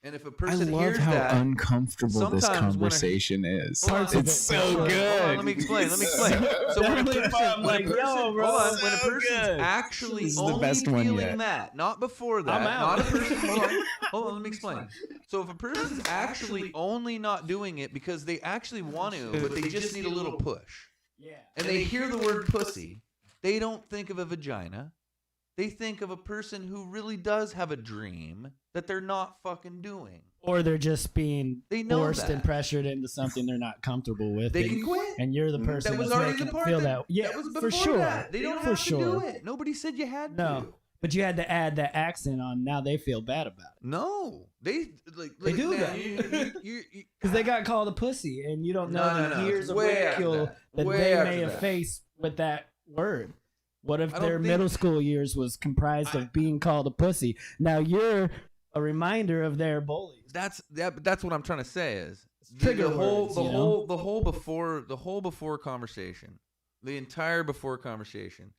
Speaker 2: And if a
Speaker 1: I
Speaker 2: person
Speaker 1: love
Speaker 2: hears
Speaker 1: how
Speaker 2: that,
Speaker 1: uncomfortable this
Speaker 2: sometimes when a-
Speaker 1: conversation is.
Speaker 3: Parts of
Speaker 1: It's
Speaker 3: it,
Speaker 1: so
Speaker 3: for sure.
Speaker 1: good.
Speaker 2: Hold on, let me explain. So when a person,
Speaker 3: like, yo, bro,
Speaker 2: hold on,
Speaker 3: so
Speaker 2: when a person's
Speaker 3: good.
Speaker 2: actually
Speaker 1: This is the
Speaker 2: only
Speaker 1: best one
Speaker 2: feeling
Speaker 1: yet.
Speaker 2: that, not before that,
Speaker 3: I'm out.
Speaker 2: not a person. Hold on, let me explain. So if a person's actually only not doing it because they actually want to, but they just need a little push,
Speaker 3: Yeah.
Speaker 2: and they hear the word pussy, they don't think of a vagina. They think of a person who really does have a dream that they're not fucking doing.
Speaker 3: Or they're just being
Speaker 2: They know
Speaker 3: forced
Speaker 2: that.
Speaker 3: and pressured into something they're not comfortable with.
Speaker 2: They
Speaker 3: and,
Speaker 2: can quit.
Speaker 3: and you're the person
Speaker 2: That was
Speaker 3: that's
Speaker 2: already
Speaker 3: making
Speaker 2: the
Speaker 3: them
Speaker 2: part
Speaker 3: feel
Speaker 2: that,
Speaker 3: that. Yeah,
Speaker 2: that was
Speaker 3: for
Speaker 2: before
Speaker 3: sure.
Speaker 2: that. They don't
Speaker 3: for
Speaker 2: have
Speaker 3: sure.
Speaker 2: to do it. Nobody said you had
Speaker 3: No.
Speaker 2: to.
Speaker 3: But you had to add that accent on. Now they feel bad about it
Speaker 2: No, they
Speaker 3: do
Speaker 2: man,
Speaker 3: that.
Speaker 2: you,
Speaker 3: because they got called a pussy, and you don't know the years of
Speaker 2: Way after
Speaker 3: ridicule that
Speaker 2: Way
Speaker 3: they
Speaker 2: after
Speaker 3: may have
Speaker 2: that.
Speaker 3: faced with that word. What if
Speaker 2: I don't
Speaker 3: their
Speaker 2: think-
Speaker 3: middle school years was comprised of being called a pussy? Now you're a reminder of their bullies.
Speaker 2: That's what I'm trying to say is
Speaker 3: Trigger
Speaker 2: the whole
Speaker 3: words,
Speaker 2: the
Speaker 3: you
Speaker 2: whole the whole before conversation, the entire before conversation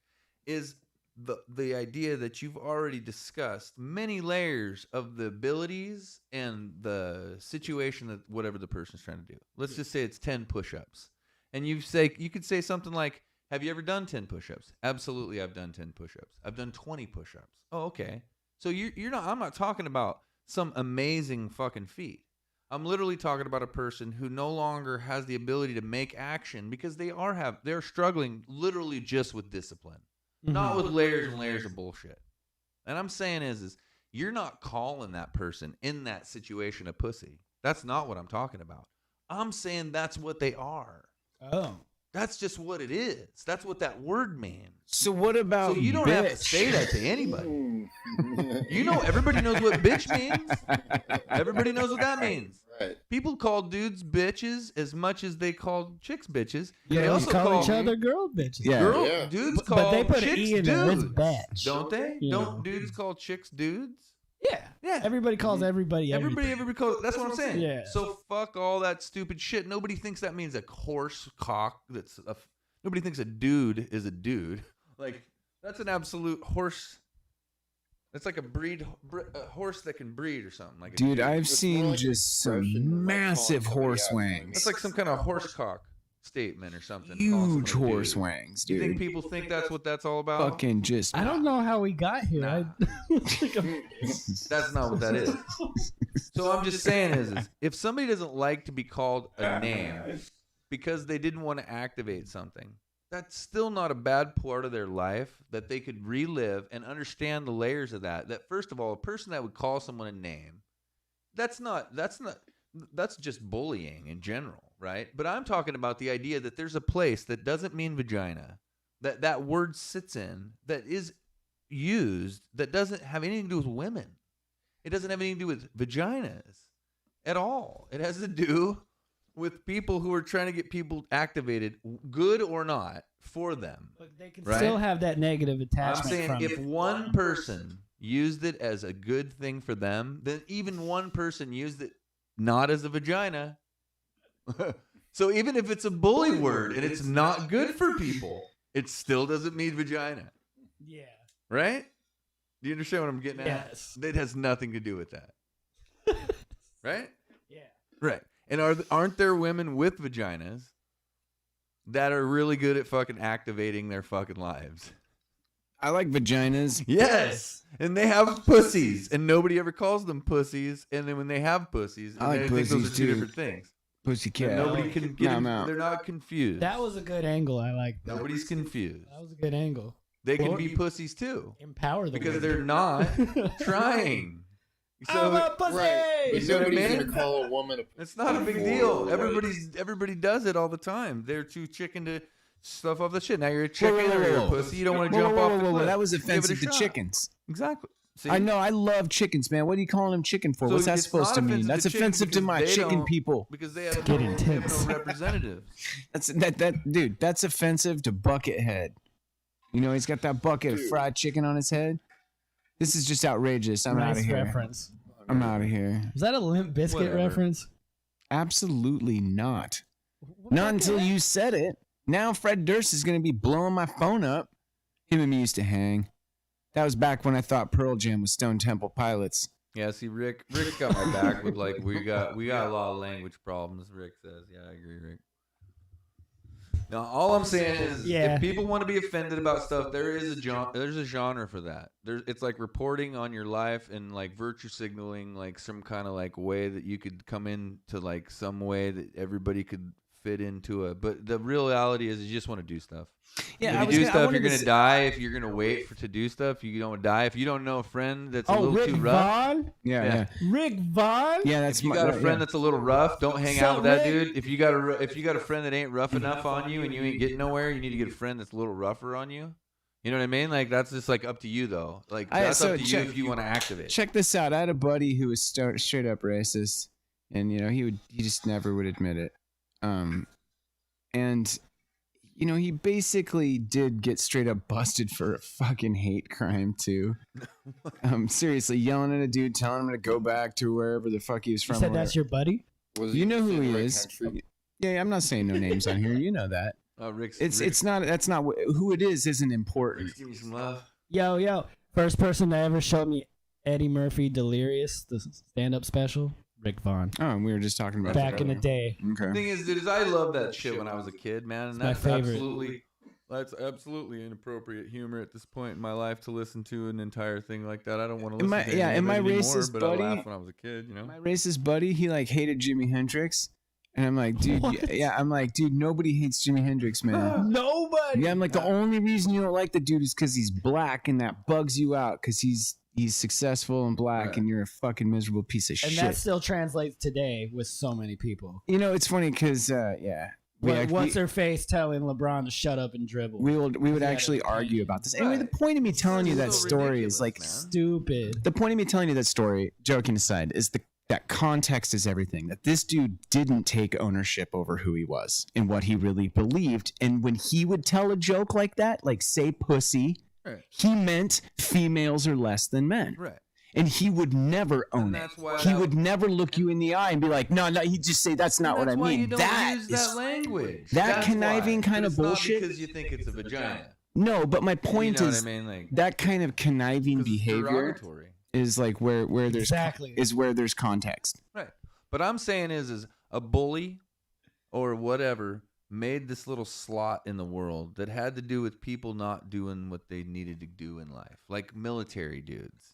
Speaker 2: is the idea that you've already discussed many layers of the abilities and the situation that whatever the person's trying to do. Let's just say it's 10 push-ups. And you could say something like, have you ever done 10 push-ups? Absolutely, I've done 10 push-ups. I've done 20 push-ups. Oh, okay. So you're not I'm not talking about some amazing fucking feat. I'm literally talking about a person who no longer has the ability to make action because they're struggling literally just with discipline. Not with layers and layers of bullshit. And I'm saying is you're not calling that person in that situation a pussy. That's not what I'm talking about. I'm saying that's what they are.
Speaker 3: Oh.
Speaker 2: That's just what it is. That's what that word means.
Speaker 1: So what about
Speaker 2: So you don't have to say that to anybody. Everybody knows what bitch means. Everybody knows what that means.
Speaker 4: Right.
Speaker 2: People call dudes bitches as much as they call chicks bitches.
Speaker 3: Yeah,
Speaker 2: They also
Speaker 3: call each other girl bitches.
Speaker 1: Yeah.
Speaker 2: dudes
Speaker 3: But
Speaker 2: call
Speaker 3: they put an
Speaker 2: chicks
Speaker 3: E in there. It's
Speaker 2: dudes.
Speaker 3: bitch.
Speaker 2: Don't they?
Speaker 3: You
Speaker 2: Don't
Speaker 3: know.
Speaker 2: dudes call chicks dudes?
Speaker 3: Yeah.
Speaker 2: Yeah.
Speaker 3: Everybody calls everybody everything.
Speaker 2: Everybody calls. That's what I'm saying.
Speaker 3: Yeah.
Speaker 2: So fuck all that stupid shit. Nobody thinks that means a horse cock. Nobody thinks a dude is a dude. Like that's an absolute horse. It's like a horse that can breed or something. Like
Speaker 1: Dude,
Speaker 2: a
Speaker 1: I've
Speaker 4: It's more
Speaker 1: seen
Speaker 4: like
Speaker 1: just some
Speaker 4: expression than, like,
Speaker 1: massive
Speaker 4: calling
Speaker 1: horse
Speaker 4: somebody out.
Speaker 1: wangs.
Speaker 2: That's like some kind of horse cock statement or something. calling
Speaker 1: Huge
Speaker 2: someone a
Speaker 1: horse
Speaker 2: dude.
Speaker 1: wangs,
Speaker 2: Do you think
Speaker 1: dude.
Speaker 2: people think that's what that's all about?
Speaker 1: Fucking just.
Speaker 3: I don't know how we got here.
Speaker 2: Nah. That's not what that is. So I'm just saying is if somebody doesn't like to be called a name because they didn't want to activate something, that's still not a bad part of their life that they could relive and understand the layers of that. That first of all, a person that would call someone a name, that's just bullying in general, right? But I'm talking about the idea that there's a place that doesn't mean vagina, that word sits in, that is used, that doesn't have anything to do with women. It doesn't have anything to do with vaginas at all. It has to do with people who are trying to get people activated, good or not, for them.
Speaker 3: But they can
Speaker 2: Right?
Speaker 3: still have that negative
Speaker 2: I'm
Speaker 3: attachment
Speaker 2: saying
Speaker 3: from
Speaker 2: if
Speaker 3: it.
Speaker 2: one person used it as a good thing for them, then even one person used it not as a vagina. So even if it's a bully word and it's not good for people, it still doesn't mean vagina.
Speaker 3: Yeah.
Speaker 2: Right? Do you understand what I'm getting at?
Speaker 3: Yes.
Speaker 2: It has nothing to do with that. Right?
Speaker 3: Yeah.
Speaker 2: Right. And aren't there women with vaginas that are really good at fucking activating their fucking lives?
Speaker 1: I like vaginas.
Speaker 2: Yes. And they have pussies, and nobody ever calls them pussies. And then when they have pussies,
Speaker 1: I like
Speaker 2: they think those
Speaker 1: pussies,
Speaker 2: are two
Speaker 1: too.
Speaker 2: different things.
Speaker 1: Pussycat.
Speaker 2: And nobody can get
Speaker 1: No, no.
Speaker 2: They're not confused.
Speaker 3: That was a good angle. I like that.
Speaker 2: Nobody's confused.
Speaker 3: That was a good angle.
Speaker 2: They can
Speaker 3: Or
Speaker 2: be
Speaker 3: you-
Speaker 2: pussies too
Speaker 3: Empower the
Speaker 2: because
Speaker 3: women.
Speaker 2: they're not trying.
Speaker 3: I'm a pussy.
Speaker 4: Right. But
Speaker 2: You know what I
Speaker 4: nobody's
Speaker 2: mean?
Speaker 4: gonna call a woman a
Speaker 2: It's not a big
Speaker 4: before,
Speaker 2: deal.
Speaker 4: right?
Speaker 2: Everybody does it all the time. They're too chicken to stuff off the shit. Now you're a chicken or you're a pussy. You don't want to jump off the cliff.
Speaker 1: That was
Speaker 2: Give it a
Speaker 1: offensive to
Speaker 2: shot.
Speaker 1: chickens.
Speaker 2: Exactly. See?
Speaker 1: I know. I love chickens, man. What are you calling them chicken for?
Speaker 2: So
Speaker 1: What's that
Speaker 2: it's
Speaker 1: supposed
Speaker 2: not
Speaker 1: to mean?
Speaker 2: offensive
Speaker 1: That's
Speaker 2: to chickens
Speaker 1: offensive to
Speaker 2: because
Speaker 1: my
Speaker 2: they
Speaker 1: chicken
Speaker 2: don't-
Speaker 1: people.
Speaker 2: Because they have,
Speaker 3: Get
Speaker 2: no, they have
Speaker 3: intense.
Speaker 2: no representatives.
Speaker 1: Dude. That's offensive to Buckethead. You know, he's got that bucket of fried chicken on his head. This is just outrageous. I'm out
Speaker 3: Nice
Speaker 1: of here.
Speaker 3: reference.
Speaker 1: I'm out of here.
Speaker 3: Was that a Limp Biscuit
Speaker 2: Whatever.
Speaker 3: reference?
Speaker 1: Absolutely not.
Speaker 3: What
Speaker 1: Not
Speaker 3: the
Speaker 1: until
Speaker 3: heck?
Speaker 1: you said it. Now Fred Durst is going to be blowing my phone up. Him and me used to hang. That was back when I thought Pearl Jam was Stone Temple Pilots.
Speaker 2: Yeah, see, Rick got my back with like we got a lot of language problems. Rick says, yeah, I agree, Rick. Now, all I'm saying is,
Speaker 3: Yeah.
Speaker 2: if people want to be offended about stuff, there's a genre for that. It's like reporting on your life and like virtue signaling, like some kind of like way that you could come into like some way that everybody could fit into it. But the real reality is, you just want to do stuff.
Speaker 1: Yeah,
Speaker 2: If you do stuff, you're gonna die. If you're gonna wait to do stuff, you don't die. If you don't know a friend that's a
Speaker 3: Oh,
Speaker 2: little
Speaker 3: Rick
Speaker 2: too rough.
Speaker 3: Vaughn?
Speaker 1: Yeah.
Speaker 3: Rick Vaughn?
Speaker 1: Yeah, that's
Speaker 2: If you
Speaker 1: my,
Speaker 2: got a
Speaker 1: right,
Speaker 2: friend
Speaker 1: yeah.
Speaker 2: that's a little rough, don't hang
Speaker 3: So
Speaker 2: out with that
Speaker 3: Rick-
Speaker 2: dude. If you got a friend that ain't rough enough on you and you ain't getting nowhere, you need to get a friend that's a little rougher on you. You know what I mean? Like, that's just like up to you though. Like, that's
Speaker 1: so
Speaker 2: up to you if you want to activate.
Speaker 1: Check this out. I had a buddy who was straight up racist, and you know he just never would admit it. And you know he basically did get straight up busted for a fucking hate crime too. Seriously, yelling at a dude, telling him to go back to wherever the fuck he was
Speaker 3: You
Speaker 1: from.
Speaker 3: said
Speaker 1: or
Speaker 3: that's your buddy?
Speaker 4: Was
Speaker 1: You know who
Speaker 4: in the
Speaker 1: he
Speaker 4: right
Speaker 1: is.
Speaker 4: country?
Speaker 1: Yeah, I'm not saying no names on here. You know that.
Speaker 2: Rick's
Speaker 1: It's not. That's not who it is. Isn't important.
Speaker 2: Rick's give me some love.
Speaker 3: Yo. First person to ever show me Eddie Murphy Delirious, the stand-up special, Rick Vaughn.
Speaker 1: Oh, and we were just talking about
Speaker 3: Back
Speaker 1: that
Speaker 3: in the
Speaker 1: earlier.
Speaker 3: day.
Speaker 1: Okay.
Speaker 2: Thing is, dude, I love that shit when I was a kid, man, and
Speaker 3: my
Speaker 2: that's
Speaker 3: favorite.
Speaker 2: absolutely inappropriate humor at this point in my life to listen to an entire thing like that. I don't want to
Speaker 1: And
Speaker 2: listen
Speaker 1: my-
Speaker 2: to
Speaker 1: yeah,
Speaker 2: any
Speaker 1: and
Speaker 2: of
Speaker 1: my
Speaker 2: it anymore,
Speaker 1: racist
Speaker 2: but
Speaker 1: buddy-
Speaker 2: I laughed when I was a kid, you know.
Speaker 1: My racist buddy, he like hated Jimi Hendrix, and I'm like, dude,
Speaker 3: What?
Speaker 1: I'm like, dude, nobody hates Jimi Hendrix, man.
Speaker 3: Nobody.
Speaker 1: Yeah, I'm like, the only reason you don't like the dude is because he's black, and that bugs you out because he's successful and black,
Speaker 2: Right.
Speaker 1: and you're a fucking miserable piece of
Speaker 3: And
Speaker 1: shit.
Speaker 3: that still translates today with so many people.
Speaker 1: You know, it's funny because
Speaker 3: What's her face telling LeBron to shut up and dribble?
Speaker 1: we would
Speaker 3: Yeah,
Speaker 1: actually
Speaker 3: that's
Speaker 1: argue
Speaker 3: right.
Speaker 1: about this. Anyway, the point of me telling you that
Speaker 2: It's a little
Speaker 1: story
Speaker 2: ridiculous,
Speaker 1: is like
Speaker 2: man.
Speaker 3: Stupid.
Speaker 1: the point of me telling you that story, joking aside, is that context is everything. That this dude didn't take ownership over who he was and what he really believed. And when he would tell a joke like that, like say pussy,
Speaker 2: Right.
Speaker 1: he meant females are less than men.
Speaker 2: Right.
Speaker 1: And he would never own
Speaker 2: And
Speaker 1: it.
Speaker 2: that's why
Speaker 1: He
Speaker 2: that-
Speaker 1: would never look you in the eye and be like, no, he'd just say, that's not what I
Speaker 2: That's why
Speaker 1: mean.
Speaker 2: you don't
Speaker 1: That
Speaker 2: use
Speaker 1: is
Speaker 2: that language.
Speaker 1: that
Speaker 2: That's
Speaker 1: conniving
Speaker 2: why.
Speaker 1: kind
Speaker 2: But
Speaker 1: of
Speaker 2: it's not
Speaker 1: bullshit.
Speaker 2: because you think it's a vagina.
Speaker 1: no, but my point
Speaker 2: you know
Speaker 1: is
Speaker 2: what I mean? Like,
Speaker 1: that kind of conniving
Speaker 2: 'cause it's
Speaker 1: behavior
Speaker 2: derogatory.
Speaker 1: is like where there's
Speaker 3: Exactly.
Speaker 1: is where there's context.
Speaker 2: Right. But I'm saying is a bully or whatever made this little slot in the world that had to do with people not doing what they needed to do in life, like military dudes.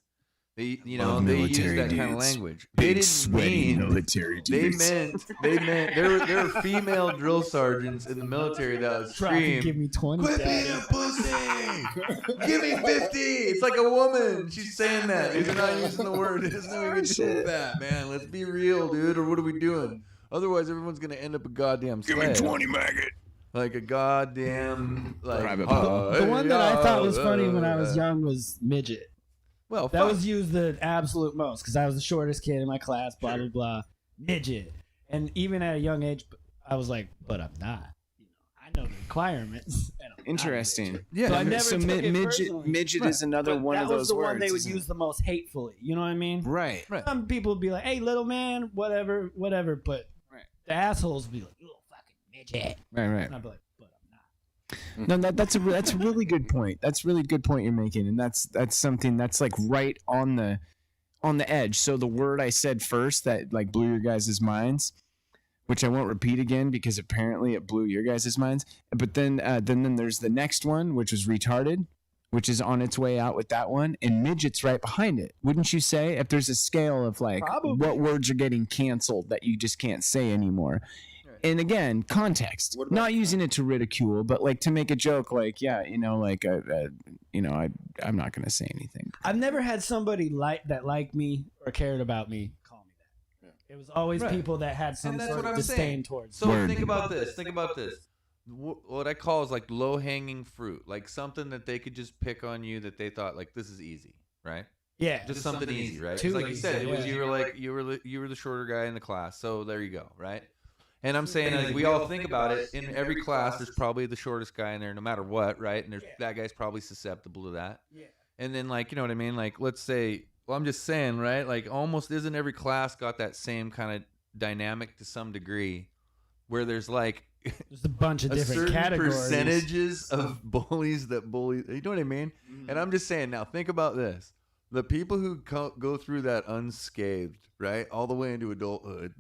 Speaker 2: They,
Speaker 1: Love
Speaker 2: they used
Speaker 1: military
Speaker 2: that kind of
Speaker 1: dudes.
Speaker 2: language. They didn't mean.
Speaker 1: military
Speaker 2: They meant. There were female drill sergeants in the military that would
Speaker 3: Try to give
Speaker 2: scream,
Speaker 3: me 20.
Speaker 2: "Quit being a pussy! Give me 50!" It's like a woman. She's saying that. They're not using the word. There's nothing we can do with that, man. Let's be real, dude. Or what are we doing? Otherwise, everyone's gonna end up a goddamn slave.
Speaker 1: maggot.
Speaker 2: Like a goddamn like.
Speaker 1: Private
Speaker 3: The one that I thought was funny when I was
Speaker 2: uh,
Speaker 3: young was midget.
Speaker 2: Well,
Speaker 3: That
Speaker 2: fuck.
Speaker 3: was used the absolute most because I was the shortest kid in my class, blah, blah, blah. Midget. And even at a young age, I was like, but I'm not. You know, I know the requirements. And I'm not a
Speaker 1: Interesting.
Speaker 3: midget.
Speaker 2: Yeah.
Speaker 3: So I never
Speaker 1: so
Speaker 3: took it
Speaker 1: midget
Speaker 3: personally.
Speaker 1: midget
Speaker 2: Right.
Speaker 1: is another
Speaker 3: But
Speaker 1: one
Speaker 3: that
Speaker 1: of
Speaker 3: was
Speaker 1: those
Speaker 3: the
Speaker 1: words.
Speaker 3: one they would
Speaker 1: isn't
Speaker 3: use the most hatefully. You know what I mean?
Speaker 1: it? Right.
Speaker 2: Right.
Speaker 3: Some people would be like, hey, little man, whatever. But
Speaker 1: Right.
Speaker 3: the assholes would be like, you little fucking midget.
Speaker 1: Right.
Speaker 3: And I'd be like, but I'm not.
Speaker 1: No, that's a really good point. That's a really good point you're making, and that's something that's like right on the edge. So the word I said first that like blew your guys' minds, which I won't repeat again because apparently it blew your guys' minds. But then there's the next one, which was retarded, which is on its way out with that one, and midget's right behind it. Wouldn't you say? If there's a scale of like
Speaker 3: Probably.
Speaker 1: what words are getting canceled that you just can't say anymore,
Speaker 2: Right.
Speaker 1: and again, context.
Speaker 4: What about-
Speaker 1: Not using it to ridicule, but like to make a joke. Like, yeah, you know, like, you know, I'm not gonna say anything.
Speaker 3: I've never had somebody that liked me or cared about me call me that.
Speaker 4: Yeah.
Speaker 3: It was always
Speaker 2: Right.
Speaker 3: people that had some
Speaker 2: And that's
Speaker 3: sort
Speaker 2: what
Speaker 3: of
Speaker 2: I'm
Speaker 3: disdain
Speaker 2: saying.
Speaker 3: towards.
Speaker 2: So
Speaker 3: me.
Speaker 1: Word.
Speaker 2: think about this. Think about this. What I call is like low hanging fruit, like something that they could just pick on you that they thought like this is easy, right?
Speaker 3: Yeah,
Speaker 2: Just something easy, right? 'Cause
Speaker 3: Too
Speaker 2: like you said,
Speaker 3: easy,
Speaker 2: it was
Speaker 3: yeah.
Speaker 2: you were the shorter guy in the class, so there you go, right? And I'm saying like we all think about it. In every class, there's probably the shortest guy in there, no matter what, right? And there's that guy's probably susceptible to that.
Speaker 3: Yeah.
Speaker 2: And then like you know what I mean? Like let's say, well, I'm just saying, right? Like almost isn't every class got that same kind of dynamic to some degree, where there's like
Speaker 3: There's a bunch of
Speaker 2: a
Speaker 3: different
Speaker 2: certain
Speaker 3: categories.
Speaker 2: percentages of bullies that bully. You know what I mean? And I'm just saying now, think about this. The people who go through that unscathed, right, all the way into adulthood,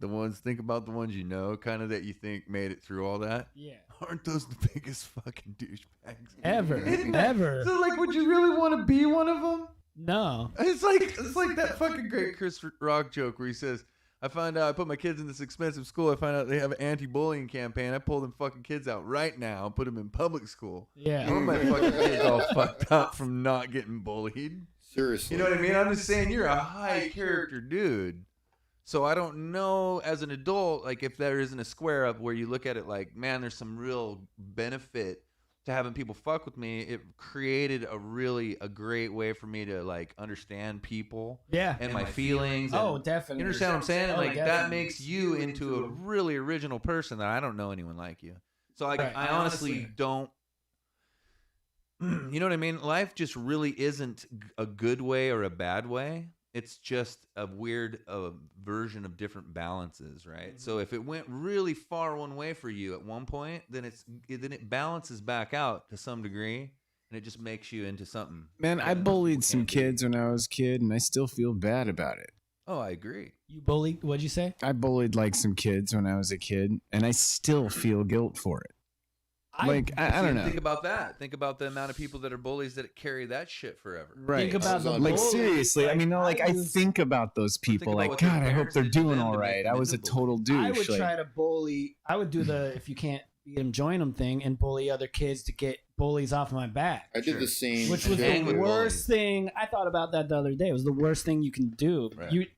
Speaker 2: think about the ones you know, kind of that you think made it through all that.
Speaker 3: Yeah.
Speaker 2: Aren't those the biggest fucking douchebags?
Speaker 3: Ever.
Speaker 2: So, like, would you really want to be one of them?
Speaker 3: No.
Speaker 2: It's like that fucking great Chris Rock joke where he says, I find out I put my kids in this expensive school. I find out they have an anti-bullying campaign. I pull them fucking kids out right now and put them in public school.
Speaker 3: Yeah.
Speaker 2: I want my fucking kids all fucked up from not getting bullied.
Speaker 4: Seriously.
Speaker 2: You know what I mean? I'm just saying you're a high character dude. So I don't know as an adult, like if there isn't a square up where you look at it like, man, there's some real benefit to having people fuck with me. It created a great way for me to like understand people
Speaker 3: Yeah.
Speaker 2: and my feelings.
Speaker 3: Oh,
Speaker 2: and,
Speaker 3: definitely.
Speaker 2: you understand what I'm saying?
Speaker 3: Oh,
Speaker 2: Like that
Speaker 3: definitely.
Speaker 2: makes you into a really original person that I don't know anyone like you. So like
Speaker 3: Right.
Speaker 2: I honestly don't. You know what I mean? Life just really isn't a good way or a bad way. It's just a weird version of different balances, right? So if it went really far one way for you at one point, then it balances back out to some degree, and it just makes you into something.
Speaker 1: Man, I
Speaker 2: that
Speaker 1: bullied
Speaker 2: people
Speaker 1: some
Speaker 2: can't do.
Speaker 1: kids when I was a kid, and I still feel bad about it.
Speaker 2: Oh, I agree.
Speaker 3: You bullied? What'd you say?
Speaker 1: I bullied like some kids when I was a kid, and I still feel guilt for it. Like I don't know.
Speaker 2: Think about that. Think about the amount of people that are bullies that carry that shit forever.
Speaker 1: Right.
Speaker 3: Think about the
Speaker 1: Like
Speaker 3: bullies.
Speaker 1: seriously, I mean, no, like I
Speaker 3: was-
Speaker 1: think about those people.
Speaker 2: about
Speaker 1: Like,
Speaker 2: what their
Speaker 1: God, I hope
Speaker 2: parents
Speaker 1: they're
Speaker 2: did to
Speaker 1: doing
Speaker 2: them
Speaker 1: all
Speaker 2: to make
Speaker 1: right.
Speaker 2: them
Speaker 1: I was a
Speaker 2: into bullies.
Speaker 1: total douche.
Speaker 3: I would
Speaker 1: like,
Speaker 3: try to bully. I would do the if you can't beat them, join them thing and bully other kids to get bullies off my back.
Speaker 4: I did the same.
Speaker 3: Which was
Speaker 2: Hang
Speaker 3: the
Speaker 2: with
Speaker 3: worst thing. I thought about that the other day. It was the worst thing you can do.
Speaker 2: Right.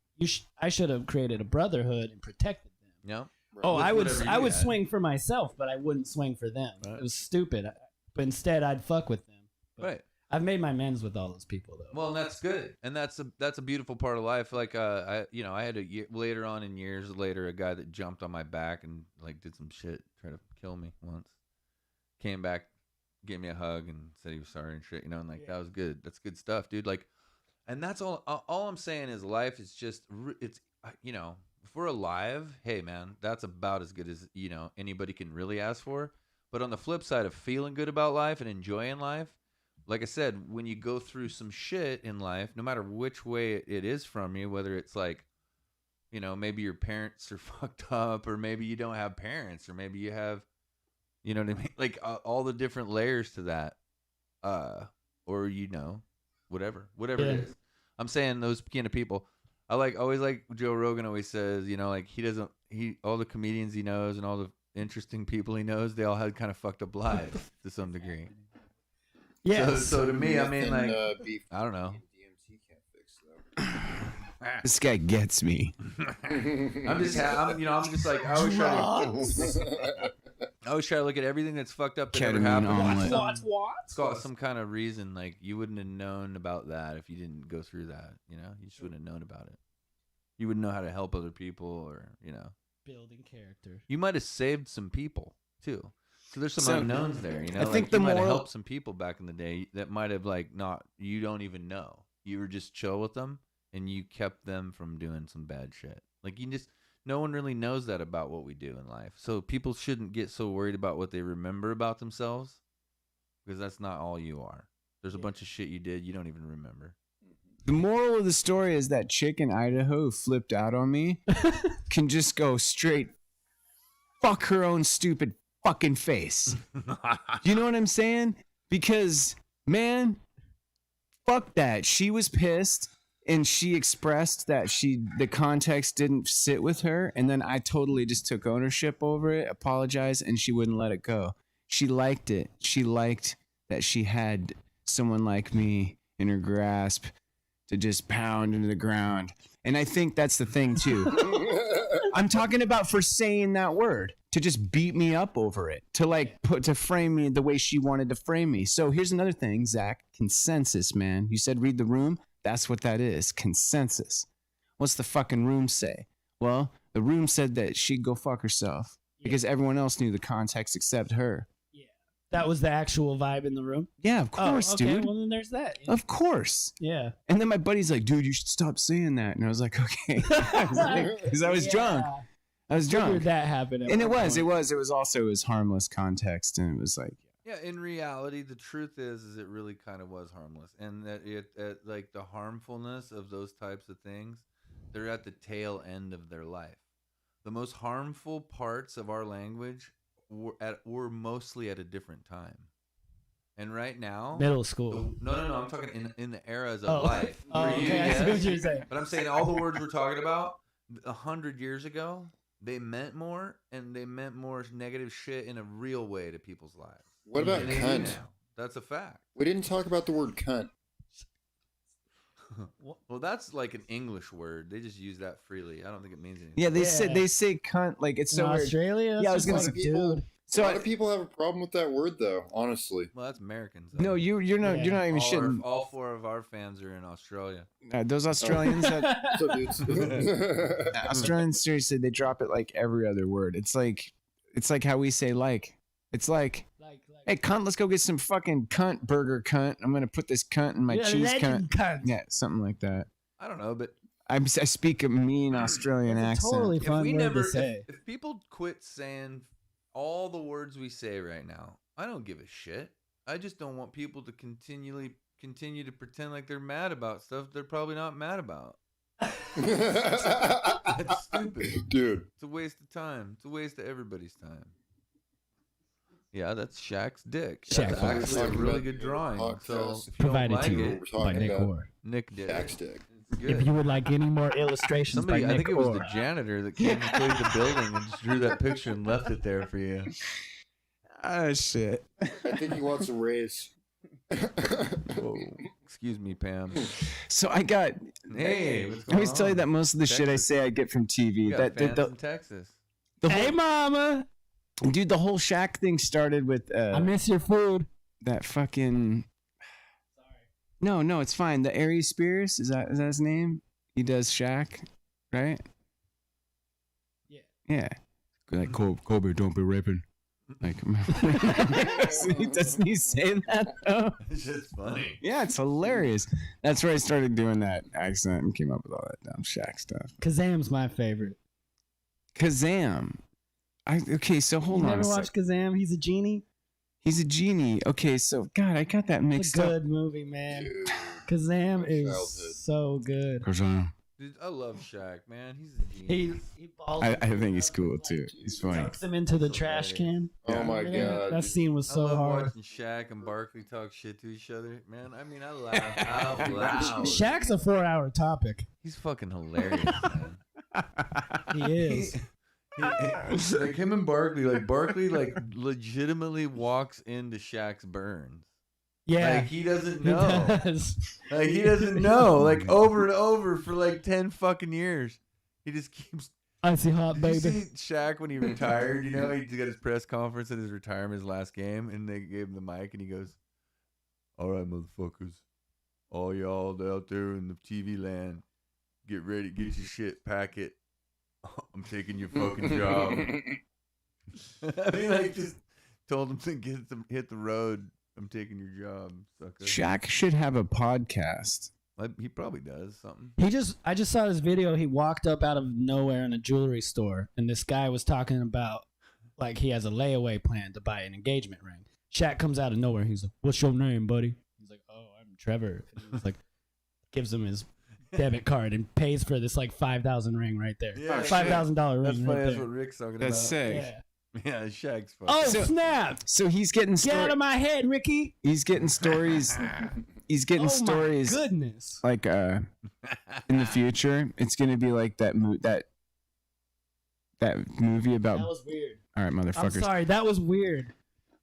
Speaker 3: I should have created a brotherhood and protected them.
Speaker 2: Yeah.
Speaker 3: Oh,
Speaker 2: With
Speaker 3: I would
Speaker 2: whatever
Speaker 3: I
Speaker 2: you
Speaker 3: would
Speaker 2: had.
Speaker 3: swing for myself, but I wouldn't swing for them.
Speaker 2: Right.
Speaker 3: It was stupid. But instead, I'd fuck with them. But
Speaker 2: Right.
Speaker 3: I've made my amends with all those people, though.
Speaker 2: Well, and that's good, and that's a beautiful part of life. Like, I had later on in years later a guy that jumped on my back and like did some shit, tried to kill me once. Came back, gave me a hug, and said he was sorry and shit. You know, and like that was good. That's good stuff, dude. Like, and that's all. All I'm saying is life is just it's if we're alive, hey man, that's about as good as anybody can really ask for. But on the flip side of feeling good about life and enjoying life, like I said, when you go through some shit in life, no matter which way it is from you, whether it's like, maybe your parents are fucked up, or maybe you don't have parents, or maybe you have, you know what I mean? Like all the different layers to that, or whatever
Speaker 3: Yeah.
Speaker 2: it is. I'm saying those kind of people. I always like Joe Rogan always says, like all the comedians he knows and all the interesting people he knows, they all had kind of fucked up lives to some degree.
Speaker 3: Yeah.
Speaker 2: So to me, I mean,
Speaker 4: Nothing,
Speaker 2: like,
Speaker 4: beef
Speaker 2: I don't know.
Speaker 4: DMT can't fix though.
Speaker 1: this guy gets me.
Speaker 2: I'm just like I always try to look at everything that's fucked up that ever
Speaker 1: Ketamine
Speaker 2: happened.
Speaker 1: omelet.
Speaker 2: It's got some kind of reason. Like you wouldn't have known about that if you didn't go through that. You just wouldn't have known about it. You wouldn't know how to help other people, or
Speaker 3: Building character.
Speaker 2: you might have saved some people too. So there's some
Speaker 1: So,
Speaker 2: unknowns there.
Speaker 1: I think the
Speaker 2: you might have
Speaker 1: moral-
Speaker 2: helped some people back in the day that might have you don't even know. You were just chill with them and you kept them from doing some bad shit. Like no one really knows that about what we do in life. So people shouldn't get so worried about what they remember about themselves, because that's not all you are. There's a bunch of shit you did you don't even remember.
Speaker 1: The moral of the story is that chick in Idaho who flipped out on me can just go straight fuck her own stupid fucking face. You know what I'm saying? Because, man, fuck that. She was pissed. and she expressed that the context didn't sit with her, and then I totally just took ownership over it, apologized, and she wouldn't let it go. She liked it. She liked that she had someone like me in her grasp to just pound into the ground. And I think that's the thing too. I'm talking about for saying that word, to just beat me up over it, to frame me the way she wanted to frame me. So here's another thing, Zach, consensus, man. You said read the room. That's what that is, consensus. What's the fucking room say? Well, the room said that she'd go fuck herself because everyone else knew the context except her.
Speaker 3: That was the actual vibe in the room?
Speaker 1: Yeah, of course,
Speaker 3: okay.
Speaker 1: dude.
Speaker 3: Well, then there's that. Yeah.
Speaker 1: Of course.
Speaker 3: Yeah.
Speaker 1: And then my buddy's like, dude, you should stop saying that. And I was like, okay. Because I was drunk. I was drunk.
Speaker 3: Figured that happened.
Speaker 1: And it was also his harmless context. And it was like.
Speaker 2: Yeah, in reality, the truth is it really kind of was harmless. And that like the harmfulness of those types of things, they're at the tail end of their life. The most harmful parts of our language were mostly at a different time, and right now,
Speaker 3: middle school.
Speaker 2: No, I'm talking in the eras of life.
Speaker 3: Okay, I see what you're saying.
Speaker 2: But I'm saying all the words we're talking about 100 years ago, they meant more, and they meant more negative shit in a real way to people's lives.
Speaker 4: What about cunt?
Speaker 2: That's a fact.
Speaker 4: We didn't talk about the word cunt.
Speaker 2: Well, that's like an English word. They just use that freely. I don't think it means anything.
Speaker 1: Yeah, they say cunt like it's so
Speaker 3: in
Speaker 1: weird.
Speaker 3: Australia.
Speaker 1: Yeah, I was gonna say,
Speaker 3: dude.
Speaker 1: So
Speaker 4: a lot of people have a problem with that word, though. Honestly,
Speaker 2: Well, that's Americans. Though.
Speaker 1: no, you're not even shitting.
Speaker 2: All four of our fans are in Australia.
Speaker 1: Those Australians,
Speaker 4: so, dudes.
Speaker 1: Australians seriously, they drop it like every other word. It's like how we say like. It's like. Hey, cunt, let's go get some fucking cunt burger, cunt. I'm going to put this cunt in my cheese cunt. Yeah, something like that.
Speaker 2: I don't know, but
Speaker 1: I speak a mean Australian accent.
Speaker 3: Totally fun word to say.
Speaker 2: If people quit saying all the words we say right now, I don't give a shit. I just don't want people to continue to pretend like they're mad about stuff they're probably not mad about. That's stupid.
Speaker 4: Dude.
Speaker 2: It's a waste of time. It's a waste of everybody's time. Yeah, that's Shaq's dick.
Speaker 3: Shaq
Speaker 2: That's actually a really good drawing. So if you
Speaker 3: provided
Speaker 2: don't like
Speaker 3: to you
Speaker 2: it,
Speaker 3: by Nick Orr.
Speaker 2: Nick did.
Speaker 4: Shaq's dick.
Speaker 2: It's good.
Speaker 3: If you would like any more illustrations
Speaker 2: Somebody,
Speaker 3: by
Speaker 2: I
Speaker 3: Nick
Speaker 2: think it was
Speaker 3: Orr.
Speaker 2: the janitor that came and cleaned the building and just drew that picture and left it there for you.
Speaker 1: Oh, shit.
Speaker 4: I think he wants a raise.
Speaker 2: Whoa. Excuse me, Pam.
Speaker 1: So I got.
Speaker 2: Hey, what's
Speaker 1: I
Speaker 2: going
Speaker 1: always tell you
Speaker 2: on?
Speaker 1: that most of the shit I
Speaker 2: Texas.
Speaker 1: say I get from TV.
Speaker 2: You got
Speaker 1: That
Speaker 2: fans in Texas.
Speaker 3: Hey, mama.
Speaker 1: Dude, the whole Shaq thing started with
Speaker 3: I miss your food.
Speaker 1: that fucking. Sorry. No, it's fine. The Aries Spears, is that his name? He does Shaq, right? Yeah. Like Kobe, don't be raping. Like, doesn't he say that though?
Speaker 2: It's just funny.
Speaker 1: Yeah, it's hilarious. That's where I started doing that accent and came up with all that dumb Shaq stuff.
Speaker 3: Kazam's my favorite.
Speaker 1: Kazam. Okay, so hold
Speaker 3: You
Speaker 1: on.
Speaker 3: never watched Kazam? He's a genie.
Speaker 1: He's a genie. Okay, so God, I got that
Speaker 3: It's
Speaker 1: mixed
Speaker 3: a
Speaker 1: up.
Speaker 3: good movie, man.
Speaker 4: Dude.
Speaker 3: Kazam is
Speaker 4: Childhood.
Speaker 3: so good.
Speaker 1: Kazam.
Speaker 2: Dude, I love Shaq, man. He's a genius.
Speaker 3: He balls
Speaker 1: I think he's cool too. He's funny.
Speaker 3: Tucks him into the
Speaker 2: So
Speaker 3: trash
Speaker 2: hilarious.
Speaker 3: can.
Speaker 4: Oh my god.
Speaker 3: That scene was
Speaker 2: I
Speaker 3: so
Speaker 2: love
Speaker 3: hard.
Speaker 2: watching Shaq and Barkley talk shit to each other. Man, I mean, I laugh out loud.
Speaker 3: Shaq's a 4-hour topic.
Speaker 2: He's fucking hilarious, man.
Speaker 3: He is.
Speaker 2: Like him and Barkley, like Barkley, like legitimately walks into Shaq's burns.
Speaker 3: Yeah.
Speaker 2: Like he doesn't
Speaker 3: He
Speaker 2: know.
Speaker 3: does.
Speaker 2: Like he doesn't know. Like over and over for like 10 fucking years. He just keeps.
Speaker 3: Icy hot,
Speaker 2: Did you
Speaker 3: baby.
Speaker 2: see Shaq when he retired? You know, he got his press conference at his retirement, his last game, and they gave him the mic, and he goes, "All right, motherfuckers, all y'all out there in the TV land, get ready, get your shit, pack it. I'm taking your fucking job." I mean, like, just told him to hit the road. I'm taking your job, sucker.
Speaker 1: Shaq should have a podcast.
Speaker 2: Like, he probably does something.
Speaker 3: I just saw this video. He walked up out of nowhere in a jewelry store, and this guy was talking about like he has a layaway plan to buy an engagement ring. Shaq comes out of nowhere. He's like, "What's your name, buddy?" He's like, "Oh, I'm Trevor." And he's like, gives him his debit card and pays for this like $5,000 ring right there.
Speaker 2: Yeah,
Speaker 3: $5,000 ring.
Speaker 2: That's funny.
Speaker 3: right
Speaker 2: That's
Speaker 3: there.
Speaker 2: what Rick's talking
Speaker 1: That's
Speaker 2: about.
Speaker 1: sick.
Speaker 3: Yeah.
Speaker 2: Yeah, Shaq's fucking.
Speaker 3: Oh
Speaker 1: So-
Speaker 3: snap!
Speaker 1: So he's getting
Speaker 3: Get out of my head, Ricky.
Speaker 1: he's getting stories. he's getting stories.
Speaker 3: Goodness.
Speaker 1: Like in the future, it's gonna be like that movie about.
Speaker 3: That was weird.
Speaker 1: All right, motherfuckers.
Speaker 3: I'm sorry, that was weird.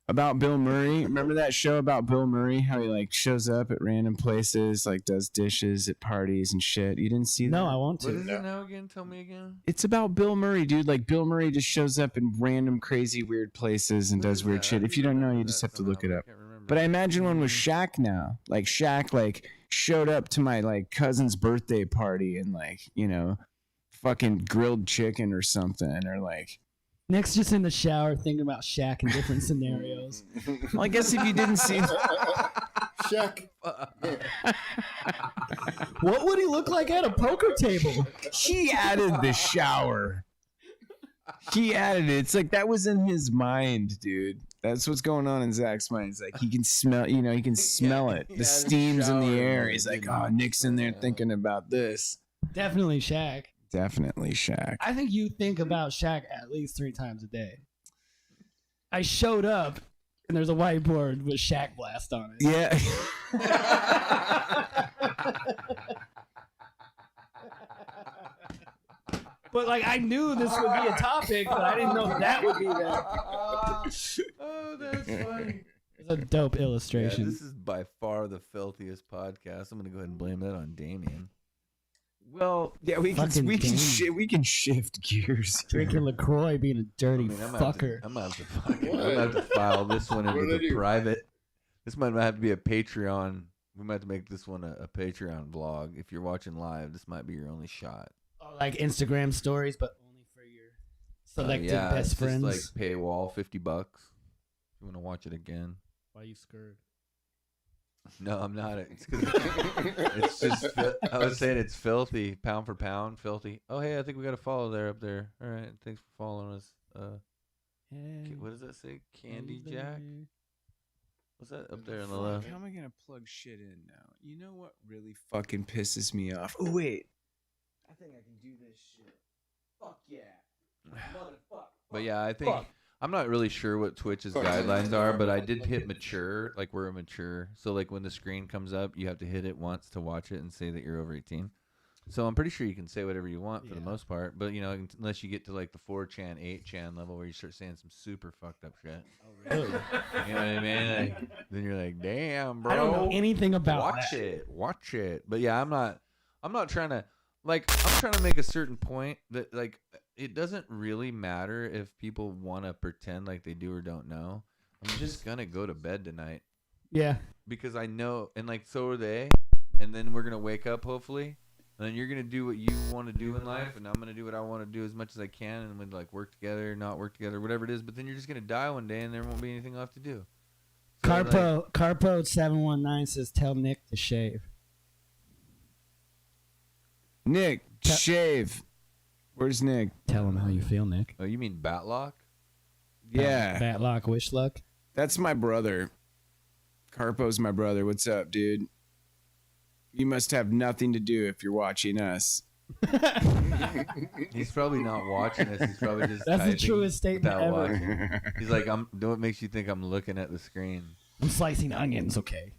Speaker 1: About Bill Murray. Remember that show about Bill Murray? How he like shows up at random places, like does dishes at parties and shit. You didn't see that?
Speaker 3: No, I want to.
Speaker 2: What is it now again? Tell me again.
Speaker 1: It's about Bill Murray, dude. Like Bill Murray just shows up in random, crazy, weird places and
Speaker 2: What
Speaker 1: does
Speaker 2: is
Speaker 1: weird
Speaker 2: that?
Speaker 1: shit.
Speaker 2: I
Speaker 1: If you don't know,
Speaker 2: remember
Speaker 1: you just
Speaker 2: that
Speaker 1: have to look it
Speaker 2: somehow,
Speaker 1: up.
Speaker 2: I can't remember.
Speaker 1: But I imagine one with Shaq now. Like Shaq, like showed up to my like cousin's birthday party and like fucking grilled chicken or something, or like.
Speaker 3: Nick's just in the shower thinking about Shaq in different scenarios.
Speaker 1: Well, I guess if you didn't see.
Speaker 4: Shaq.
Speaker 3: What would he look like at a poker table?
Speaker 1: He added the shower. He added it. It's like that was in his mind, dude. That's what's going on in Zach's mind. It's like he can smell, he can smell it. The steam's in the air. He's like, oh, Nick's in there thinking about this.
Speaker 3: Definitely Shaq.
Speaker 1: Definitely Shaq.
Speaker 3: I think you think about Shaq at least 3 times a day. I showed up and there's a whiteboard with Shaq Blast on it.
Speaker 1: Yeah.
Speaker 3: But like I knew this would be a topic, but I didn't know that would be that.
Speaker 2: Oh, that's funny.
Speaker 3: It's a dope
Speaker 2: Yeah,
Speaker 3: illustration.
Speaker 2: this is by far the filthiest podcast. I'm gonna go ahead and blame that on Damian.
Speaker 1: Well, yeah, we
Speaker 3: Fucking
Speaker 1: can shift gears.
Speaker 3: Drinking LaCroix, being a dirty
Speaker 2: I'm gonna
Speaker 3: fucker.
Speaker 2: have to file this one
Speaker 4: What
Speaker 2: into
Speaker 4: did I
Speaker 2: the
Speaker 4: do?
Speaker 2: private. This might have to be a Patreon. We might have to make this one a Patreon vlog. If you're watching live, this might be your only shot.
Speaker 3: Oh, like Instagram stories, but only for your selected
Speaker 2: Yeah,
Speaker 3: best
Speaker 2: it's
Speaker 3: friends.
Speaker 2: just like paywall, $50. If you want to watch it again.
Speaker 3: Why you scared?
Speaker 2: No, I'm not. It's 'cause it's just. I was saying it's filthy, pound for pound, filthy. Oh, hey, I think we got a follow there up there. All right, thanks for following us. What does that say? Candy Jack? What's that up there on the left?
Speaker 1: How am I gonna plug shit in now? You know what really fucking pisses me off? Oh wait, I think I can do this shit. Fuck yeah, motherfucker.
Speaker 2: But yeah, I think I'm not really sure what Twitch's guidelines are, but I did hit mature. Like we're mature, so like when the screen comes up, you have to hit it once to watch it and say that you're over 18. So I'm pretty sure you can say whatever you want for the most part, but unless you get to like the 4chan, 8chan level where you start saying some super fucked up shit.
Speaker 3: Oh, really?
Speaker 2: You know what I mean? Like, then you're like, damn, bro.
Speaker 3: I don't know anything about
Speaker 2: Watch it. But yeah, I'm not trying to I'm trying to make a certain point that like it doesn't really matter if people want to pretend like they do or don't know. I'm just gonna go to bed tonight
Speaker 3: Yeah.
Speaker 2: because I know, and like so are they, and then we're gonna wake up hopefully. And then you're going to do what you want to do in life, and I'm going to do what I want to do as much as I can, and we'd like work together, not work together, whatever it is. But then you're just going to die one day, and there won't be anything left to do. So
Speaker 3: Carpo 719 says, "Tell Nick to shave."
Speaker 1: Nick, shave. Where's Nick?
Speaker 3: Tell him how you feel, Nick.
Speaker 2: Oh, you mean Batlock?
Speaker 1: Yeah,
Speaker 3: Fat lock, wish luck.
Speaker 1: that's my brother. Carpo's my brother. What's up, dude? You must have nothing to do if you're watching us.
Speaker 2: He's probably not watching us. He's probably just
Speaker 3: That's the
Speaker 2: typing
Speaker 3: truest statement
Speaker 2: without
Speaker 3: ever.
Speaker 2: watching. He's like, what makes you think I'm looking at the screen?
Speaker 3: I'm slicing onions, okay.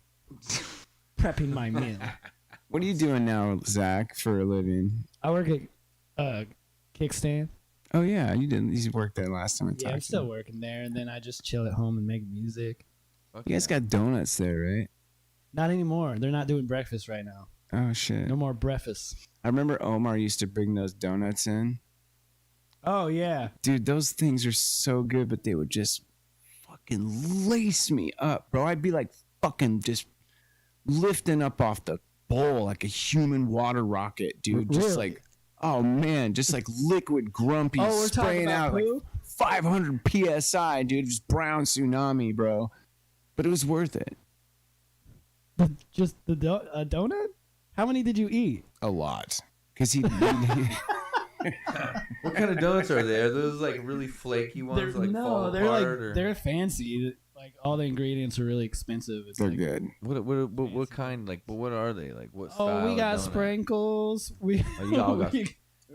Speaker 3: Prepping my meal.
Speaker 1: What are you doing now, Zach, for a living?
Speaker 3: I work at Kickstand.
Speaker 1: Oh yeah, you worked there last time I talked.
Speaker 3: Yeah, I'm
Speaker 1: to
Speaker 3: still
Speaker 1: you.
Speaker 3: working there, and then I just chill at home and make music.
Speaker 1: You guys got donuts there, right?
Speaker 3: Not anymore. They're not doing breakfast right now.
Speaker 1: Oh shit.
Speaker 3: No more breakfast.
Speaker 1: I remember Omar used to bring those donuts in.
Speaker 3: Oh yeah.
Speaker 1: Dude, those things are so good, but they would just fucking lace me up, bro. I'd be like fucking just lifting up off the bowl like a human water rocket, dude. Just
Speaker 3: Really?
Speaker 1: like, oh man, just like liquid grumpy
Speaker 3: Oh, we're talking
Speaker 1: spraying
Speaker 3: about
Speaker 1: out like
Speaker 3: poo?
Speaker 1: 500 psi, dude. Just brown tsunami, bro. But it was worth it.
Speaker 3: Just a donut? How many did you eat?
Speaker 1: A lot. Because he
Speaker 2: What kind of donuts are they? Are those like really flaky ones, like fall
Speaker 3: they're
Speaker 2: apart?
Speaker 3: like
Speaker 2: or
Speaker 3: they're fancy. Like all the ingredients are really expensive. It's
Speaker 1: they're
Speaker 3: like,
Speaker 1: good.
Speaker 2: what kind? Like, but what are they? Like, what style?
Speaker 3: Oh, we got
Speaker 2: donut?
Speaker 3: sprinkles. We
Speaker 2: Oh, you all got-
Speaker 3: we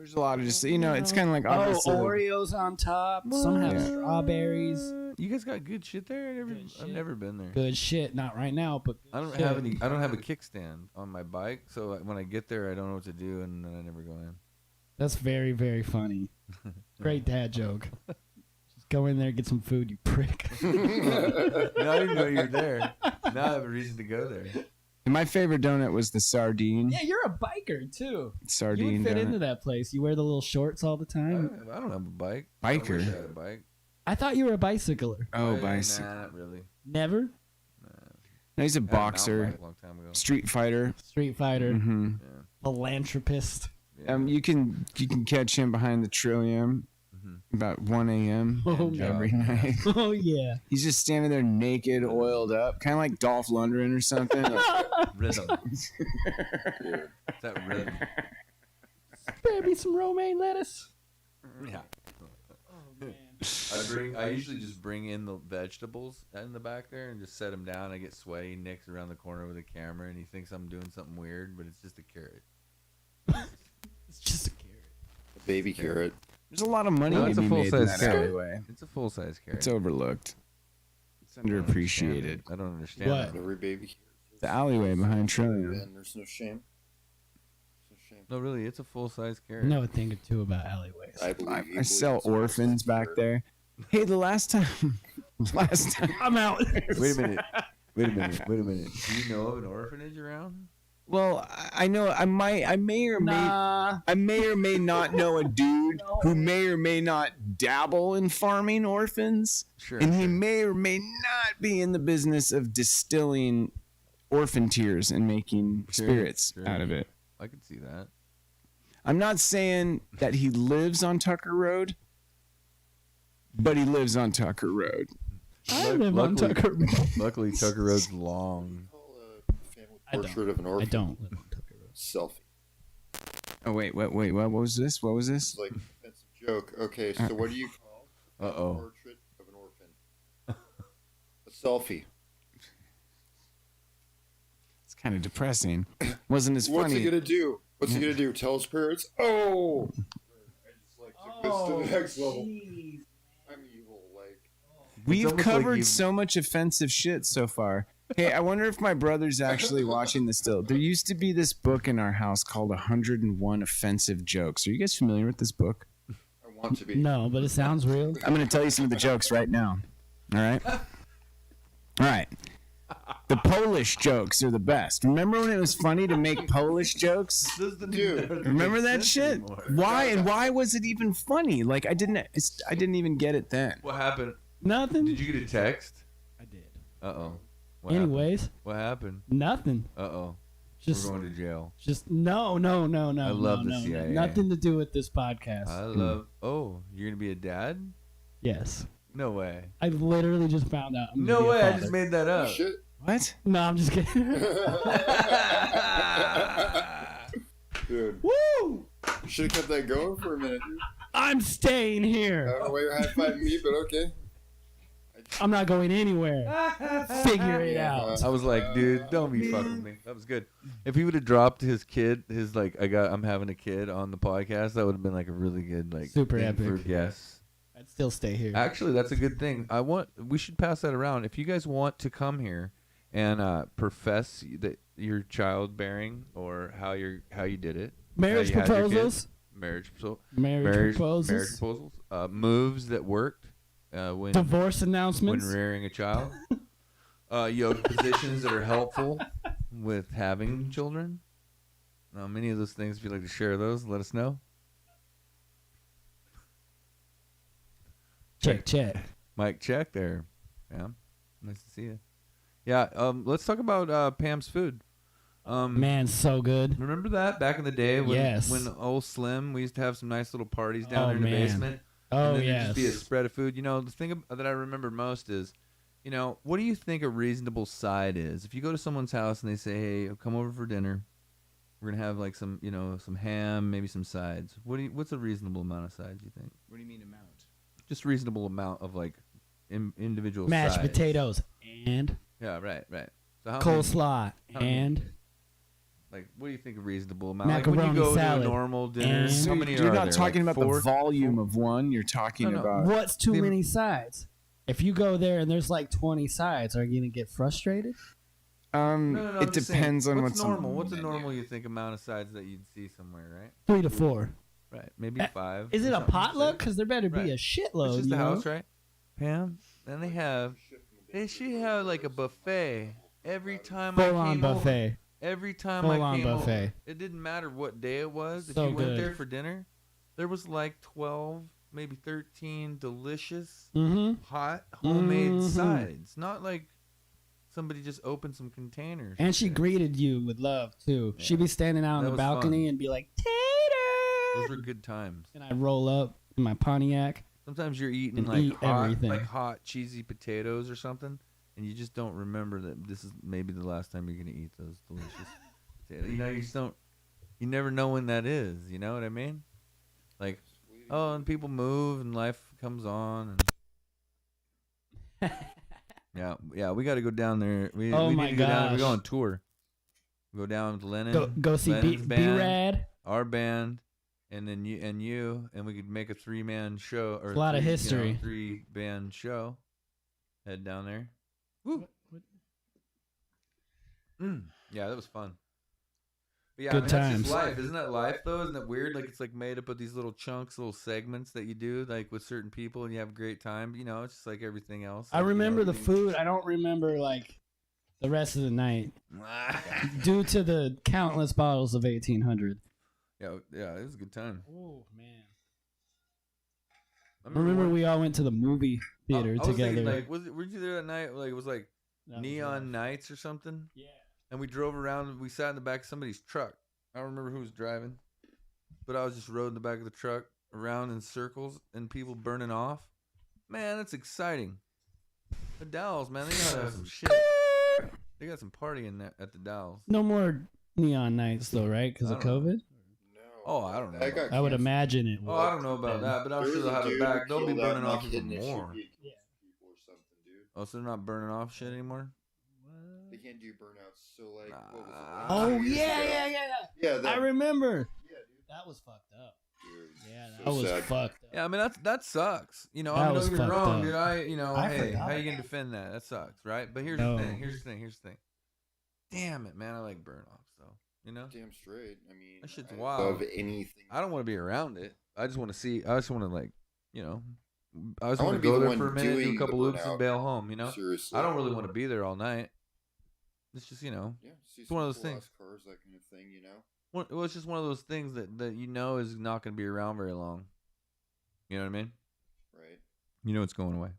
Speaker 1: There's a lot of just it's kind of like
Speaker 3: Oreos on top. Some have
Speaker 1: Yeah.
Speaker 3: strawberries.
Speaker 2: You guys got good shit there. I've never been there.
Speaker 3: Good shit. Not right now, but
Speaker 2: I don't have any. I don't have a kickstand on my bike, so when I get there, I don't know what to do, and then I never go in.
Speaker 3: That's very, very funny. Great dad joke. Just go in there, get some food, you prick.
Speaker 2: Now I didn't know you were there. Now I have a reason to go there.
Speaker 1: And my favorite donut was the sardine.
Speaker 3: Yeah, you're a biker too.
Speaker 1: Sardine
Speaker 3: You would fit
Speaker 1: donut.
Speaker 3: into that place. You wear the little shorts all the time.
Speaker 2: I don't have a bike.
Speaker 1: Biker.
Speaker 2: I wish I had a bike.
Speaker 3: I thought you were a bicycler.
Speaker 1: Oh,
Speaker 2: Nah,
Speaker 1: bicycle.
Speaker 2: not really.
Speaker 3: Never?
Speaker 1: No, he's a
Speaker 2: I had a mountain
Speaker 1: boxer,
Speaker 2: bike a long time ago.
Speaker 1: street fighter.
Speaker 3: Street fighter,
Speaker 1: Hmm
Speaker 2: Yeah.
Speaker 3: philanthropist.
Speaker 2: Yeah.
Speaker 1: You can catch him behind the Trillium
Speaker 2: Mhm.
Speaker 1: about 1 a.m.
Speaker 3: Oh,
Speaker 1: every night.
Speaker 3: Oh, yeah.
Speaker 1: He's just standing there naked, oiled up, kind of like Dolph Lundgren or something. Like,
Speaker 2: Rhythm. It's that rhythm.
Speaker 3: Spare me some romaine lettuce.
Speaker 2: Yeah.
Speaker 3: Oh, man.
Speaker 2: I usually just bring in the vegetables in the back there and just set them down. I get sweaty. Nick's around the corner with a camera, and he thinks I'm doing something weird, but it's just a carrot.
Speaker 3: It's just a carrot.
Speaker 4: Baby carrot.
Speaker 1: There's a lot of money
Speaker 2: No,
Speaker 1: to
Speaker 2: it's a
Speaker 1: be made in
Speaker 2: full-size
Speaker 1: that
Speaker 2: carrot.
Speaker 1: alleyway.
Speaker 2: It's a full size carrot.
Speaker 1: It's overlooked. It's
Speaker 2: I don't understand
Speaker 1: underappreciated.
Speaker 2: it. I don't understand
Speaker 3: What?
Speaker 2: it.
Speaker 4: Every baby carrot.
Speaker 1: The alleyway behind Trillium.
Speaker 4: And there's no shame. There's no shame.
Speaker 2: No, really, it's a full size
Speaker 3: I
Speaker 2: carrot.
Speaker 3: know a thing or two about alleyways.
Speaker 4: I believe you
Speaker 1: I sell
Speaker 4: believe it's
Speaker 1: orphans
Speaker 4: a
Speaker 1: back
Speaker 4: carrot.
Speaker 1: there. Hey, the last time,
Speaker 3: I'm out.
Speaker 2: Wait a minute. Wait a minute. Do you know of an orphanage around?
Speaker 1: Well, I know I may or may not know a dude who may or may not dabble in farming orphans,
Speaker 2: Sure.
Speaker 1: and he
Speaker 2: sure.
Speaker 1: may or may not be in the business of distilling orphan tears and making
Speaker 2: Sure,
Speaker 1: spirits
Speaker 2: sure.
Speaker 1: out of it.
Speaker 2: I could see that.
Speaker 1: I'm not saying that he lives on Tucker Road, but he lives on Tucker Road.
Speaker 3: I live on
Speaker 2: Luckily-
Speaker 3: Tucker Road.
Speaker 2: Luckily, Tucker Road's long.
Speaker 4: Call a family
Speaker 3: I don't.
Speaker 4: portrait of an
Speaker 3: I
Speaker 4: orphan.
Speaker 3: don't live on Tucker Road.
Speaker 4: Selfie.
Speaker 1: Oh wait, what was this? What was this?
Speaker 4: It's like that's a joke. Okay, so what do you call a
Speaker 2: Uh-oh.
Speaker 4: portrait of an orphan? A selfie.
Speaker 1: It's kind of depressing. Wasn't as
Speaker 4: What's
Speaker 1: funny.
Speaker 4: he gonna do? What's he gonna do? Tell his parents? Oh, I just like took this to the next level. I'm evil. Like
Speaker 1: We've
Speaker 2: almost like
Speaker 1: covered
Speaker 2: you-
Speaker 1: so much offensive shit so far. Hey, I wonder if my brother's actually watching this still. There used to be this book in our house called 101 Offensive Jokes. Are you guys familiar with this book?
Speaker 4: I want to be.
Speaker 3: No, but it sounds real.
Speaker 1: I'm going to tell you some of the jokes right now. All right? All right. The Polish jokes are the best. Remember when it was funny to make Polish jokes?
Speaker 4: Dude,
Speaker 1: Remember that shit? Why was it even funny? Like I didn't even get it then.
Speaker 2: What happened?
Speaker 3: Nothing.
Speaker 2: Did you get a text?
Speaker 3: I did.
Speaker 2: Uh-oh.
Speaker 3: Anyways,
Speaker 2: What happened?
Speaker 3: nothing.
Speaker 2: Uh-oh.
Speaker 3: Just,
Speaker 2: We're going to jail.
Speaker 3: just no.
Speaker 2: I love the
Speaker 3: no,
Speaker 2: CIA.
Speaker 3: Nothing to do with this podcast.
Speaker 2: I love... Oh, you're going to be a dad?
Speaker 3: Yes,
Speaker 2: No way.
Speaker 3: I literally just found out. I'm gonna
Speaker 2: No
Speaker 3: be a
Speaker 2: way. I
Speaker 3: father.
Speaker 2: just made that up.
Speaker 4: shit.
Speaker 1: What?
Speaker 3: No, I'm just kidding.
Speaker 4: Dude,
Speaker 3: Woo!
Speaker 4: should have kept that going for a minute. Dude.
Speaker 3: I'm staying
Speaker 4: I
Speaker 3: here.
Speaker 4: don't know why you're high fiving me, but okay.
Speaker 3: I'm not going anywhere. Figure it out.
Speaker 2: I was like, dude, don't be fucking with me. That was good. If he would have dropped his kid, I'm having a kid on the podcast, that would have been like a really good
Speaker 3: Super
Speaker 2: thing
Speaker 3: epic.
Speaker 2: for guests.
Speaker 3: I'd still stay here.
Speaker 2: Actually, that's a good thing. We should pass that around. If you guys want to come here and profess that you're childbearing or how you did it,
Speaker 3: Marriage
Speaker 2: how you had your
Speaker 3: proposals.
Speaker 2: marriage
Speaker 3: Marriage proposals.
Speaker 2: marriage proposals, moves that worked when
Speaker 3: Divorce announcements.
Speaker 2: rearing a child, yoga positions that are helpful with having children. Many of those things. If you'd like to share those, let us know.
Speaker 3: Check.
Speaker 2: Mike, check there. Yeah, nice to see you. Yeah, let's talk about Pam's food.
Speaker 3: Man, so good.
Speaker 2: Remember that back in the day when
Speaker 3: Yes.
Speaker 2: when old Slim, we used to have some nice little parties down
Speaker 3: Oh,
Speaker 2: there in the
Speaker 3: man.
Speaker 2: basement.
Speaker 3: Oh,
Speaker 2: and then there'd
Speaker 3: yes.
Speaker 2: just be a spread of food. You know, the thing that I remember most is, what do you think a reasonable side is? If you go to someone's house and they say, "Hey, come over for dinner. We're gonna have like some ham, maybe some sides." What's a reasonable amount of sides you think?
Speaker 1: What do you mean amount?
Speaker 2: Just reasonable amount of like individual
Speaker 3: Mashed
Speaker 2: sides.
Speaker 3: potatoes and
Speaker 2: Yeah, right. So how
Speaker 3: coleslaw
Speaker 2: many?
Speaker 3: and
Speaker 2: Like, what do you think a reasonable amount? Like when
Speaker 3: Macaroni
Speaker 2: you go
Speaker 3: salad
Speaker 2: to a normal dinner,
Speaker 3: and-
Speaker 1: So
Speaker 2: how many
Speaker 1: you're
Speaker 2: are
Speaker 1: not
Speaker 2: there?
Speaker 1: talking
Speaker 2: Like
Speaker 1: about
Speaker 2: four?
Speaker 1: the volume of one. You're talking
Speaker 2: No.
Speaker 1: about.
Speaker 3: What's too
Speaker 2: The-
Speaker 3: many sides? If you go there and there's like 20 sides, are you gonna get frustrated?
Speaker 2: No, I'm
Speaker 1: It
Speaker 2: just saying,
Speaker 1: depends on
Speaker 2: what's
Speaker 1: what's
Speaker 2: normal.
Speaker 1: On
Speaker 2: What's
Speaker 1: the
Speaker 2: a
Speaker 1: menu.
Speaker 2: normal you think amount of sides that you'd see somewhere, right?
Speaker 3: 3 to 4.
Speaker 2: Right, maybe 5.
Speaker 3: Is
Speaker 2: or
Speaker 3: it a
Speaker 2: something,
Speaker 3: potluck?
Speaker 2: six.
Speaker 3: Because there better be
Speaker 2: Right.
Speaker 3: a shitload.
Speaker 2: It's just
Speaker 3: you
Speaker 2: the
Speaker 3: know?
Speaker 2: house, right? Pam, and they should have like a buffet every time I
Speaker 3: Full on
Speaker 2: came over.
Speaker 3: buffet.
Speaker 2: Every time
Speaker 3: Full
Speaker 2: I
Speaker 3: on
Speaker 2: came
Speaker 3: buffet.
Speaker 2: over, it didn't matter what day it was. If
Speaker 3: So
Speaker 2: you went
Speaker 3: good.
Speaker 2: there for dinner, there was like 12, maybe 13 delicious,
Speaker 3: Mm-hmm.
Speaker 2: hot homemade
Speaker 3: Mhm.
Speaker 2: sides. Not like somebody just opened some containers.
Speaker 3: And she greeted you with love too. She'd be standing out on
Speaker 2: That
Speaker 3: the
Speaker 2: was
Speaker 3: balcony
Speaker 2: fun.
Speaker 3: and be like,
Speaker 2: Those
Speaker 3: "Tater!"
Speaker 2: were good times.
Speaker 3: And I roll up in my Pontiac.
Speaker 2: Sometimes you're eating
Speaker 3: And
Speaker 2: like
Speaker 3: eat everything.
Speaker 2: hot cheesy potatoes or something, and you just don't remember that this is maybe the last time you're gonna eat those delicious potatoes. You know, you just don't. You never know when that is. You know what I mean? Like, oh, and people move and life comes on. And yeah, we got to go down there. We
Speaker 3: Oh
Speaker 2: we
Speaker 3: my
Speaker 2: need to go down. We go
Speaker 3: gosh.
Speaker 2: on tour. Go down to Lennon.
Speaker 3: Go see
Speaker 2: Lennon's
Speaker 3: B
Speaker 2: band,
Speaker 3: Rad.
Speaker 2: our band, and then you, and we could make a 3-man show or
Speaker 3: A lot of
Speaker 2: three,
Speaker 3: history.
Speaker 2: 3-band show. Head down there. Woo. Yeah, that was fun. But yeah,
Speaker 3: Good
Speaker 2: I mean, that's
Speaker 3: times.
Speaker 2: just life. Isn't that life though? Isn't that weird? Like it's like made up of these little chunks, little segments that you do, like with certain people, and you have a great time. You know, it's just like everything else.
Speaker 3: I
Speaker 2: Like, you
Speaker 3: remember
Speaker 2: know,
Speaker 3: the food. I don't remember like the rest of the night due to the countless bottles of 1800.
Speaker 2: yeah, it was a good time.
Speaker 3: Oh man!
Speaker 2: I
Speaker 3: Remember
Speaker 2: one-
Speaker 3: we all went to the movie theater
Speaker 2: I was
Speaker 3: together.
Speaker 2: thinking, like, were you there that night? Like, it was like
Speaker 3: That was
Speaker 2: Neon
Speaker 3: rough.
Speaker 2: Nights or something.
Speaker 3: Yeah.
Speaker 2: And we drove around. We sat in the back of somebody's truck. I don't remember who was driving, but I was just rode in the back of the truck around in circles and people burning off. Man, that's exciting. The Dalles, man, they gotta have some shit. They got some party in that at the Dalles.
Speaker 3: No more neon nights though, right? Because
Speaker 2: I
Speaker 3: of
Speaker 2: don't know.
Speaker 3: COVID.
Speaker 4: No.
Speaker 2: Oh, I don't know.
Speaker 4: That got
Speaker 3: I would
Speaker 4: canceled.
Speaker 3: imagine it.
Speaker 2: Oh,
Speaker 3: would.
Speaker 2: I don't know about that, but I'm
Speaker 4: There
Speaker 2: sure
Speaker 4: was
Speaker 2: they'll
Speaker 4: a
Speaker 2: have it
Speaker 4: dude
Speaker 2: back.
Speaker 4: who
Speaker 2: They'll be
Speaker 4: killed that
Speaker 2: burning off even
Speaker 4: kidney
Speaker 2: more.
Speaker 4: should be against people or something, dude.
Speaker 2: Oh, so they're not burning off shit anymore?
Speaker 4: They can't do burnouts. So like, what was it?
Speaker 2: Nah.
Speaker 3: Oh
Speaker 4: 2 years
Speaker 3: yeah,
Speaker 4: ago?
Speaker 3: yeah.
Speaker 4: Yeah, that,
Speaker 3: I remember.
Speaker 4: yeah, dude.
Speaker 3: That was fucked up.
Speaker 4: Dude,
Speaker 3: Yeah,
Speaker 4: so
Speaker 3: that was
Speaker 4: sad.
Speaker 3: fucked up.
Speaker 2: Yeah, I mean that sucks. You know,
Speaker 3: That
Speaker 2: I mean,
Speaker 3: was
Speaker 2: don't get me
Speaker 3: fucked
Speaker 2: wrong,
Speaker 3: up.
Speaker 2: dude.
Speaker 3: I
Speaker 2: Hey,
Speaker 3: forgot.
Speaker 2: how you gonna defend that? That sucks, right? But here's
Speaker 3: No.
Speaker 2: the thing. Here's the thing. Damn it, man. I like burn offs though. You know,
Speaker 4: Damn straight. I mean,
Speaker 2: That shit's
Speaker 4: I
Speaker 2: wild.
Speaker 4: love anything.
Speaker 2: I don't want to be around it. I just want to see. I just want to like, you know, I just
Speaker 4: I
Speaker 2: want
Speaker 4: wanna
Speaker 2: to
Speaker 4: be
Speaker 2: go
Speaker 4: the
Speaker 2: there
Speaker 4: one
Speaker 2: for a minute, do
Speaker 4: doing
Speaker 2: a couple
Speaker 4: the
Speaker 2: loops, and
Speaker 4: burnout.
Speaker 2: bail home. You know,
Speaker 4: Seriously.
Speaker 2: I don't really want to be there all night. It's just, you know,
Speaker 4: Yeah, see
Speaker 2: It's one of
Speaker 4: some
Speaker 2: those
Speaker 4: cool
Speaker 2: things.
Speaker 4: ass cars, that kind of thing, you know.
Speaker 2: well, it's just one of those things that you know is not going to be around very long. You know what I mean?
Speaker 4: Right.
Speaker 2: You know it's going away.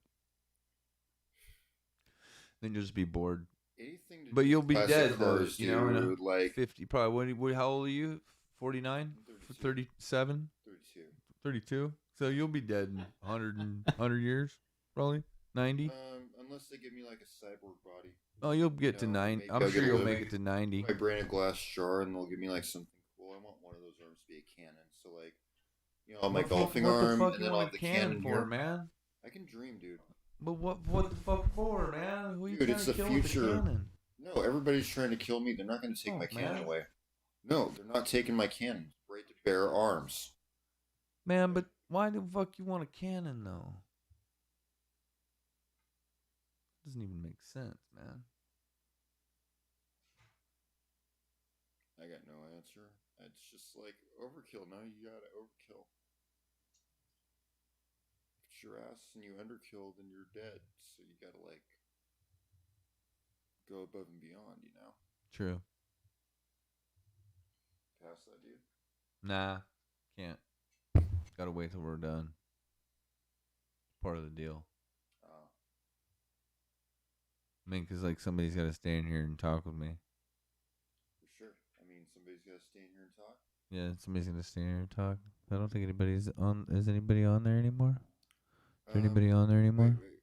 Speaker 2: Then you'll just be bored.
Speaker 4: Anything to
Speaker 2: But
Speaker 4: do
Speaker 2: you'll
Speaker 4: with
Speaker 2: be
Speaker 4: classic
Speaker 2: dead, though,
Speaker 4: cars,
Speaker 2: you know, in a
Speaker 4: dude, like
Speaker 2: 50, probably. How old are you? 49?
Speaker 4: 32.
Speaker 2: 37?
Speaker 4: 32.
Speaker 2: 32? So you'll be dead in 100 years, probably. 90?
Speaker 4: Unless they give me like a cyborg body.
Speaker 2: Oh, you'll get to
Speaker 4: No,
Speaker 2: 90.
Speaker 4: maybe
Speaker 2: I'm
Speaker 4: I'll
Speaker 2: sure
Speaker 4: get a
Speaker 2: you'll
Speaker 4: living.
Speaker 2: make it to 90.
Speaker 4: I bring a glass jar and they'll give me like something cool. I want one of those arms to be a cannon. So like, you know, my golfing
Speaker 2: what
Speaker 4: arm,
Speaker 2: the fuck
Speaker 4: and
Speaker 2: you
Speaker 4: then I'll
Speaker 2: want
Speaker 4: have
Speaker 2: a
Speaker 4: the
Speaker 2: cannon
Speaker 4: cannon
Speaker 2: for,
Speaker 4: here.
Speaker 2: man?
Speaker 4: I can dream, dude.
Speaker 2: But what the fuck for, man? Who you
Speaker 4: Dude,
Speaker 2: trying
Speaker 4: it's
Speaker 2: to
Speaker 4: the
Speaker 2: kill with
Speaker 4: future.
Speaker 2: cannon?
Speaker 4: No, everybody's trying to kill me. They're not going to take
Speaker 2: Oh,
Speaker 4: my cannon
Speaker 2: man.
Speaker 4: away. No, they're not taking my cannon. Right to bear arms.
Speaker 2: Man, but why the fuck you want a cannon, though? Doesn't even make sense, man.
Speaker 4: I got no answer. It's just like overkill. Now you gotta overkill. If it's your ass and you underkill, then you're dead. So you gotta like go above and beyond, you know?
Speaker 2: True.
Speaker 4: Pass that, dude.
Speaker 2: Nah, can't. Gotta wait till we're done. Part of the deal. I mean, because, like, somebody's got to stay in here and talk with me.
Speaker 4: For sure. I mean, somebody's gotta stay in here and talk.
Speaker 2: Yeah, somebody's going to stay in here and talk. I don't think anybody's on. Is anybody on there anymore? Is there anybody on there anymore?
Speaker 4: Wait.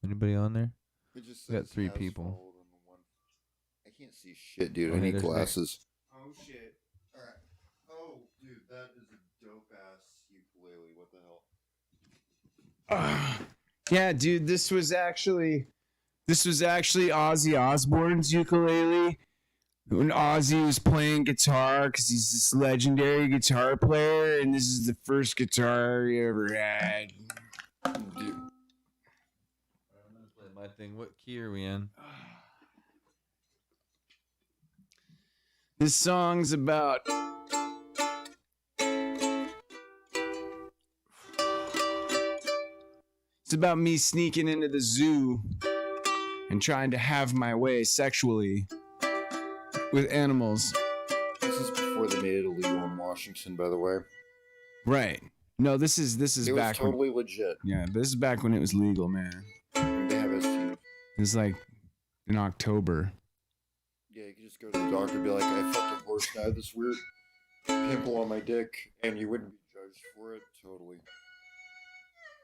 Speaker 2: Anybody on there?
Speaker 4: It just
Speaker 2: We got
Speaker 4: says
Speaker 2: 3
Speaker 4: has
Speaker 2: people.
Speaker 4: followed on the one. I can't see shit, dude.
Speaker 2: Oh,
Speaker 4: I
Speaker 2: hey,
Speaker 4: need
Speaker 2: there's Nick.
Speaker 4: glasses. Oh shit. Alright. Oh, dude, that is a dope ass ukulele. What the hell?
Speaker 1: Yeah, dude, this was actually Ozzy Osbourne's ukulele. when Ozzy was playing guitar because he's this legendary guitar player, and this is the first guitar he ever had.
Speaker 4: Dude.
Speaker 2: I'm gonna play my thing. What key are we in?
Speaker 1: This song's about it's about me sneaking into the zoo and trying to have my way sexually with animals.
Speaker 4: This is before they made it illegal in Washington, by the way.
Speaker 1: Right. No, this is
Speaker 4: It
Speaker 1: back
Speaker 4: was totally legit.
Speaker 1: yeah, this is back when it was legal, man.
Speaker 4: And they have STDs.
Speaker 1: It's like in October.
Speaker 4: Yeah, you could just go to the doctor and be like, I fucked a horse and I have this weird pimple on my dick, and you wouldn't be judged for it. Totally.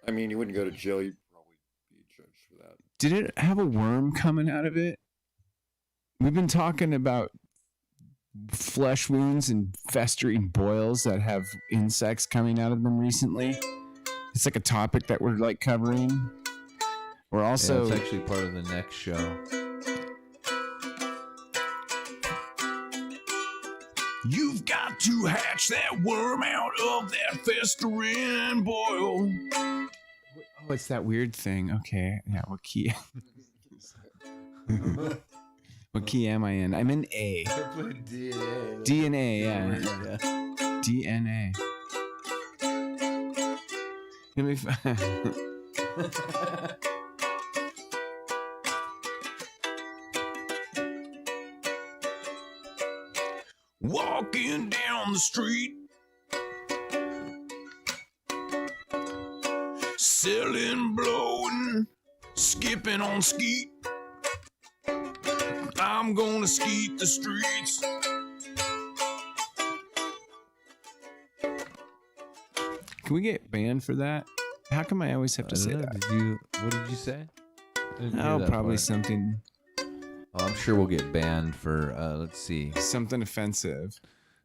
Speaker 4: I mean, you wouldn't go to jail. You'd probably be judged for that.
Speaker 1: Did it have a worm coming out of it? We've been talking about flesh wounds and festering boils that have insects coming out of them recently. It's like a topic that we're like covering. We're also
Speaker 2: It's actually part of the next show.
Speaker 1: You've got to hatch that worm out of that festering boil. Oh, it's that weird thing. Okay, yeah. What key? What key am I in? I'm in A.
Speaker 2: DNA.
Speaker 1: DNA, yeah.
Speaker 2: Yeah.
Speaker 1: DNA. Let me. Walking down the street, selling, blowing, skipping on skeet. I'm gonna skeet the streets. Can we get banned for that? How come I always have to say that?
Speaker 2: What did you say? I didn't hear
Speaker 1: Oh,
Speaker 2: that
Speaker 1: probably
Speaker 2: part.
Speaker 1: something
Speaker 2: I'm sure we'll get banned for. Let's see.
Speaker 1: something offensive.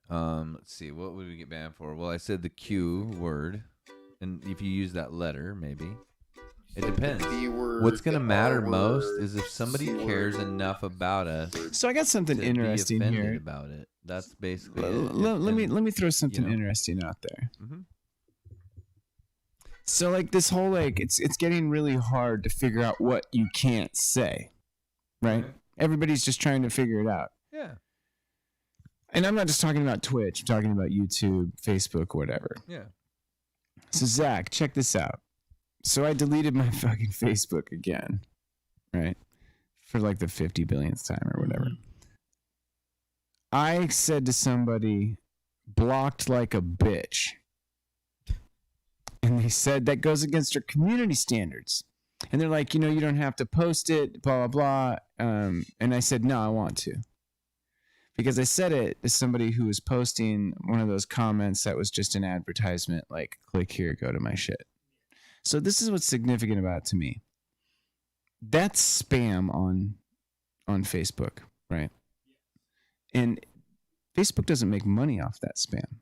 Speaker 2: Let's see. What would we get banned for? Well, I said the Q word, and if you use that letter, maybe it depends.
Speaker 4: B word,
Speaker 2: What's gonna
Speaker 4: the
Speaker 2: matter
Speaker 4: R
Speaker 2: most
Speaker 4: word,
Speaker 2: is if somebody
Speaker 4: C word.
Speaker 2: cares enough about us
Speaker 1: So I got something
Speaker 2: to
Speaker 1: interesting
Speaker 2: be offended
Speaker 1: here.
Speaker 2: about it. That's basically.
Speaker 1: Let me throw something
Speaker 2: you know.
Speaker 1: interesting out there.
Speaker 2: Mhm.
Speaker 1: So like this whole like it's getting really hard to figure out what you can't say, right?
Speaker 2: Okay.
Speaker 1: Everybody's just trying to figure it out.
Speaker 2: Yeah.
Speaker 1: And I'm not just talking about Twitch. I'm talking about YouTube, Facebook, whatever.
Speaker 2: Yeah.
Speaker 1: So Zach, check this out. So I deleted my fucking Facebook again, right? For like the 50 billionth time or whatever. I said to somebody, blocked like a bitch. And they said that goes against our community standards. And they're like, you don't have to post it, blah, blah, blah. And I said, no, I want to. Because I said it to somebody who was posting one of those comments that was just an advertisement, like, click here, go to my shit. So this is what's significant about it to me. That's spam on Facebook, right? And Facebook doesn't make money off that spam.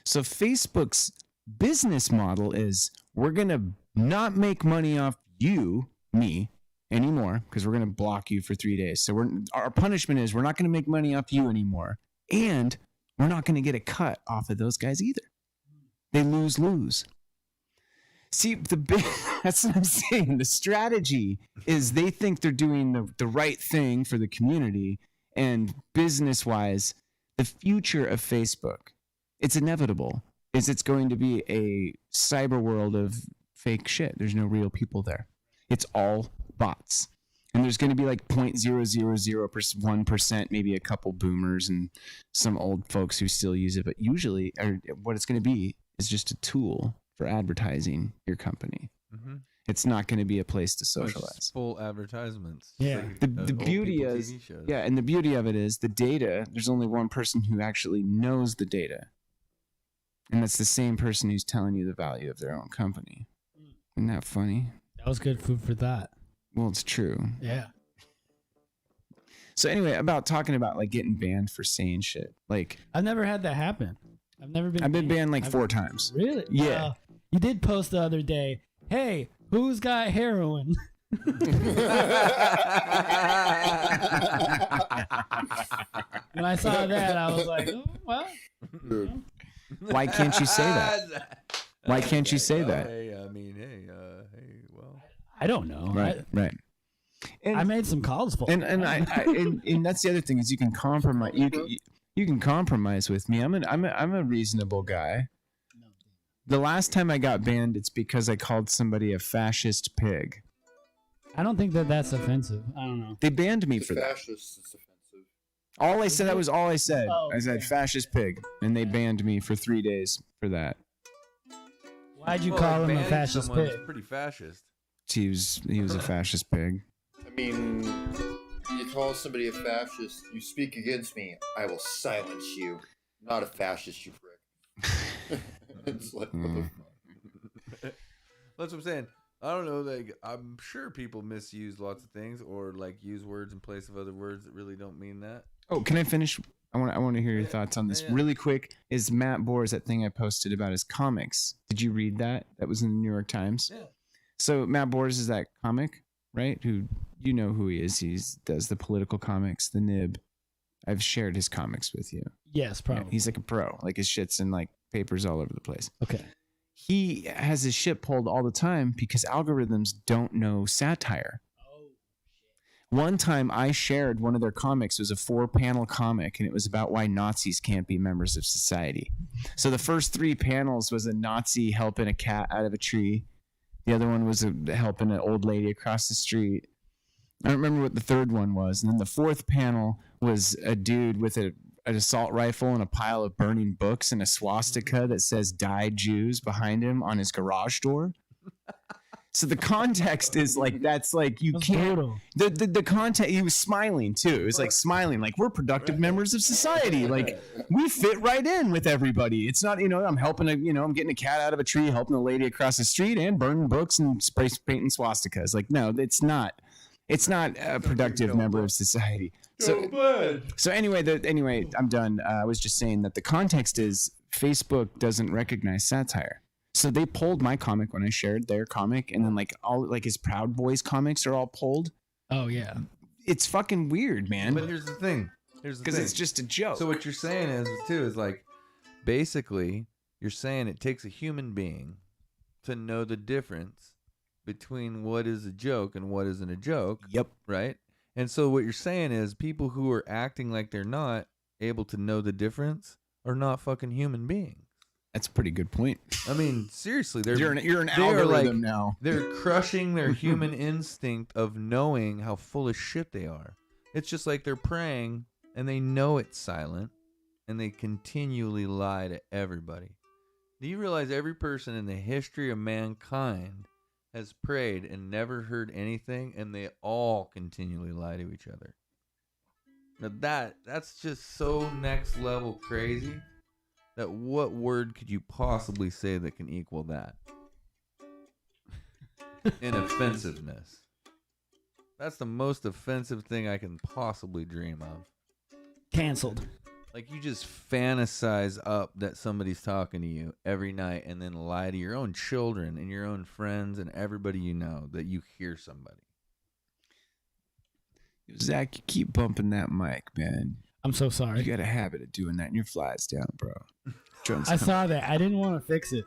Speaker 1: So Facebook's business model is we're going to not make money off you, me, anymore because we're going to block you for 3 days. So our punishment is we're not going to make money off you anymore. And we're not going to get a cut off of those guys either. They lose. See, that's what I'm saying. The strategy is they think they're doing the right thing for the community, and business-wise, the future of Facebook, it's inevitable, is it's going to be a cyber world of fake shit. There's no real people there. It's all bots. And there's going to be like 0.000%, maybe a couple boomers and some old folks who still use it. But usually, what it's going to be is just a tool for advertising your company.
Speaker 2: Mm-hmm.
Speaker 1: It's not going to be a place to socialize.
Speaker 2: Just full advertisements.
Speaker 3: Yeah.
Speaker 2: Like,
Speaker 1: The
Speaker 2: old
Speaker 1: beauty
Speaker 2: people
Speaker 1: is,
Speaker 2: TV shows.
Speaker 1: yeah, and the beauty of it is the data. There's only one person who actually knows the data, and that's the same person who's telling you the value of their own company. Isn't that funny?
Speaker 3: That was good food for thought.
Speaker 1: Well, it's true.
Speaker 3: Yeah.
Speaker 1: So anyway, about talking about like getting banned for saying shit. Like
Speaker 3: I've never had that happen. I've been
Speaker 1: banned like 4 times.
Speaker 3: Really?
Speaker 1: Yeah.
Speaker 3: Wow. You did post the other day, hey, who's got heroin? When I saw that, I was like, oh, well.
Speaker 4: Dude.
Speaker 1: Why can't you say that? Why can't you say that?
Speaker 2: Hey, I mean, hey, well.
Speaker 3: I don't know.
Speaker 1: Right.
Speaker 3: I made some calls for
Speaker 1: And that's the other thing is you can compromise. You can compromise with me. I'm a reasonable guy. The last time I got banned, it's because I called somebody a fascist pig.
Speaker 3: I don't think that's offensive. I don't know.
Speaker 1: They banned me for that.
Speaker 4: Fascist is offensive.
Speaker 1: All I said, that was all I said.
Speaker 3: Oh,
Speaker 1: I said
Speaker 3: yeah.
Speaker 1: fascist pig, and they banned me for 3 days for that.
Speaker 3: Why'd you call him a
Speaker 2: banning
Speaker 3: fascist
Speaker 2: someone is
Speaker 3: pig?
Speaker 2: pretty fascist.
Speaker 1: He was a fascist pig.
Speaker 4: I mean, you call somebody a fascist, you speak against me, I will silence you. Not a fascist, you prick. It's like, what the fuck?
Speaker 2: That's what I'm saying. I don't know. Like, I'm sure people misuse lots of things or like use words in place of other words that really don't mean that.
Speaker 1: Oh, can I finish? I want to hear your thoughts on this
Speaker 2: Yeah.
Speaker 1: really quick. Is Matt Boers, that thing I posted about his comics? Did you read that? That was in the New York Times.
Speaker 2: Yeah.
Speaker 1: So Matt Boers is that comic, right? Who you know who he is? He does the political comics, the Nib. I've shared his comics with you.
Speaker 3: Yes,
Speaker 1: Yeah,
Speaker 3: probably.
Speaker 1: he's like a pro. Like his shit's in like papers all over the place.
Speaker 3: Okay.
Speaker 1: He has his shit pulled all the time because algorithms don't know satire. One time I shared one of their comics. It was a 4-panel comic, and it was about why Nazis can't be members of society. So the first 3 panels was a Nazi helping a cat out of a tree. The other one was helping an old lady across the street. I don't remember what the third one was. And then the 4th panel was a dude with an assault rifle and a pile of burning books and a swastika that says "Die Jews" behind him on his garage door. So the context is like, that's like, you
Speaker 3: That's
Speaker 1: can't,
Speaker 3: brutal.
Speaker 1: the context, he was smiling too. It was like smiling, like we're productive members of society. Like we fit right in with everybody. It's not, I'm helping I'm getting a cat out of a tree, helping a lady across the street and burning books and spray painting swastikas. Like, no, it's not a productive member of society. So anyway, I'm done. I was just saying that the context is Facebook doesn't recognize satire. So they pulled my comic when I shared their comic, and then like all like his Proud Boys comics are all pulled.
Speaker 3: Oh yeah.
Speaker 1: It's fucking weird, man.
Speaker 2: But here's the thing.
Speaker 1: Because it's just a joke.
Speaker 2: So what you're saying is like, basically, you're saying it takes a human being to know the difference between what is a joke and what isn't a joke.
Speaker 1: Yep.
Speaker 2: Right? And so what you're saying is people who are acting like they're not able to know the difference are not fucking human beings.
Speaker 1: That's a pretty good point.
Speaker 2: I mean, seriously,
Speaker 1: You're an
Speaker 2: they are
Speaker 1: algorithm now.
Speaker 2: They're crushing their human instinct of knowing how full of shit they are. It's just like they're praying and they know it's silent and they continually lie to everybody. Do you realize every person in the history of mankind has prayed and never heard anything, and they all continually lie to each other? Now that's just so next level crazy. That what word could you possibly say that can equal that? In offensiveness. That's the most offensive thing I can possibly dream of.
Speaker 3: Canceled.
Speaker 2: Like, you just fantasize up that somebody's talking to you every night and then lie to your own children and your own friends and everybody you know that you hear somebody.
Speaker 1: Zach, you keep bumping that mic, man.
Speaker 3: I'm so
Speaker 1: You
Speaker 3: sorry.
Speaker 1: got a habit of doing that, and your fly's down, bro.
Speaker 3: I saw that. I didn't want to fix it.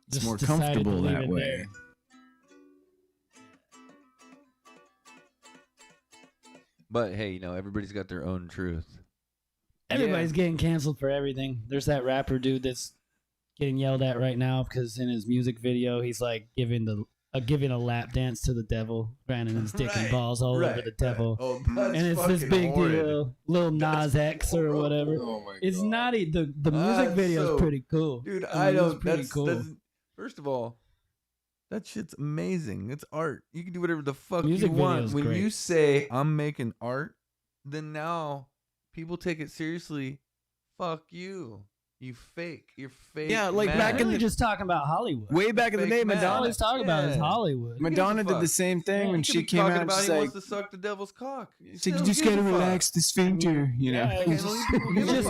Speaker 1: It's
Speaker 3: Just
Speaker 1: more
Speaker 3: decided to
Speaker 1: comfortable
Speaker 3: leave
Speaker 1: that
Speaker 3: it
Speaker 1: way.
Speaker 3: there.
Speaker 2: But hey, everybody's got their own truth.
Speaker 3: Everybody's getting canceled for everything. There's that rapper dude that's getting yelled at right now because in his music video he's like giving a lap dance to the devil, grinding his dick and balls all over the devil.
Speaker 2: Oh, that's
Speaker 3: And it's this big deal, Lil Nas X or whatever.
Speaker 4: Oh my
Speaker 3: It's
Speaker 4: God.
Speaker 3: naughty. The music video is pretty cool.
Speaker 2: Dude,
Speaker 3: I mean, it's pretty cool.
Speaker 2: That's, first of all, that shit's amazing. It's art. You can do whatever the fuck
Speaker 3: Music
Speaker 2: you want.
Speaker 3: video's
Speaker 2: When
Speaker 3: great.
Speaker 2: you say I'm making art, then now people take it seriously. Fuck you. You're fake.
Speaker 1: Yeah, like
Speaker 2: mad.
Speaker 1: back
Speaker 3: I'm
Speaker 1: in
Speaker 3: really
Speaker 1: the-
Speaker 3: just talking about Hollywood.
Speaker 1: Way back in the
Speaker 2: Fake
Speaker 1: day,
Speaker 2: man.
Speaker 3: All
Speaker 1: Madonna
Speaker 3: he's talking about is
Speaker 2: Yeah.
Speaker 3: Hollywood.
Speaker 1: Madonna
Speaker 2: gives a
Speaker 1: did the
Speaker 2: fuck?
Speaker 1: same thing when
Speaker 2: He could
Speaker 1: she
Speaker 2: be
Speaker 1: came
Speaker 2: talking
Speaker 1: out.
Speaker 2: about
Speaker 1: She's
Speaker 2: he
Speaker 1: like,
Speaker 2: wants to suck the devil's cock.
Speaker 1: she's like, you just gotta relax the sphincter, you know.
Speaker 3: Yeah,
Speaker 2: Can't believe people
Speaker 3: He
Speaker 2: give a
Speaker 3: just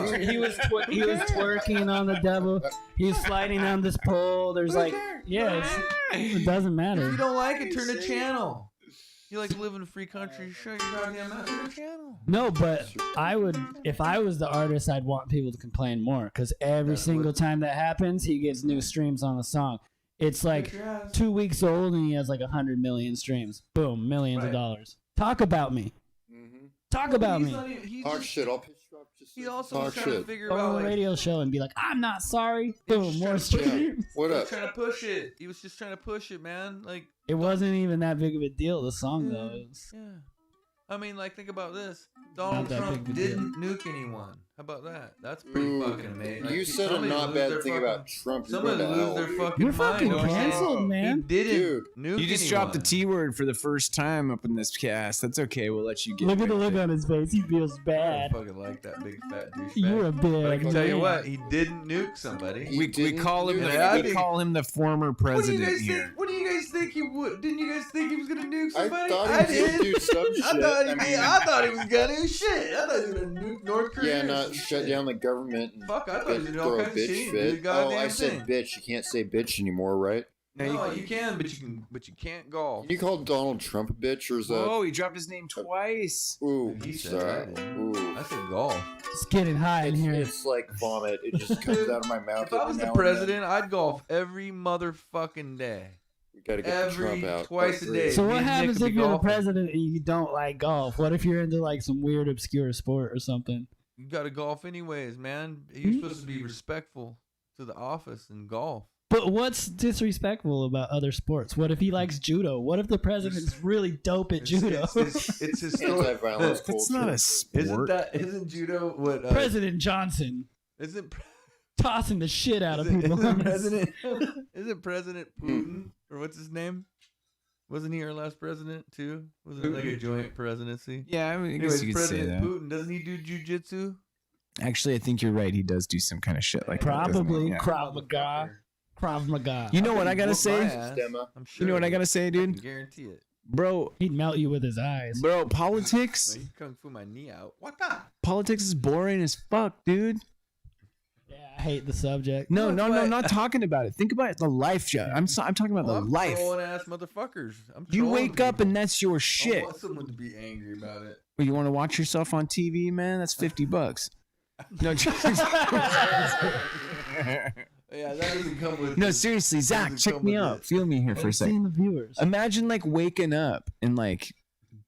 Speaker 2: fuck.
Speaker 3: he was twerking on the devil. He's sliding on this pole. There's like, yeah, it doesn't
Speaker 2: If
Speaker 3: matter.
Speaker 2: you don't like it, turn the channel. You like live in a free country. Shut your goddamn mouth. Your channel.
Speaker 3: No, but I would, if I was the artist, I'd want people to complain more because every single time that happens, he gets new streams on the song. It's like 2 weeks old and he has like 100 million streams. Boom, millions of dollars. Talk about me. Talk about me.
Speaker 4: Talk shit. I'll pitch you up. Just
Speaker 2: He also
Speaker 4: talk
Speaker 2: was trying
Speaker 4: shit.
Speaker 2: to figure
Speaker 3: Go
Speaker 2: out
Speaker 3: on a
Speaker 2: like,
Speaker 3: radio show and be like, I'm not sorry. Boom, more
Speaker 4: Yeah.
Speaker 3: streams.
Speaker 4: What
Speaker 2: he was
Speaker 4: up?
Speaker 2: trying to push it. He was just trying to push it, man. Like,
Speaker 3: It wasn't even that big of a deal, the song, though. It was,
Speaker 2: yeah. I mean, like, think about this. Donald
Speaker 3: that
Speaker 2: Trump
Speaker 3: big of a deal.
Speaker 2: didn't nuke anyone. How about that? That's pretty
Speaker 4: Ooh,
Speaker 2: fucking amazing. Like,
Speaker 4: you said a
Speaker 2: somebody
Speaker 4: not
Speaker 2: lose
Speaker 4: bad
Speaker 2: their
Speaker 4: thing
Speaker 2: fucking-
Speaker 4: about Trump. You're
Speaker 2: Somebody
Speaker 4: going to
Speaker 2: lose
Speaker 4: hell.
Speaker 2: their fucking
Speaker 3: You're
Speaker 2: mind.
Speaker 3: fucking
Speaker 2: you know what I'm saying?
Speaker 3: canceled,
Speaker 2: He
Speaker 3: man.
Speaker 2: didn't
Speaker 4: Dude.
Speaker 2: nuke
Speaker 1: You just dropped the
Speaker 2: anyone.
Speaker 1: T word for the first time up in this cast. That's okay. We'll let you get
Speaker 3: Look at the
Speaker 1: away
Speaker 3: look
Speaker 1: with it.
Speaker 3: on his face. He feels
Speaker 2: I
Speaker 3: bad.
Speaker 2: don't fucking like that big fat douchebag.
Speaker 3: You're a big
Speaker 2: But I can tell you
Speaker 3: man.
Speaker 2: what, he didn't nuke somebody.
Speaker 4: He
Speaker 1: We
Speaker 4: didn't
Speaker 1: call him
Speaker 4: do
Speaker 1: the,
Speaker 2: that.
Speaker 1: we call him the former
Speaker 2: What do you
Speaker 1: president
Speaker 2: guys
Speaker 1: here.
Speaker 2: think? What do you guys think he would? Didn't you guys think he was gonna nuke
Speaker 4: I
Speaker 2: somebody?
Speaker 4: thought he did do some
Speaker 2: I
Speaker 4: shit.
Speaker 2: thought he,
Speaker 4: I mean-
Speaker 2: I thought he was gonna shit. I thought he was gonna nuke North Korea.
Speaker 4: Yeah,
Speaker 2: or
Speaker 4: not
Speaker 2: some
Speaker 4: shut
Speaker 2: shit.
Speaker 4: down the government and
Speaker 2: Fuck, I thought he was doing all
Speaker 4: throw a
Speaker 2: kinds of shit.
Speaker 4: bitch
Speaker 2: He didn't do the
Speaker 4: fit.
Speaker 2: goddamn
Speaker 4: Oh, I said
Speaker 2: thing.
Speaker 4: bitch. You can't say bitch anymore, right?
Speaker 2: No, you can, but you can't golf.
Speaker 4: Can you call Donald Trump a bitch or is that?
Speaker 1: Oh, he dropped his name twice.
Speaker 4: Ooh,
Speaker 2: He said
Speaker 4: sorry.
Speaker 2: that.
Speaker 4: Ooh.
Speaker 2: I said golf.
Speaker 3: It's getting high in here.
Speaker 4: It's like vomit. It just comes out of my mouth.
Speaker 2: If I
Speaker 4: every
Speaker 2: was
Speaker 4: now
Speaker 2: the
Speaker 4: and then.
Speaker 2: president, I'd golf every motherfucking day.
Speaker 4: We gotta get
Speaker 2: every
Speaker 4: Trump out.
Speaker 2: twice a day.
Speaker 3: So
Speaker 2: Me
Speaker 3: what
Speaker 2: and Nick
Speaker 3: happens
Speaker 2: could
Speaker 3: if
Speaker 2: be
Speaker 3: you're the
Speaker 2: golfing.
Speaker 3: president and you don't like golf? What if you're into like some weird obscure sport or something?
Speaker 2: You gotta golf anyways, man.
Speaker 3: Hmm?
Speaker 2: You're supposed to be respectful to the office and golf.
Speaker 3: But what's disrespectful about other sports? What if he likes judo? What if the president is really dope at judo?
Speaker 2: It's historic.
Speaker 4: Anti-violence
Speaker 1: That's
Speaker 4: culture.
Speaker 1: not a sport.
Speaker 2: Isn't judo what
Speaker 3: President Johnson
Speaker 2: isn't
Speaker 3: tossing the shit out of
Speaker 2: isn't,
Speaker 3: people.
Speaker 2: isn't President isn't President Putin or what's his name? Wasn't he our last president too? Wasn't it like a joint presidency?
Speaker 1: Yeah, I, mean, I guess
Speaker 2: Anyways,
Speaker 1: you could say
Speaker 2: President
Speaker 1: that.
Speaker 2: Putin, doesn't he do jujitsu?
Speaker 1: Actually, I think you're right. He does do some kind of shit like that. doesn't he?
Speaker 3: Probably
Speaker 1: Yeah.
Speaker 3: Krav Maga. Krav Maga.
Speaker 1: You know what I gotta
Speaker 2: Whoop my
Speaker 1: say,
Speaker 2: ass.
Speaker 4: Stemma.
Speaker 2: I'm sure.
Speaker 1: You know what I gotta say,
Speaker 2: I can
Speaker 1: dude?
Speaker 2: guarantee it.
Speaker 1: Bro,
Speaker 3: He'd melt you with his eyes.
Speaker 1: politics.
Speaker 2: Man, you kung fu my knee out. What the?
Speaker 1: Politics is boring as fuck, dude.
Speaker 3: Yeah, I hate the subject.
Speaker 1: No,
Speaker 2: Look,
Speaker 1: no, no,
Speaker 2: what-
Speaker 1: not talking about it. Think about it, the life, Joe. I'm talking about
Speaker 2: Well,
Speaker 1: the
Speaker 2: I'm
Speaker 1: life.
Speaker 2: trolling ass motherfuckers. I'm
Speaker 1: You
Speaker 2: trolling
Speaker 1: wake up
Speaker 2: people.
Speaker 1: and that's your
Speaker 2: I
Speaker 1: shit.
Speaker 2: want someone to be angry about it.
Speaker 1: Well, you want to watch yourself on TV, man? That's $50. No,
Speaker 2: Yeah, that doesn't come with.
Speaker 1: no, seriously, Zach,
Speaker 2: doesn't
Speaker 1: check
Speaker 2: come
Speaker 1: me
Speaker 2: with
Speaker 1: out.
Speaker 2: it.
Speaker 1: Feel me here for a
Speaker 3: Seeing
Speaker 1: second.
Speaker 3: the viewers.
Speaker 1: Imagine like waking up and like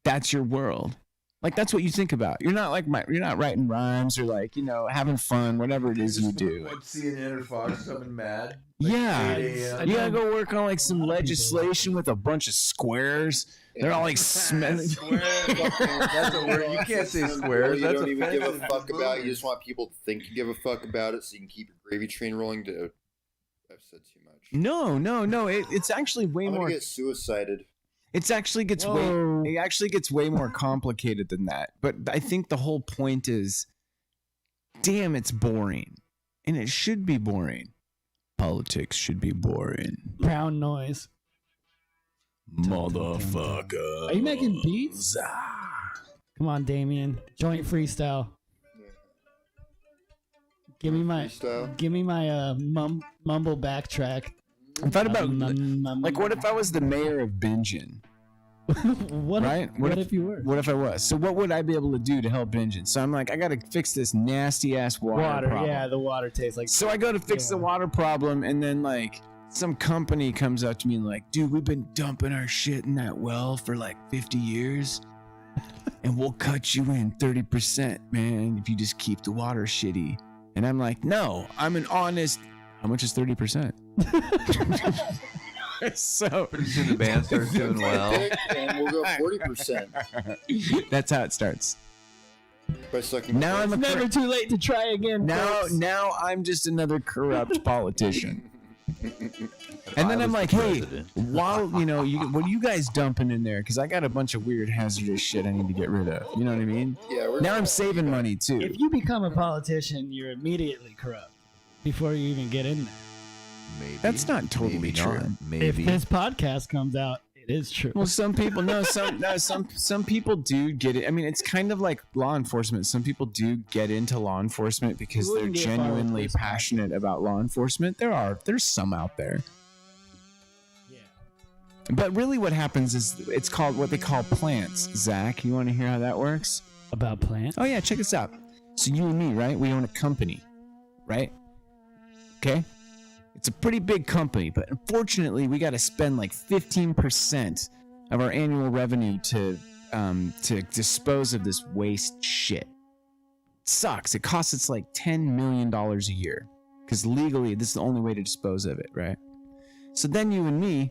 Speaker 1: that's your world. Like that's what you think about. You're not like you're not writing rhymes or like having fun, whatever it is you do.
Speaker 2: Watch CNN or Fox something mad.
Speaker 1: Yeah,
Speaker 2: 8 a.m.
Speaker 1: you gotta go work on like some legislation with a bunch of squares. They're all like smelling.
Speaker 2: Square. That's a word. You can't say squares.
Speaker 4: You
Speaker 2: That's
Speaker 4: don't even give a
Speaker 2: offensive.
Speaker 4: fuck about it. You just want people to think you give a fuck about it so you can keep your gravy train rolling. Dude, I've said too much.
Speaker 1: No. It's actually way
Speaker 4: I'm
Speaker 1: more.
Speaker 4: gonna get suicided.
Speaker 1: It actually gets
Speaker 3: Whoa.
Speaker 1: way. It actually gets way more complicated than that. But I think the whole point is, damn, it's boring, and it should be boring. Politics should be boring,
Speaker 3: Brown noise.
Speaker 1: motherfucker.
Speaker 3: Are you making beats? Come on, Damian. Joint freestyle. Give me my
Speaker 4: Freestyle.
Speaker 3: mumble backtrack.
Speaker 1: I thought about like, what if I was the mayor of Bingen?
Speaker 3: what
Speaker 1: Right?
Speaker 3: If, what if you were?
Speaker 1: What if I was? So what would I be able to do to help Bingen? So I'm like, I gotta fix this nasty ass water problem.
Speaker 3: Yeah, the water tastes like.
Speaker 1: So I go to fix the water problem, and then like some company comes up to me and like, dude, we've been dumping our shit in that well for like 50 years, and we'll cut you in 30%, man, if you just keep the water shitty. And I'm like, no, I'm an honest. How much is 30%? So
Speaker 2: Pretty soon the band starts doing well.
Speaker 4: And we'll go 40%
Speaker 1: that's how it starts.
Speaker 4: by sucking.
Speaker 1: Now I'm a
Speaker 3: Never too late to try again. folks.
Speaker 1: now I'm just another corrupt politician. And then I'm like, hey, while what are you guys dumping in there? Because I got a bunch of weird hazardous shit I need to get rid of. You know what I mean?
Speaker 4: Yeah, we're
Speaker 1: Now I'm saving money too.
Speaker 3: If you become a politician, you're immediately corrupt before you even get in there.
Speaker 2: Maybe.
Speaker 1: That's not totally
Speaker 2: Maybe
Speaker 1: true.
Speaker 2: not.
Speaker 3: If
Speaker 2: Maybe.
Speaker 3: this podcast comes out, it is true.
Speaker 1: Well, some people some people do get it. I mean, it's kind of like law enforcement. Some people do get into law enforcement because
Speaker 3: You
Speaker 1: they're
Speaker 3: wouldn't get fired
Speaker 1: genuinely
Speaker 3: for this
Speaker 1: passionate about law enforcement. There's some out there.
Speaker 3: Yeah.
Speaker 1: But really what happens is it's called what they call plants. Zach, you want to hear how that works?
Speaker 3: About plants?
Speaker 1: Oh, yeah, check this out. So you and me, right? We own a company, right? Okay? It's a pretty big company, but unfortunately, we got to spend like 15% of our annual revenue to dispose of this waste shit. It sucks. It costs us like $10 million a year because legally, this is the only way to dispose of it, right? So then you and me,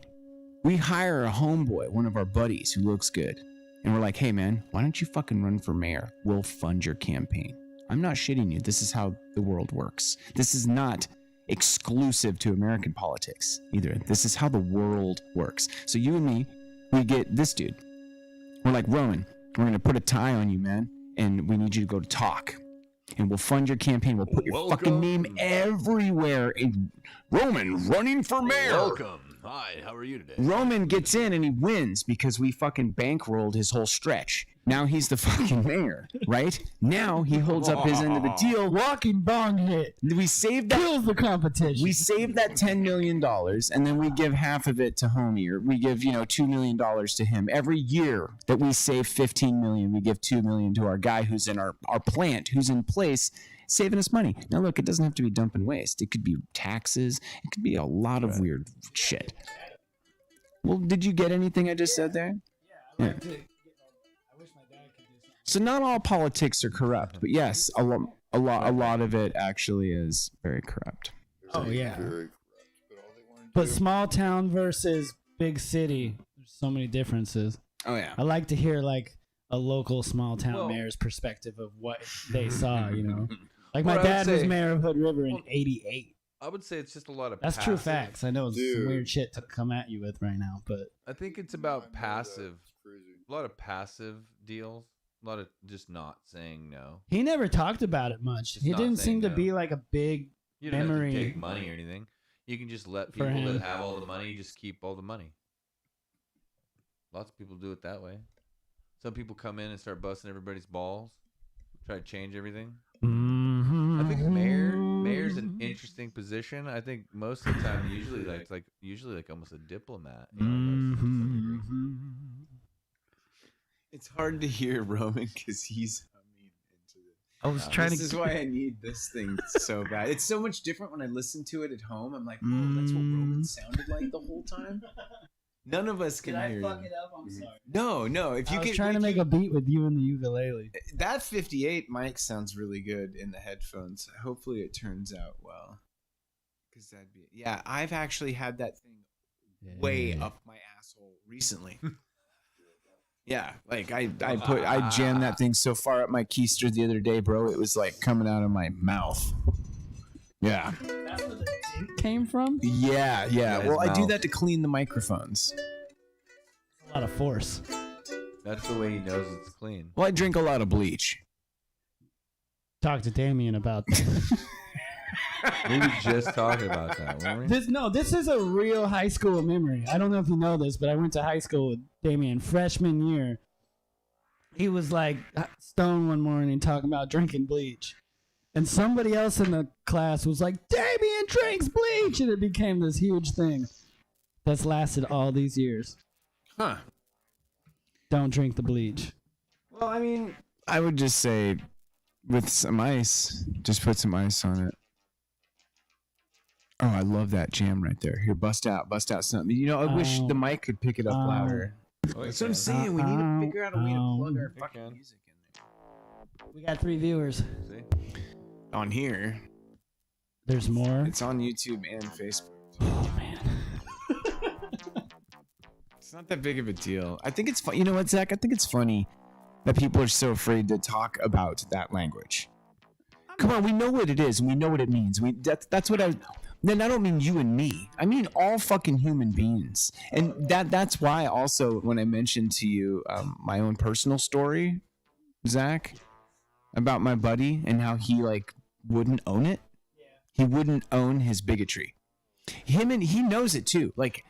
Speaker 1: we hire a homeboy, one of our buddies who looks good. And we're like, hey, man, why don't you fucking run for mayor? We'll fund your campaign. I'm not shitting you. This is how the world works. This is not exclusive to American politics either. This is how the world works. So you and me, we get this dude. We're like, Roman, we're going to put a tie on you, man. And we need you to go to talk. And we'll fund your campaign. We'll put your fucking name everywhere. Roman running for mayor.
Speaker 2: Welcome. Hi, how are you today?
Speaker 1: Roman gets in and he wins because we fucking bankrolled his whole stretch. Now he's the fucking mayor, right? Now he holds up his end of the deal.
Speaker 3: Walking bong hit.
Speaker 1: We saved that.
Speaker 3: Kills the competition.
Speaker 1: We saved that $10 million, and then we give half of it to homie, or we give, $2 million to him. Every year that we save $15 million, we give $2 million to our guy who's in our plant, who's in place, saving us money. Now, look, it doesn't have to be dumping waste. It could be taxes. It could be a lot of weird shit. Well, did you get anything I just said there?
Speaker 3: Yeah, I like to. I wish my dad could do something.
Speaker 1: So not all politics are corrupt, but yes, a lot of it actually is very corrupt.
Speaker 3: Oh, yeah.
Speaker 4: Very correct. But all they want to
Speaker 3: But
Speaker 4: do-
Speaker 3: small town versus big city, there's so many differences.
Speaker 1: Oh yeah.
Speaker 3: I like to hear like a local small town
Speaker 2: Well-
Speaker 3: mayor's perspective of what they saw, Like
Speaker 2: Well,
Speaker 3: my
Speaker 2: I would
Speaker 3: dad was
Speaker 2: say-
Speaker 3: mayor of Hood River in '88.
Speaker 2: I would say it's just a lot of
Speaker 3: That's
Speaker 2: passive.
Speaker 3: true facts. I know it's some
Speaker 4: Dude.
Speaker 3: weird shit to come at you with right now, but
Speaker 2: I think it's
Speaker 4: I know
Speaker 2: about
Speaker 4: that.
Speaker 2: passive.
Speaker 4: It's crazy.
Speaker 2: A lot of passive deals. A lot of just not saying no.
Speaker 3: he never talked about it much.
Speaker 2: Just
Speaker 3: He
Speaker 2: not
Speaker 3: didn't
Speaker 2: saying
Speaker 3: seem to
Speaker 2: no.
Speaker 3: be like a big.
Speaker 2: You don't
Speaker 3: Memory.
Speaker 2: have to take money or anything. You can just let
Speaker 3: For
Speaker 2: people
Speaker 3: him.
Speaker 2: that have all the money just keep all the money. Lots of people do it that way. Some people come in and start busting everybody's balls, try to change everything. I think mayor's an interesting position. I think most of the time, usually like almost a diplomat. You know, to some degree.
Speaker 1: It's hard to hear Roman because he's humming into it.
Speaker 3: I was trying
Speaker 1: This
Speaker 3: to.
Speaker 1: is why I need this thing so bad. It's so much different when I listen to it at home. I'm like, oh, that's what Roman sounded like the whole time. None of us can hear you.
Speaker 3: up? I'm sorry.
Speaker 1: No. If you
Speaker 3: I was
Speaker 1: can,
Speaker 3: trying to make a beat with you and the ukulele.
Speaker 1: that 58 mic sounds really good in the headphones. Hopefully, it turns out well. Because that'd be I've actually had that thing way up my asshole recently. Yeah, like I jammed that thing so far up my keister the other day, bro. It was like coming out of my mouth. Yeah.
Speaker 3: That's where the dink came from.
Speaker 1: Yeah.
Speaker 2: Yeah, his
Speaker 1: Well, I do
Speaker 2: mouth.
Speaker 1: that to clean the microphones.
Speaker 3: A lot of force.
Speaker 2: That's the way he knows it's clean.
Speaker 1: Well, I drink a lot of bleach.
Speaker 3: Talk to Damian about that.
Speaker 2: We were just talking about that, weren't we?
Speaker 3: This is a real high school memory. I don't know if you know this, but I went to high school with Damian freshman year. He was like stoned one morning talking about drinking bleach. And somebody else in the class was like, Damian drinks bleach! And it became this huge thing that's lasted all these years.
Speaker 1: Huh.
Speaker 3: Don't drink the bleach.
Speaker 1: Well, I mean, I would just say with some ice, just put some ice on it. Oh, I love that jam right there. Here, bust out something. I wish the mic could pick it up louder.
Speaker 2: Oh,
Speaker 1: That's what I'm saying. We need to figure out a way to plug our fucking
Speaker 2: can.
Speaker 1: music in there.
Speaker 3: We got 3 viewers.
Speaker 2: See?
Speaker 1: On here,
Speaker 3: There's more.
Speaker 1: it's on YouTube and Facebook.
Speaker 3: Oh, man.
Speaker 1: It's not that big of a deal. I think it's fun. You know what, Zach? I think it's funny that people are so afraid to talk about that language. Come on, we know what it is and we know what it means. That's what I. Then I don't mean you and me. I mean all fucking human beings. And that's why also when I mentioned to you my own personal story, Zach, about my buddy and how he like wouldn't own it. He wouldn't own his bigotry. He knows it too. Like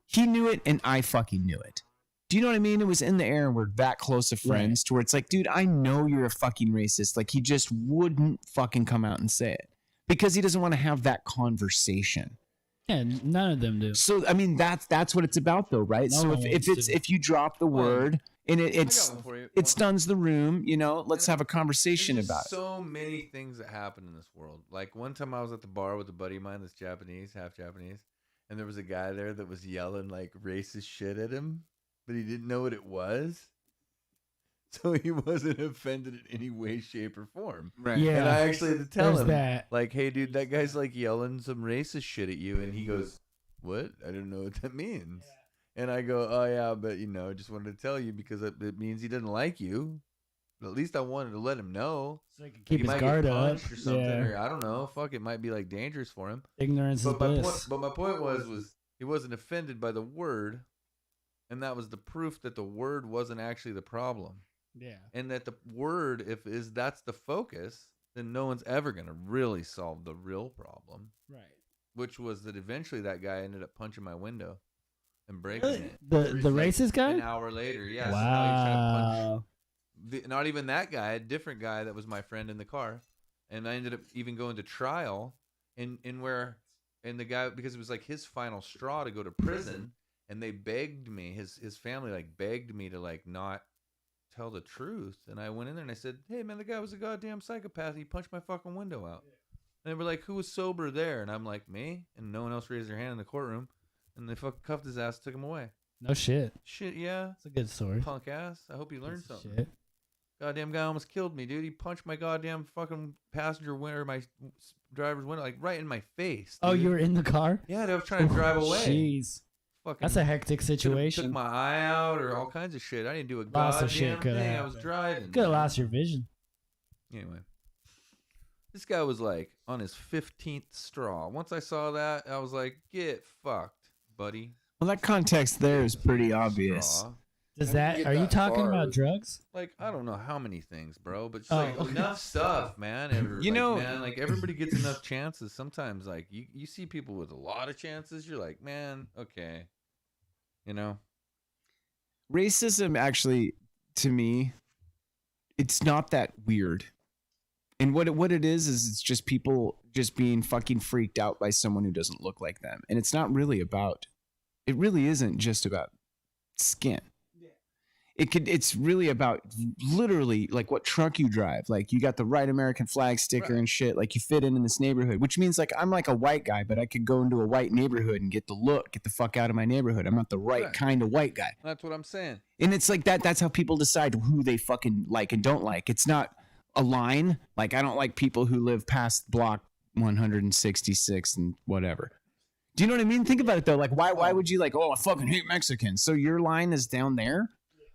Speaker 1: he knew it and I fucking knew it. Do you know what I mean? It was in the air and we're that close of friends to where it's like, dude, I know you're a fucking racist. Like he just wouldn't fucking come out and say it because he doesn't want to have that conversation.
Speaker 3: Yeah, none of them do.
Speaker 1: So I mean that's what it's about though, right?
Speaker 3: No
Speaker 1: So
Speaker 3: one
Speaker 1: if
Speaker 3: wants to.
Speaker 1: if you drop the word and
Speaker 2: I got
Speaker 1: it's
Speaker 2: one for you.
Speaker 1: it stuns the room, you know, let's have a
Speaker 2: There's
Speaker 1: conversation
Speaker 2: just
Speaker 1: about it.
Speaker 2: so many things that happen in this world. Like one time I was at the bar with a buddy of mine that's Japanese, half Japanese, and there was a guy there that was yelling like racist shit at him, but he didn't know what it was. So he wasn't offended in any way, shape, or form.
Speaker 1: Right.
Speaker 3: Yeah.
Speaker 2: And I actually had to tell
Speaker 3: There's
Speaker 2: him,
Speaker 3: that.
Speaker 2: like, hey, dude, that guy's like yelling some racist shit at you. And he goes, what? I don't know what that means. And I go, oh, yeah, but, you know, I just wanted to tell you because it means he doesn't like you. But at least I wanted to let him know.
Speaker 3: So he can keep
Speaker 2: He
Speaker 3: his
Speaker 2: might
Speaker 3: guard
Speaker 2: get
Speaker 3: up.
Speaker 2: punched or something,
Speaker 3: Yeah.
Speaker 2: or I don't know. Fuck, it might be like dangerous for him.
Speaker 3: Ignorance is bliss.
Speaker 2: But my point was he wasn't offended by the word, and that was the proof that the word wasn't actually the problem.
Speaker 3: Yeah.
Speaker 2: And that the word, that's the focus, then no one's ever gonna really solve the real problem,
Speaker 3: Right.
Speaker 2: which was that eventually that guy ended up punching my window and breaking it.
Speaker 3: The
Speaker 2: Like,
Speaker 3: racist guy?
Speaker 2: An hour later, yeah. So now he was trying to punch
Speaker 3: Wow.
Speaker 2: not even that guy, a different guy that was my friend in the car, and I ended up even going to trial, and the guy, because it was like his final straw to go to prison, and they begged me, his family like begged me to like not tell the truth, and I went in there and I said, hey man, the guy was a goddamn psychopath, he punched my fucking window out. And they were like, who was sober there? And I'm like, me, and no one else raised their hand in the courtroom, and they fucking cuffed his ass, took him away.
Speaker 3: No shit.
Speaker 2: Shit, yeah.
Speaker 3: It's a good story.
Speaker 2: Punk ass, I hope you learned
Speaker 3: Piece of
Speaker 2: something.
Speaker 3: shit.
Speaker 2: Goddamn guy almost killed me, dude. He punched my goddamn fucking passenger window, my driver's window, like right in my face.
Speaker 3: Oh,
Speaker 2: dude.
Speaker 3: you were in the car?
Speaker 2: Yeah, I was trying to drive away.
Speaker 3: Jeez.
Speaker 2: Fucking
Speaker 3: That's a hectic
Speaker 2: could've
Speaker 3: situation.
Speaker 2: Took my eye out or all kinds of shit. I didn't do a
Speaker 3: Lots
Speaker 2: goddamn
Speaker 3: of shit
Speaker 2: thing.
Speaker 3: coulda
Speaker 2: I was
Speaker 3: happened.
Speaker 2: driving.
Speaker 3: Could have lost your vision.
Speaker 2: Anyway, this guy was like on his 15th straw. Once I saw that, I was like, get fucked, buddy.
Speaker 1: Well, that context there is pretty
Speaker 2: 15th
Speaker 1: obvious.
Speaker 2: straw.
Speaker 3: Does
Speaker 4: How did
Speaker 3: that?
Speaker 4: you get
Speaker 3: Are you
Speaker 4: that
Speaker 3: talking
Speaker 4: far?
Speaker 3: about drugs?
Speaker 2: Like, I don't know how many things, bro, but just
Speaker 3: Oh,
Speaker 2: like
Speaker 3: okay.
Speaker 2: enough stuff, man.
Speaker 1: You know-
Speaker 2: man, like everybody gets enough chances. Sometimes, like you see people with a lot of chances, you're like, man, okay, you know.
Speaker 1: Racism actually, to me, it's not that weird. And what it is it's just people just being fucking freaked out by someone who doesn't look like them. And it's not really about, it really isn't just about skin. It's really about literally like what truck you drive. Like you got the right American flag sticker
Speaker 2: Right.
Speaker 1: and shit. Like you fit in this neighborhood, which means like I'm like a white guy, but I could go into a white neighborhood and get the fuck out of my neighborhood. I'm not the right kind of white guy.
Speaker 2: That's what I'm saying.
Speaker 1: And it's like that. That's how people decide who they fucking like and don't like. It's not a line. Like I don't like people who live past block 166 and whatever. Do you know what I mean? Think about it though. Like why would you like? Oh, I fucking hate Mexicans. So your line is down there.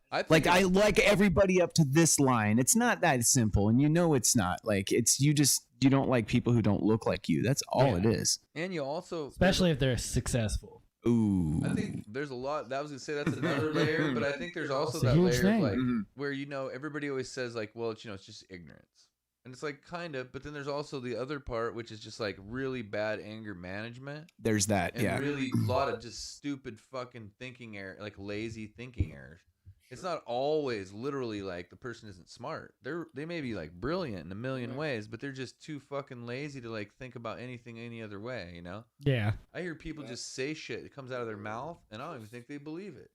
Speaker 2: I think
Speaker 1: Like I like everybody up to this line. It's not that simple, and you know it's not. Like it's you don't like people who don't look like you. That's all it is.
Speaker 2: and you also
Speaker 3: Especially if they're successful.
Speaker 1: Ooh.
Speaker 2: I think there's a lot. That was gonna say that's another layer, but I think there's also
Speaker 3: It's a
Speaker 2: that
Speaker 3: huge
Speaker 2: layer of
Speaker 3: thing.
Speaker 2: like
Speaker 1: Mhm.
Speaker 2: where everybody always says like, well, it's just ignorance, and it's like kind of, but then there's also the other part which is just like really bad anger management
Speaker 1: There's that.
Speaker 2: and
Speaker 1: Yeah.
Speaker 2: really a lot of just stupid fucking thinking error, like lazy thinking errors. It's not always literally like the person isn't smart. They may be like brilliant in a million ways, but they're just too fucking lazy to like think about anything any other way, you know?
Speaker 3: Yeah.
Speaker 2: I hear people just say shit that comes out of their mouth and I don't even think they believe it.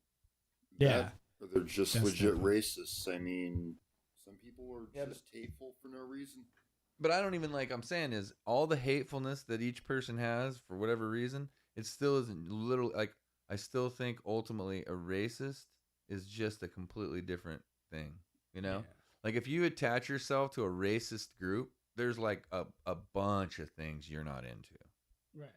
Speaker 3: Yeah.
Speaker 4: Or they're just
Speaker 3: That's
Speaker 4: legit
Speaker 3: definitely-
Speaker 4: racists. I mean, some people are
Speaker 2: Yeah,
Speaker 4: just hateful for no reason.
Speaker 2: But I don't even I'm saying is all the hatefulness that each person has for whatever reason, it still isn't literally like I still think ultimately a racist is just a completely different thing, you know? Like if you attach yourself to a racist group, there's like a bunch of things you're not into.
Speaker 3: Right.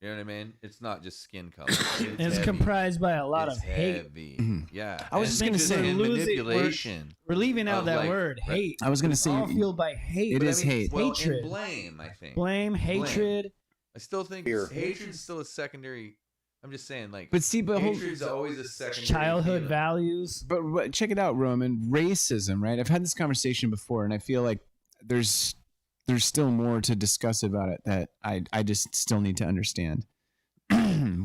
Speaker 2: You know what I mean? It's not just skin color.
Speaker 3: It's
Speaker 2: heavy.
Speaker 3: comprised by a lot
Speaker 2: It's
Speaker 3: of hate.
Speaker 2: heavy.
Speaker 1: Mhm.
Speaker 2: Yeah.
Speaker 1: I was
Speaker 2: And
Speaker 1: just gonna
Speaker 2: just
Speaker 1: say-
Speaker 2: in
Speaker 3: We're losing-
Speaker 2: manipulation.
Speaker 3: We're leaving out
Speaker 2: Of,
Speaker 3: that
Speaker 2: like,
Speaker 3: word,
Speaker 2: right.
Speaker 3: hate.
Speaker 1: I was gonna
Speaker 3: It's
Speaker 1: say
Speaker 3: all fueled by hate.
Speaker 1: It
Speaker 2: But
Speaker 1: is hate.
Speaker 2: Well,
Speaker 3: Hatred.
Speaker 2: and blame, I think.
Speaker 3: Blame, hatred.
Speaker 2: I still think
Speaker 4: Fear.
Speaker 2: hatred's still a secondary. I'm just saying, like,
Speaker 1: But see, but hold,
Speaker 2: hatred's always a secondary.
Speaker 3: Childhood
Speaker 2: feeling.
Speaker 3: values.
Speaker 1: but check it out, Roman. Racism, right? I've had this conversation before, and I feel like there's still more to discuss about it that I just still need to understand.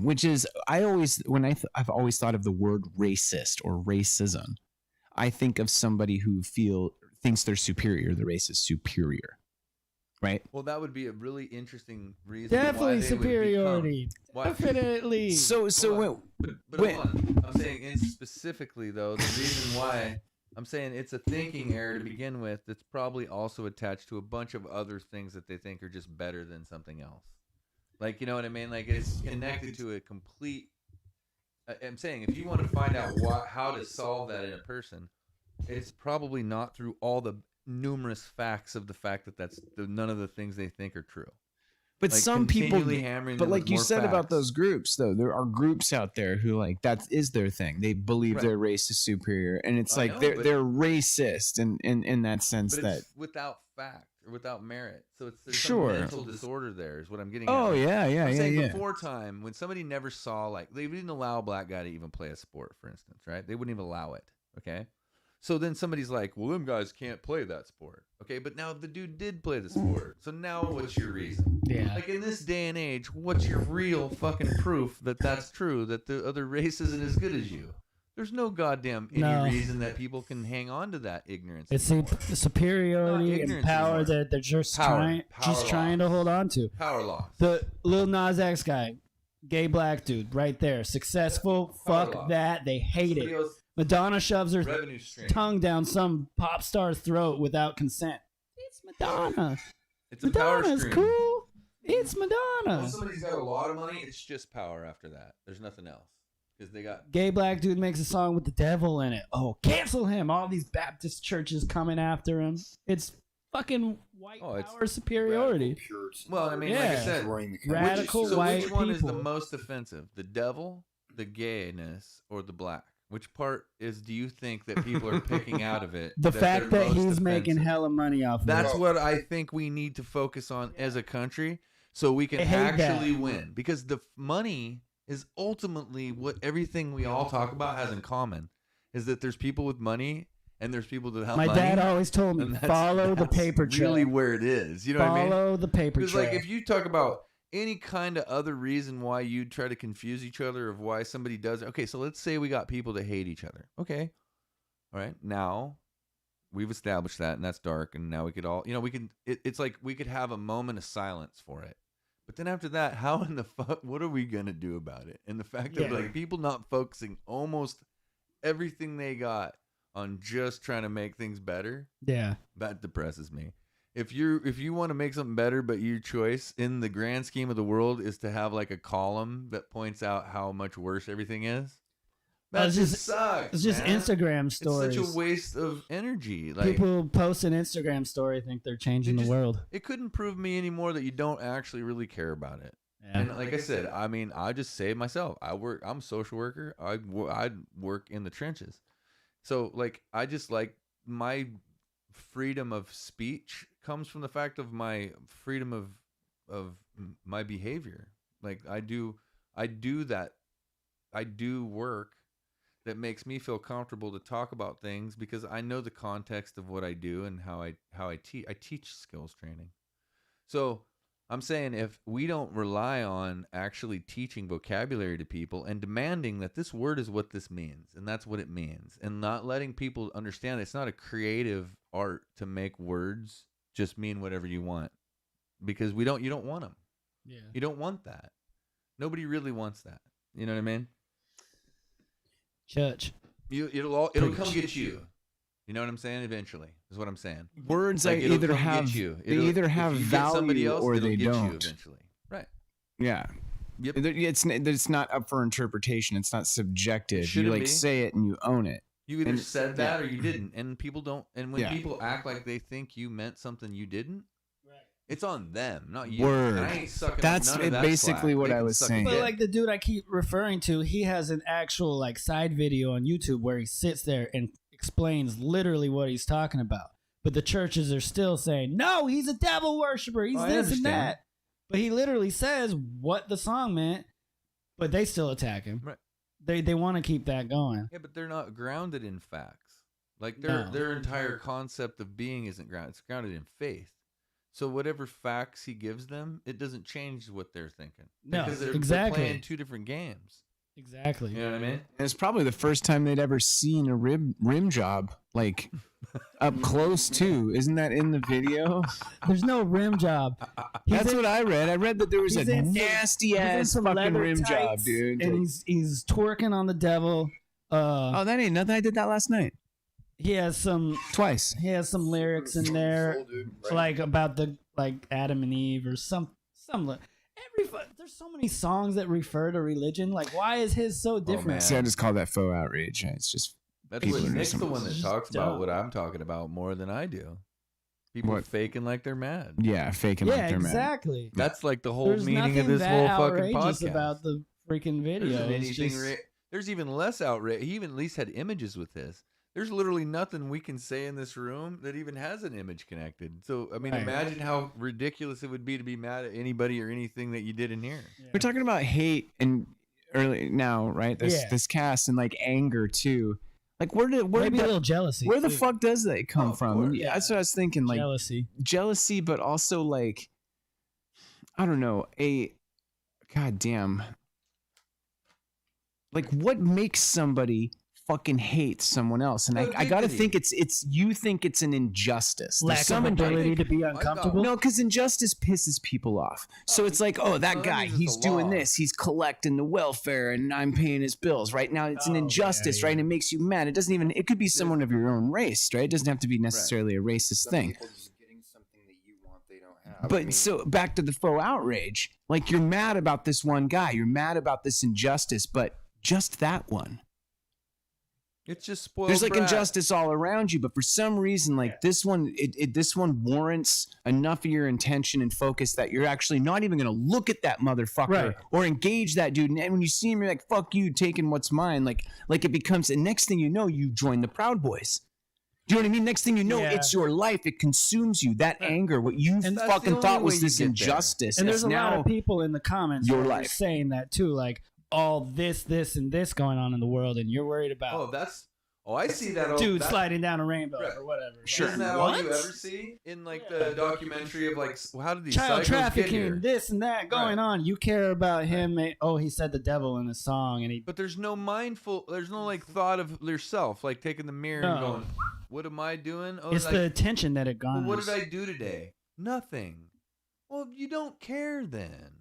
Speaker 1: Which is, I've always thought of the word racist or racism. I think of somebody who thinks they're superior. The race is superior. right?
Speaker 2: Well, that would be a really interesting reason.
Speaker 3: Definitely
Speaker 2: why they
Speaker 3: superiority.
Speaker 2: Would become,
Speaker 3: Definitely.
Speaker 1: So
Speaker 2: Hold on. But
Speaker 1: when-
Speaker 2: hold on. I'm saying specifically though, the reason why I'm saying it's a thinking error to begin with. That's probably also attached to a bunch of other things that they think are just better than something else. Like, you know what I mean? Like, it's connected to a complete. I'm saying if you want to find out how to solve that in a person, it's probably not through all the numerous facts of the fact that none of the things they think are true.
Speaker 1: But
Speaker 2: Like,
Speaker 1: some people,
Speaker 2: continually hammering
Speaker 1: but
Speaker 2: them
Speaker 1: like
Speaker 2: with
Speaker 1: you
Speaker 2: more
Speaker 1: said about
Speaker 2: facts.
Speaker 1: those groups, though, there are groups out there who like that is their thing. They believe
Speaker 2: Right.
Speaker 1: their race is superior, and it's
Speaker 2: I
Speaker 1: like
Speaker 2: know, but-
Speaker 1: they're racist in that sense.
Speaker 2: But
Speaker 1: That
Speaker 2: it's without fact or without merit. So there's
Speaker 1: Sure.
Speaker 2: some mental disorder there is what I'm getting at.
Speaker 1: oh
Speaker 2: Like,
Speaker 1: yeah, yeah,
Speaker 2: I'm
Speaker 1: yeah,
Speaker 2: saying
Speaker 1: yeah.
Speaker 2: before time when somebody never saw, like, they didn't allow a black guy to even play a sport, for instance, right? They wouldn't even allow it. Okay. So then somebody's like, well, them guys can't play that sport. Okay. But now the dude did play the sport. So now what's your reason?
Speaker 3: Yeah.
Speaker 2: Like, in this day and age, what's your real fucking proof that that's true, that the other race isn't as good as you? There's no goddamn
Speaker 3: No.
Speaker 2: reason that people can hang on to that ignorance.
Speaker 3: It's
Speaker 2: anymore.
Speaker 3: the superiority
Speaker 2: Not
Speaker 3: and
Speaker 2: ignorance
Speaker 3: power
Speaker 2: anymore.
Speaker 3: that they're just
Speaker 2: Power.
Speaker 3: trying
Speaker 2: Power
Speaker 3: trying to
Speaker 2: loss.
Speaker 3: hold on to.
Speaker 2: Power loss.
Speaker 3: The Lil Nas X guy, gay black dude, right there, successful.
Speaker 2: Power
Speaker 3: Fuck
Speaker 2: loss.
Speaker 3: that. They hate
Speaker 2: Somebody
Speaker 3: it.
Speaker 2: else-
Speaker 3: Madonna shoves her
Speaker 2: revenue stream.
Speaker 3: tongue down some pop star's throat without consent. It's Madonna.
Speaker 2: It's a power
Speaker 3: Madonna's
Speaker 2: stream.
Speaker 3: cool. It's
Speaker 2: When
Speaker 3: Madonna.
Speaker 2: somebody's got a lot of money, it's just power after that. There's nothing else. Because they got.
Speaker 3: Gay black dude makes a song with the devil in it. Oh, cancel him. All these Baptist churches coming after him. It's fucking white
Speaker 2: Oh, it's
Speaker 3: power superiority.
Speaker 4: Radical Puritan.
Speaker 2: Well, I mean, like
Speaker 3: Yeah.
Speaker 2: I said,
Speaker 4: Destroying the country.
Speaker 3: Radical
Speaker 2: so
Speaker 3: white
Speaker 2: which one is the
Speaker 3: people.
Speaker 2: most offensive? The devil, the gayness, or the black? Which part do you think that people are picking out of it?
Speaker 3: The
Speaker 2: that
Speaker 3: fact
Speaker 2: they're
Speaker 3: that
Speaker 2: most
Speaker 3: he's making
Speaker 2: offensive?
Speaker 3: hella money off of
Speaker 2: That's
Speaker 3: it.
Speaker 2: what I think we need to focus on as a country, so we can
Speaker 3: I hate that.
Speaker 2: actually win. Because the money is ultimately what everything we all talk about has in common. Is that there's people with money and there's people that have
Speaker 3: My
Speaker 2: money.
Speaker 3: dad always told me,
Speaker 2: and
Speaker 3: follow the paper trail.
Speaker 2: Really, where it is, you know what I mean?
Speaker 3: Follow the paper
Speaker 2: Because
Speaker 3: trail.
Speaker 2: like if you talk about any kind of other reason why you try to confuse each other of why somebody does it. Okay, so let's say we got people that hate each other. Okay, all right. Now we've established that, and that's dark. And now we could all, we can. It's like we could have a moment of silence for it. But then after that, how in the fuck? What are we gonna do about it? And the fact that
Speaker 3: Yeah.
Speaker 2: like people not focusing almost everything they got on just trying to make things better.
Speaker 3: Yeah.
Speaker 2: That depresses me. If you want to make something better, but your choice in the grand scheme of the world is to have like a column that points out how much worse everything is, that
Speaker 3: it's
Speaker 2: just
Speaker 3: just-
Speaker 2: sucks.
Speaker 3: It's just
Speaker 2: man.
Speaker 3: Instagram stories.
Speaker 2: It's such a waste of energy. Like
Speaker 3: People post an Instagram story, think they're changing
Speaker 2: It
Speaker 3: the
Speaker 2: just-
Speaker 3: world.
Speaker 2: it couldn't prove me anymore that you don't actually really care about it.
Speaker 3: Yeah.
Speaker 2: And like I said, I mean, I just say it myself. I'm a social worker. I work in the trenches. So like, I just like my freedom of speech comes from the fact of my freedom of my behavior. Like I do work that makes me feel comfortable to talk about things because I know the context of what I do and how I teach. I teach skills training. So I'm saying if we don't rely on actually teaching vocabulary to people and demanding that this word is what this means and that's what it means, and not letting people understand it's not a creative art to make words just mean whatever you want, because you don't want them.
Speaker 3: Yeah.
Speaker 2: You don't want that. Nobody really wants that. You know what I mean?
Speaker 3: Church.
Speaker 2: It'll come get you. You know what I'm saying? Eventually, is what I'm saying.
Speaker 1: Words
Speaker 2: Like, it'll
Speaker 1: either
Speaker 2: come
Speaker 1: have
Speaker 2: get you.
Speaker 1: they either have
Speaker 2: if you get somebody
Speaker 1: value
Speaker 2: else,
Speaker 1: or
Speaker 2: it'll
Speaker 1: they
Speaker 2: get you
Speaker 1: don't.
Speaker 2: eventually. Right.
Speaker 1: Yeah.
Speaker 2: Yep.
Speaker 1: It's not up for interpretation. It's not subjective. You
Speaker 2: shouldn't
Speaker 1: like
Speaker 2: be.
Speaker 1: say it and you own it.
Speaker 2: You either
Speaker 1: And-
Speaker 2: said that or you didn't, and people don't. And when
Speaker 1: Yeah.
Speaker 2: people act like they think you meant something you didn't, it's on them, not you.
Speaker 1: Word.
Speaker 2: And I ain't sucking up
Speaker 1: That's
Speaker 2: none of that
Speaker 1: basically
Speaker 2: slack.
Speaker 1: what
Speaker 2: They
Speaker 1: I
Speaker 2: can
Speaker 1: was
Speaker 2: suck a
Speaker 1: saying.
Speaker 3: But
Speaker 2: dick.
Speaker 3: like the dude I keep referring to, he has an actual like side video on YouTube where he sits there and explains literally what he's talking about. But the churches are still saying, no, he's a devil worshiper. He's
Speaker 2: I
Speaker 3: this and
Speaker 2: understand.
Speaker 3: that. But he literally says what the song meant, but they still attack him.
Speaker 2: Right.
Speaker 3: They want to keep that going.
Speaker 2: Yeah, but they're not grounded in facts. Like
Speaker 3: No.
Speaker 2: their entire concept of being isn't grounded. It's grounded in faith. So whatever facts he gives them, it doesn't change what they're thinking.
Speaker 3: No,
Speaker 2: Because they're
Speaker 3: exactly.
Speaker 2: playing two different games.
Speaker 3: Exactly.
Speaker 2: You know what I mean?
Speaker 1: And it's probably the first time they'd ever seen a rim job, like up close too. Isn't that in the video?
Speaker 3: There's no rim job. He's
Speaker 1: That's
Speaker 3: in-
Speaker 1: what I read. I read that there was a
Speaker 3: he's in some-
Speaker 1: nasty
Speaker 3: he's in
Speaker 1: ass
Speaker 3: some
Speaker 1: fucking
Speaker 3: leather
Speaker 1: rim job,
Speaker 3: tights,
Speaker 1: dude.
Speaker 3: And he's twerking on the devil.
Speaker 1: Oh, that ain't nothing. I did that last night.
Speaker 3: He has some
Speaker 1: Twice.
Speaker 3: lyrics in there,
Speaker 4: Soul, dude, right?
Speaker 3: like about the Adam and Eve or some. There's so many songs that refer to religion. Like, why is his so different?
Speaker 2: man.
Speaker 1: See, I just call that faux outrage. It's just
Speaker 2: That's
Speaker 1: People
Speaker 2: what
Speaker 1: are
Speaker 2: Nick's
Speaker 1: just
Speaker 2: the one that
Speaker 3: just
Speaker 2: talks
Speaker 3: dumb.
Speaker 2: about what I'm talking about more than I do. People
Speaker 1: What?
Speaker 2: faking like they're mad.
Speaker 1: yeah, faking like
Speaker 3: Yeah,
Speaker 1: they're mad.
Speaker 3: exactly.
Speaker 2: That's like the whole
Speaker 3: There's
Speaker 2: meaning
Speaker 3: nothing
Speaker 2: of this
Speaker 3: that
Speaker 2: whole fucking
Speaker 3: outrageous
Speaker 2: podcast.
Speaker 3: about the freaking
Speaker 2: There
Speaker 3: video.
Speaker 2: isn't
Speaker 3: It's
Speaker 2: anything
Speaker 3: just-
Speaker 2: there's even less outrage. He even at least had images with this. There's literally nothing we can say in this room that even has an image connected. So, I mean,
Speaker 3: Right.
Speaker 2: imagine how ridiculous it would be to be mad at anybody or anything that you did in here.
Speaker 1: We're talking about hate and early now, right? This
Speaker 3: Yeah.
Speaker 1: this cast and like anger too. Like where
Speaker 3: Maybe a little jealousy.
Speaker 1: where the
Speaker 3: too.
Speaker 1: fuck does that come
Speaker 2: of
Speaker 1: from? And
Speaker 2: course.
Speaker 1: that's what I was thinking. Like
Speaker 3: Jealousy.
Speaker 1: jealousy, but also like I don't know, goddamn. Like what makes somebody fucking hate someone else? And I gotta think it's you think it's an injustice. There's
Speaker 3: Lack
Speaker 1: some
Speaker 3: of ability to be
Speaker 2: got-
Speaker 3: uncomfortable.
Speaker 1: no, because injustice pisses people off. So it's like, oh, that
Speaker 2: that
Speaker 1: guy,
Speaker 2: means it's
Speaker 1: he's
Speaker 2: the
Speaker 1: doing
Speaker 2: law.
Speaker 1: this. He's collecting the welfare and I'm paying his bills. Right now, it's an
Speaker 3: Oh,
Speaker 1: injustice,
Speaker 3: yeah,
Speaker 1: right? And it makes you mad. It doesn't even, it could be someone of your own race, right? It doesn't have to be necessarily a racist
Speaker 4: Some
Speaker 1: thing.
Speaker 4: people just getting something that you want they don't have.
Speaker 1: But
Speaker 4: I mean,
Speaker 1: so back to the faux outrage. Like you're mad about this one guy. You're mad about this injustice, but just that one.
Speaker 2: It's just spoiled.
Speaker 1: There's like
Speaker 2: brat.
Speaker 1: injustice all around you, but for some reason, like this one, this one warrants enough of your intention and focus that you're actually not even going to look at that motherfucker
Speaker 3: Right.
Speaker 1: or engage that dude. And when you see him, you're like, "Fuck you, taking what's mine." Like it becomes. And next thing you know, you join the Proud Boys. Do you know what I mean? Next thing you know,
Speaker 3: Yeah.
Speaker 1: it's your life. It consumes you. That anger, what you
Speaker 3: And
Speaker 2: that's
Speaker 1: fucking
Speaker 2: the
Speaker 1: thought
Speaker 2: only
Speaker 1: was
Speaker 2: way
Speaker 1: this
Speaker 2: you get there.
Speaker 1: injustice.
Speaker 3: And
Speaker 1: it's
Speaker 3: there's a lot
Speaker 1: now
Speaker 3: of people in the comments
Speaker 1: your
Speaker 3: that are
Speaker 1: life.
Speaker 3: saying that too, like all this, and this going on in the world, and you're worried about
Speaker 2: I see that all.
Speaker 3: dude
Speaker 2: that,
Speaker 3: sliding down a rainbow
Speaker 2: Right.
Speaker 3: or whatever.
Speaker 1: Sure.
Speaker 2: Isn't that
Speaker 3: What?
Speaker 2: all you ever see in like the documentary of like how did these
Speaker 3: Child
Speaker 2: psychos get
Speaker 3: trafficking,
Speaker 2: here?
Speaker 3: this and that going
Speaker 2: Right.
Speaker 3: on. You care about him. Oh, he said the devil in a song, and he.
Speaker 2: But there's no there's no like thought of yourself, like taking the mirror and
Speaker 3: No.
Speaker 2: going, "What am I doing?" Oh,
Speaker 3: It's
Speaker 2: like,
Speaker 3: the attention that it
Speaker 2: well,
Speaker 3: garners.
Speaker 2: what did I do today? Nothing. Well, you don't care then.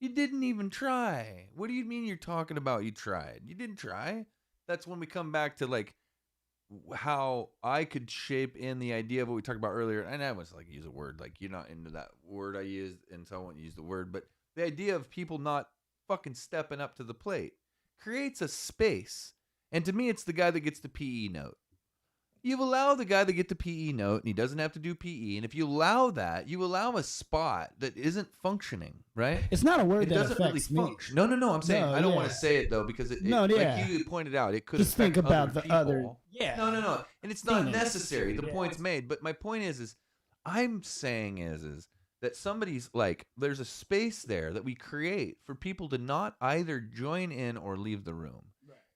Speaker 2: You didn't even try. What do you mean you're talking about you tried? You didn't try. That's when we come back to like how I could shape in the idea of what we talked about earlier. And I was like, use a word like you're not into that word I used, and so I won't use the word. But the idea of people not fucking stepping up to the plate creates a space. And to me, it's the guy that gets the PE note. You allow the guy to get the PE note, and he doesn't have to do PE. And if you allow that, you allow a spot that isn't functioning, right?
Speaker 3: It's not a word
Speaker 2: It
Speaker 3: that
Speaker 2: doesn't really
Speaker 3: affects me.
Speaker 2: function. No. I'm saying
Speaker 3: No,
Speaker 2: I don't
Speaker 3: yeah.
Speaker 2: want to say it though because
Speaker 3: No, yeah.
Speaker 2: like you pointed out, it could
Speaker 3: Just think
Speaker 2: affect
Speaker 3: about
Speaker 2: other
Speaker 3: the other.
Speaker 2: people.
Speaker 3: Yeah.
Speaker 2: No, and it's not
Speaker 3: Feelings.
Speaker 2: necessary. The
Speaker 3: Yeah.
Speaker 2: point's made, but my point is I'm saying is that somebody's like there's a space there that we create for people to not either join in or leave the room.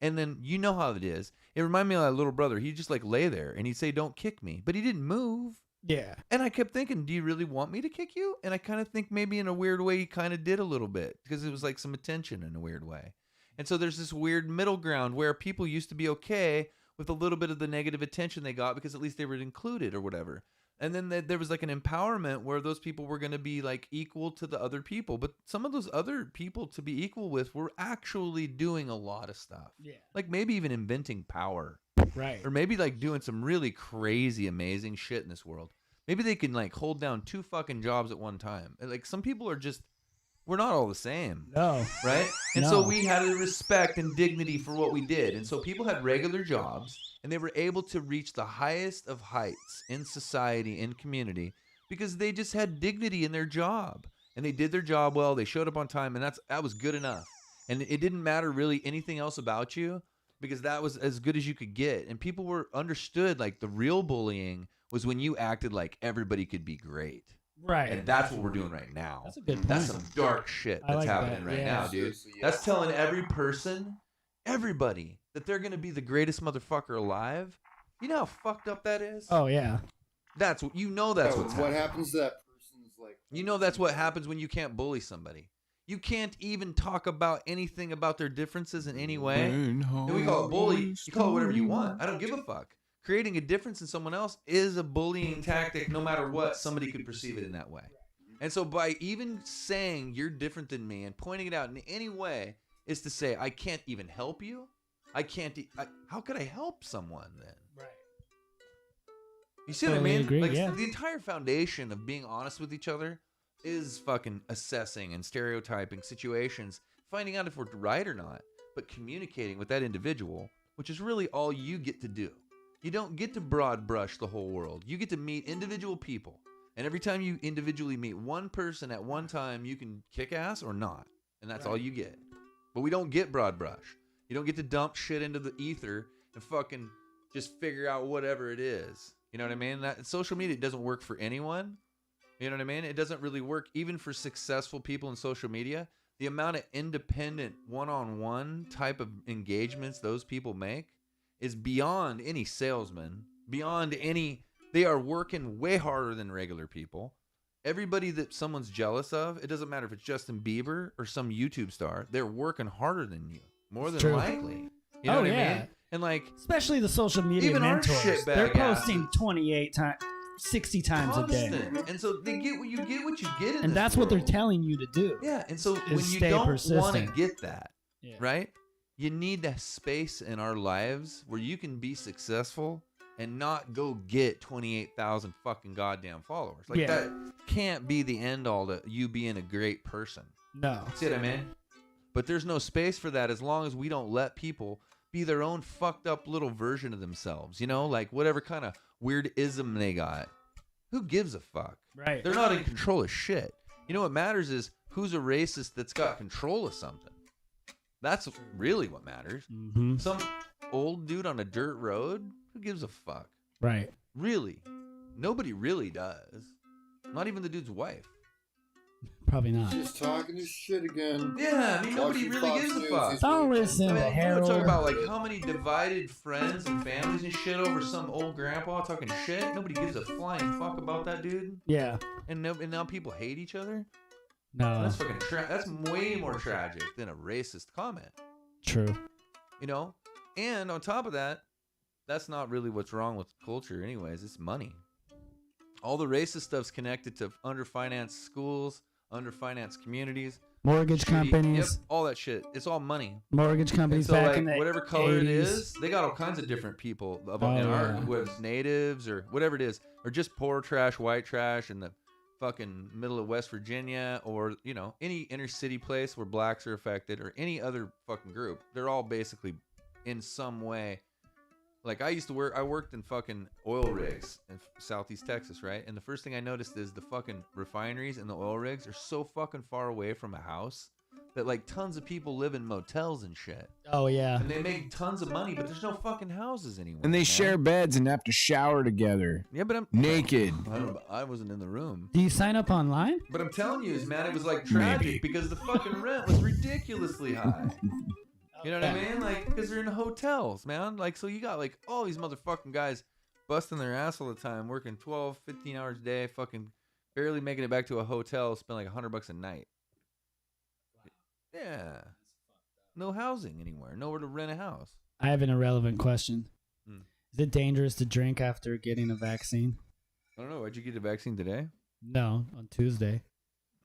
Speaker 2: And then you know how it is. It reminded me of that little brother. He'd just like lay there and he'd say, "Don't kick me," but he didn't move.
Speaker 3: Yeah.
Speaker 2: And I kept thinking, do you really want me to kick you? And I kind of think maybe in a weird way he kind of did a little bit because it was like some attention in a weird way. And so there's this weird middle ground where people used to be okay with a little bit of the negative attention they got because at least they were included or whatever. And then there was like an empowerment where those people were going to be like equal to the other people. But some of those other people to be equal with were actually doing a lot of stuff.
Speaker 3: Yeah.
Speaker 2: Like maybe even inventing power.
Speaker 3: Right.
Speaker 2: Or maybe like doing some really crazy, amazing shit in this world. Maybe they can like hold down 2 fucking jobs at one time. And, like some people are just, we're not all the same,
Speaker 3: No.
Speaker 2: right? And so
Speaker 3: No.
Speaker 2: we had a respect and dignity for what we did. And so people had regular jobs and they were able to reach the highest of heights in society, in community, because they just had dignity in their job. And they did their job well. They showed up on time, and that was good enough. And it didn't matter really anything else about you, because that was as good as you could get. And people were understood like the real bullying was when you acted like everybody could be great.
Speaker 3: Right.
Speaker 2: And that's what we're doing right now.
Speaker 3: That's a good
Speaker 2: That's
Speaker 3: point.
Speaker 2: some dark shit
Speaker 3: I
Speaker 2: that's
Speaker 3: like
Speaker 2: happening
Speaker 3: that,
Speaker 2: right
Speaker 3: yeah.
Speaker 2: now, dude. That's telling every person, everybody, that they're going to be the greatest motherfucker alive. You know how fucked up that is?
Speaker 3: Oh yeah.
Speaker 2: That's what, you know that's what's
Speaker 4: what
Speaker 2: happening.
Speaker 4: happens to that person's like.
Speaker 2: You know that's what happens when you can't bully somebody. You can't even talk about anything about their differences in any way. And we call it bully. You call it whatever you want. I don't give a fuck. Creating a difference in someone else is a bullying tactic no matter what. Somebody could perceive it in that way. And so by even saying you're different than me and pointing it out in any way is to say, I can't even help you. How could I help someone then?
Speaker 3: Right.
Speaker 2: You see what I mean?
Speaker 3: Agree,
Speaker 2: Like
Speaker 3: yeah.
Speaker 2: the entire foundation of being honest with each other is fucking assessing and stereotyping situations, finding out if we're right or not, but communicating with that individual, which is really all you get to do. You don't get to broad brush the whole world. You get to meet individual people. And every time you individually meet one person at one time, you can kick ass or not. And that's all you get. But we don't get broad brush. You don't get to dump shit into the ether and fucking just figure out whatever it is. You know what I mean? Social media doesn't work for anyone. You know what I mean? It doesn't really work even for successful people in social media. The amount of independent one-on-one type of engagements those people make is beyond any salesman, beyond any... They are working way harder than regular people. Everybody that someone's jealous of, it doesn't matter if it's Justin Bieber or some YouTube star, they're working harder than you, more than likely. You know what I mean? And like,
Speaker 3: especially the social media
Speaker 2: even our
Speaker 3: mentors,
Speaker 2: shitbag
Speaker 3: they're posting
Speaker 2: asses.
Speaker 3: 28 times, 60 times a day,
Speaker 2: constant. And so they get what you get. What you get, in
Speaker 3: and
Speaker 2: this
Speaker 3: that's what they're
Speaker 2: world.
Speaker 3: telling you to do.
Speaker 2: Yeah, and so
Speaker 3: is
Speaker 2: when you
Speaker 3: stay
Speaker 2: don't want to
Speaker 3: persistent.
Speaker 2: get that,
Speaker 3: Yeah.
Speaker 2: right? You need that space in our lives where you can be successful and not go get 28,000 fucking goddamn followers. Like that can't be the end all to you being a great person.
Speaker 3: No.
Speaker 2: See what I mean? But there's no space for that as long as we don't let people be their own fucked up little version of themselves. You know, like whatever kind of weird ism they got. Who gives a fuck?
Speaker 3: Right.
Speaker 2: They're not in control of shit. You know what matters is who's a racist that's got control of something. That's really what matters.
Speaker 3: Mm-hmm.
Speaker 2: Some old dude on a dirt road, who gives a fuck?
Speaker 3: Right.
Speaker 2: Really? Nobody really does. Not even the dude's wife.
Speaker 3: Probably not.
Speaker 4: Just talking his shit again.
Speaker 2: Yeah, I mean, nobody
Speaker 4: Watching
Speaker 2: really
Speaker 4: Fox
Speaker 2: gives a
Speaker 4: News
Speaker 3: Don't
Speaker 2: fuck.
Speaker 4: is really-
Speaker 3: listen
Speaker 2: I
Speaker 3: to
Speaker 2: mean, you want to
Speaker 3: Harold.
Speaker 2: talk about like how many divided friends and families and shit over some old grandpa talking shit? Nobody gives a flying fuck about that dude.
Speaker 3: Yeah.
Speaker 2: And now people hate each other?
Speaker 3: No.
Speaker 2: That's fucking that's way more tragic than a racist comment.
Speaker 3: True.
Speaker 2: You know? And on top of that, that's not really what's wrong with culture anyways. It's money. All the racist stuff's connected to underfinanced schools, underfinanced communities,
Speaker 3: Mortgage companies.
Speaker 2: Yep, all that shit. It's all money.
Speaker 3: Mortgage
Speaker 2: And
Speaker 3: companies
Speaker 2: so
Speaker 3: back
Speaker 2: like
Speaker 3: in the
Speaker 2: whatever color
Speaker 3: 80s.
Speaker 2: it is, they got all kinds of different people in
Speaker 3: yeah.
Speaker 2: whether it's natives or whatever it is, or just poor trash, white trash in the fucking middle of West Virginia, or you know, any inner city place where blacks are affected, or any other fucking group. They're all basically in some way. Like I worked in fucking oil rigs in Southeast Texas, right? And the first thing I noticed is the fucking refineries and the oil rigs are so fucking far away from a house that like tons of people live in motels and shit.
Speaker 3: Oh yeah.
Speaker 2: And they make tons of money, but there's no fucking houses anymore.
Speaker 1: And they
Speaker 2: man.
Speaker 1: share beds and have to shower together.
Speaker 2: Yeah, but I'm
Speaker 1: Naked.
Speaker 2: I wasn't in the room.
Speaker 3: Do you sign up online?
Speaker 2: But I'm telling you, man, it was like tragic
Speaker 1: Maybe.
Speaker 2: because the fucking rent was ridiculously high. You know what I mean? Like, because they're in hotels, man. Like, so you got like all these motherfucking guys busting their ass all the time, working 12, 15 hours a day, fucking barely making it back to a hotel, spend like $100 a night. Yeah. No housing anywhere. Nowhere to rent a house.
Speaker 3: I have an irrelevant question.
Speaker 2: Hmm.
Speaker 3: Is it dangerous to drink after getting a vaccine?
Speaker 2: I don't know. Why'd you get the vaccine today?
Speaker 3: No, on Tuesday.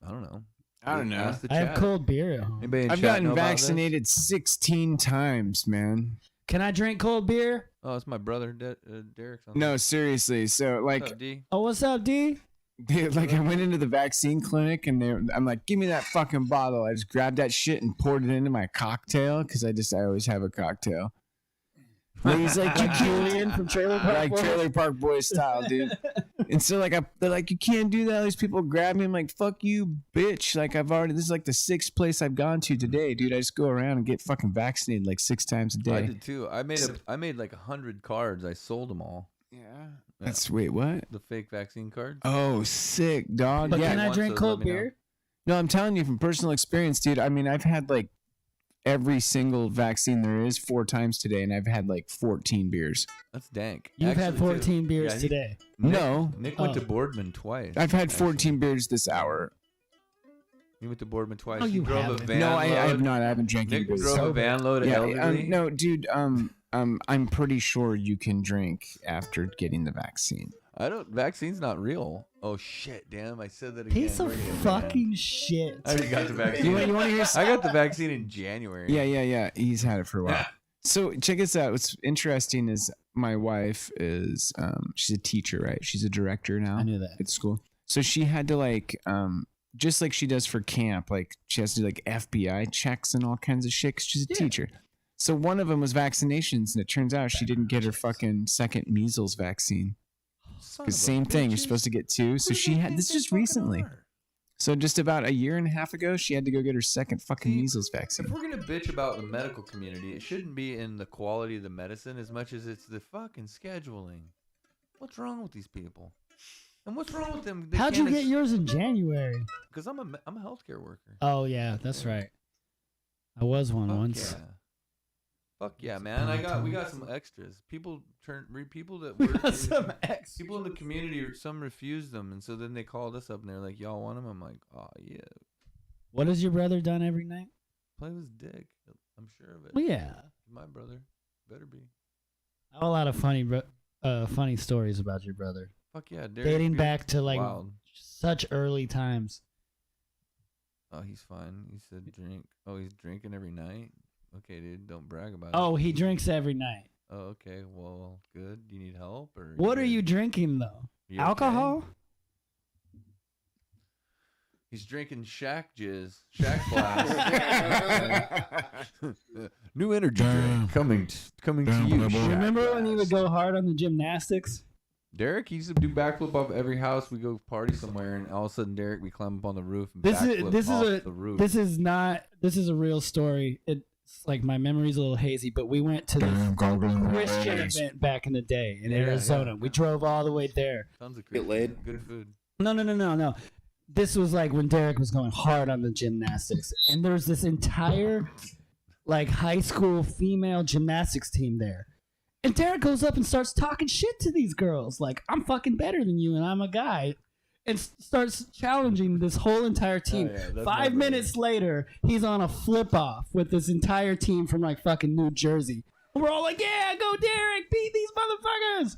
Speaker 2: I don't know.
Speaker 1: I don't know.
Speaker 2: Ask the
Speaker 3: I have
Speaker 2: chat.
Speaker 3: cold beer at home.
Speaker 2: Anybody in
Speaker 1: I've
Speaker 2: chat know
Speaker 1: gotten
Speaker 2: about this?
Speaker 1: vaccinated 16 times, man.
Speaker 3: Can I drink cold beer?
Speaker 2: Oh, it's my brother, Derek's on.
Speaker 1: No, seriously. So,
Speaker 2: What's
Speaker 1: like,
Speaker 2: up, D?
Speaker 3: Oh, what's up, D?
Speaker 1: dude, like I went into the vaccine clinic and I'm like, give me that fucking bottle. I just grabbed that shit and poured it into my cocktail because I always have a cocktail. He's like
Speaker 3: Julian from Trailer Park
Speaker 1: like
Speaker 3: Boys?
Speaker 1: Trailer Park Boys style, dude. And so like they're like, you can't do that. All these people grab me. I'm like, fuck you, bitch. Like this is like the 6th place I've gone to today, dude. I just go around and get fucking vaccinated like 6 times a day.
Speaker 2: I did too. I made like 100 cards. I sold them all.
Speaker 1: Yeah. That's wait, what?
Speaker 2: The fake vaccine cards.
Speaker 1: Oh, sick, dog.
Speaker 3: But
Speaker 1: yeah.
Speaker 3: can I
Speaker 2: once,
Speaker 3: drink
Speaker 2: so let
Speaker 3: cold
Speaker 2: me know.
Speaker 3: beer?
Speaker 1: No, I'm telling you from personal experience, dude. I mean, I've had like every single vaccine there is 4 times today, and I've had like 14 beers.
Speaker 2: That's dank.
Speaker 3: You've had
Speaker 2: Actually,
Speaker 3: 14
Speaker 2: too.
Speaker 3: beers
Speaker 2: Yeah,
Speaker 3: today.
Speaker 2: Nick,
Speaker 1: No.
Speaker 2: Nick went to
Speaker 3: Oh.
Speaker 2: Boardman twice.
Speaker 1: I've had
Speaker 2: actually.
Speaker 1: 14 beers this hour.
Speaker 2: You went to Boardman twice.
Speaker 3: Oh, you
Speaker 2: drove
Speaker 3: haven't.
Speaker 2: a van
Speaker 1: No, I have
Speaker 2: load.
Speaker 1: not. I haven't drank
Speaker 2: Nick
Speaker 1: anybody.
Speaker 2: drove a
Speaker 3: sober.
Speaker 2: van load of
Speaker 1: Yeah,
Speaker 2: elderly.
Speaker 1: no, dude. I'm pretty sure you can drink after getting the vaccine.
Speaker 2: Vaccine's not real. Oh shit! Damn, I said that again.
Speaker 3: Piece of
Speaker 2: Bring it in,
Speaker 3: fucking
Speaker 2: man.
Speaker 3: shit.
Speaker 2: I already got the vaccine.
Speaker 1: You want to hear?
Speaker 2: I got the vaccine in January.
Speaker 1: Yeah. He's had it for a while. So check this out. What's interesting is my wife is she's a teacher, right? She's a director now.
Speaker 3: I knew that.
Speaker 1: At school. So she had to like just like she does for camp, like she has to do like FBI checks and all kinds of shit 'cause she's a teacher. So one of them was vaccinations, and it turns out she didn't get her fucking second measles vaccine. Because same thing, you're supposed to get two. So she had this just recently. So just about a year and a half ago, she had to go get her second fucking measles vaccine.
Speaker 2: If we're gonna bitch about the medical community, it shouldn't be in the quality of the medicine as much as it's the fucking scheduling. What's wrong with these people? And what's wrong with them?
Speaker 3: How'd you get yours in January?
Speaker 2: Because I'm a healthcare worker.
Speaker 3: Oh yeah, that's right. I was one once.
Speaker 2: Yeah. Fuck yeah, man! We got some extras. People that
Speaker 3: We
Speaker 2: work
Speaker 3: got some extras.
Speaker 2: people in the community. Some refused them, and so then they called us up and they're like, "Y'all want them?" I'm like, "Oh yeah."
Speaker 3: What has your brother done every night?
Speaker 2: Play with his dick. I'm sure of it.
Speaker 3: Well, yeah.
Speaker 2: My brother better be.
Speaker 3: I have a lot of funny stories about your brother.
Speaker 2: Fuck yeah, Derek,
Speaker 3: Dating back to like
Speaker 2: wild.
Speaker 3: such early times.
Speaker 2: Oh, he's fine. He said drink. Oh, he's drinking every night. Okay, dude, don't brag about it.
Speaker 3: Oh, he drinks every night.
Speaker 2: Oh, okay. Well, good. Do you need help or?
Speaker 3: What are
Speaker 2: good?
Speaker 3: you drinking though?
Speaker 2: You
Speaker 3: Alcohol?
Speaker 2: okay? He's drinking Shaq Jizz, Shaq Blast. New energy drink coming to you. Shaq
Speaker 3: Remember when he
Speaker 2: Blast.
Speaker 3: would go hard on the gymnastics?
Speaker 2: Derek, he used to do backflip off every house. We go party somewhere, and all of a sudden, Derek, we climb up on the roof and backflip off the roof.
Speaker 3: This is a real story. It's like my memory's a little hazy, but we went to this Christian event back in the day in Arizona. We drove all the way there.
Speaker 2: Tons of
Speaker 4: Get laid?
Speaker 2: good food.
Speaker 3: No. This was like when Derek was going hard on the gymnastics, and there's this entire like high school female gymnastics team there. And Derek goes up and starts talking shit to these girls, like I'm fucking better than you, and I'm a guy, and starts challenging this whole entire team.
Speaker 2: Oh, yeah, that's
Speaker 3: 5 minutes later, he's on a flip off with this entire team from like fucking New Jersey. And we're all like, "Yeah, go Derek, beat these motherfuckers!"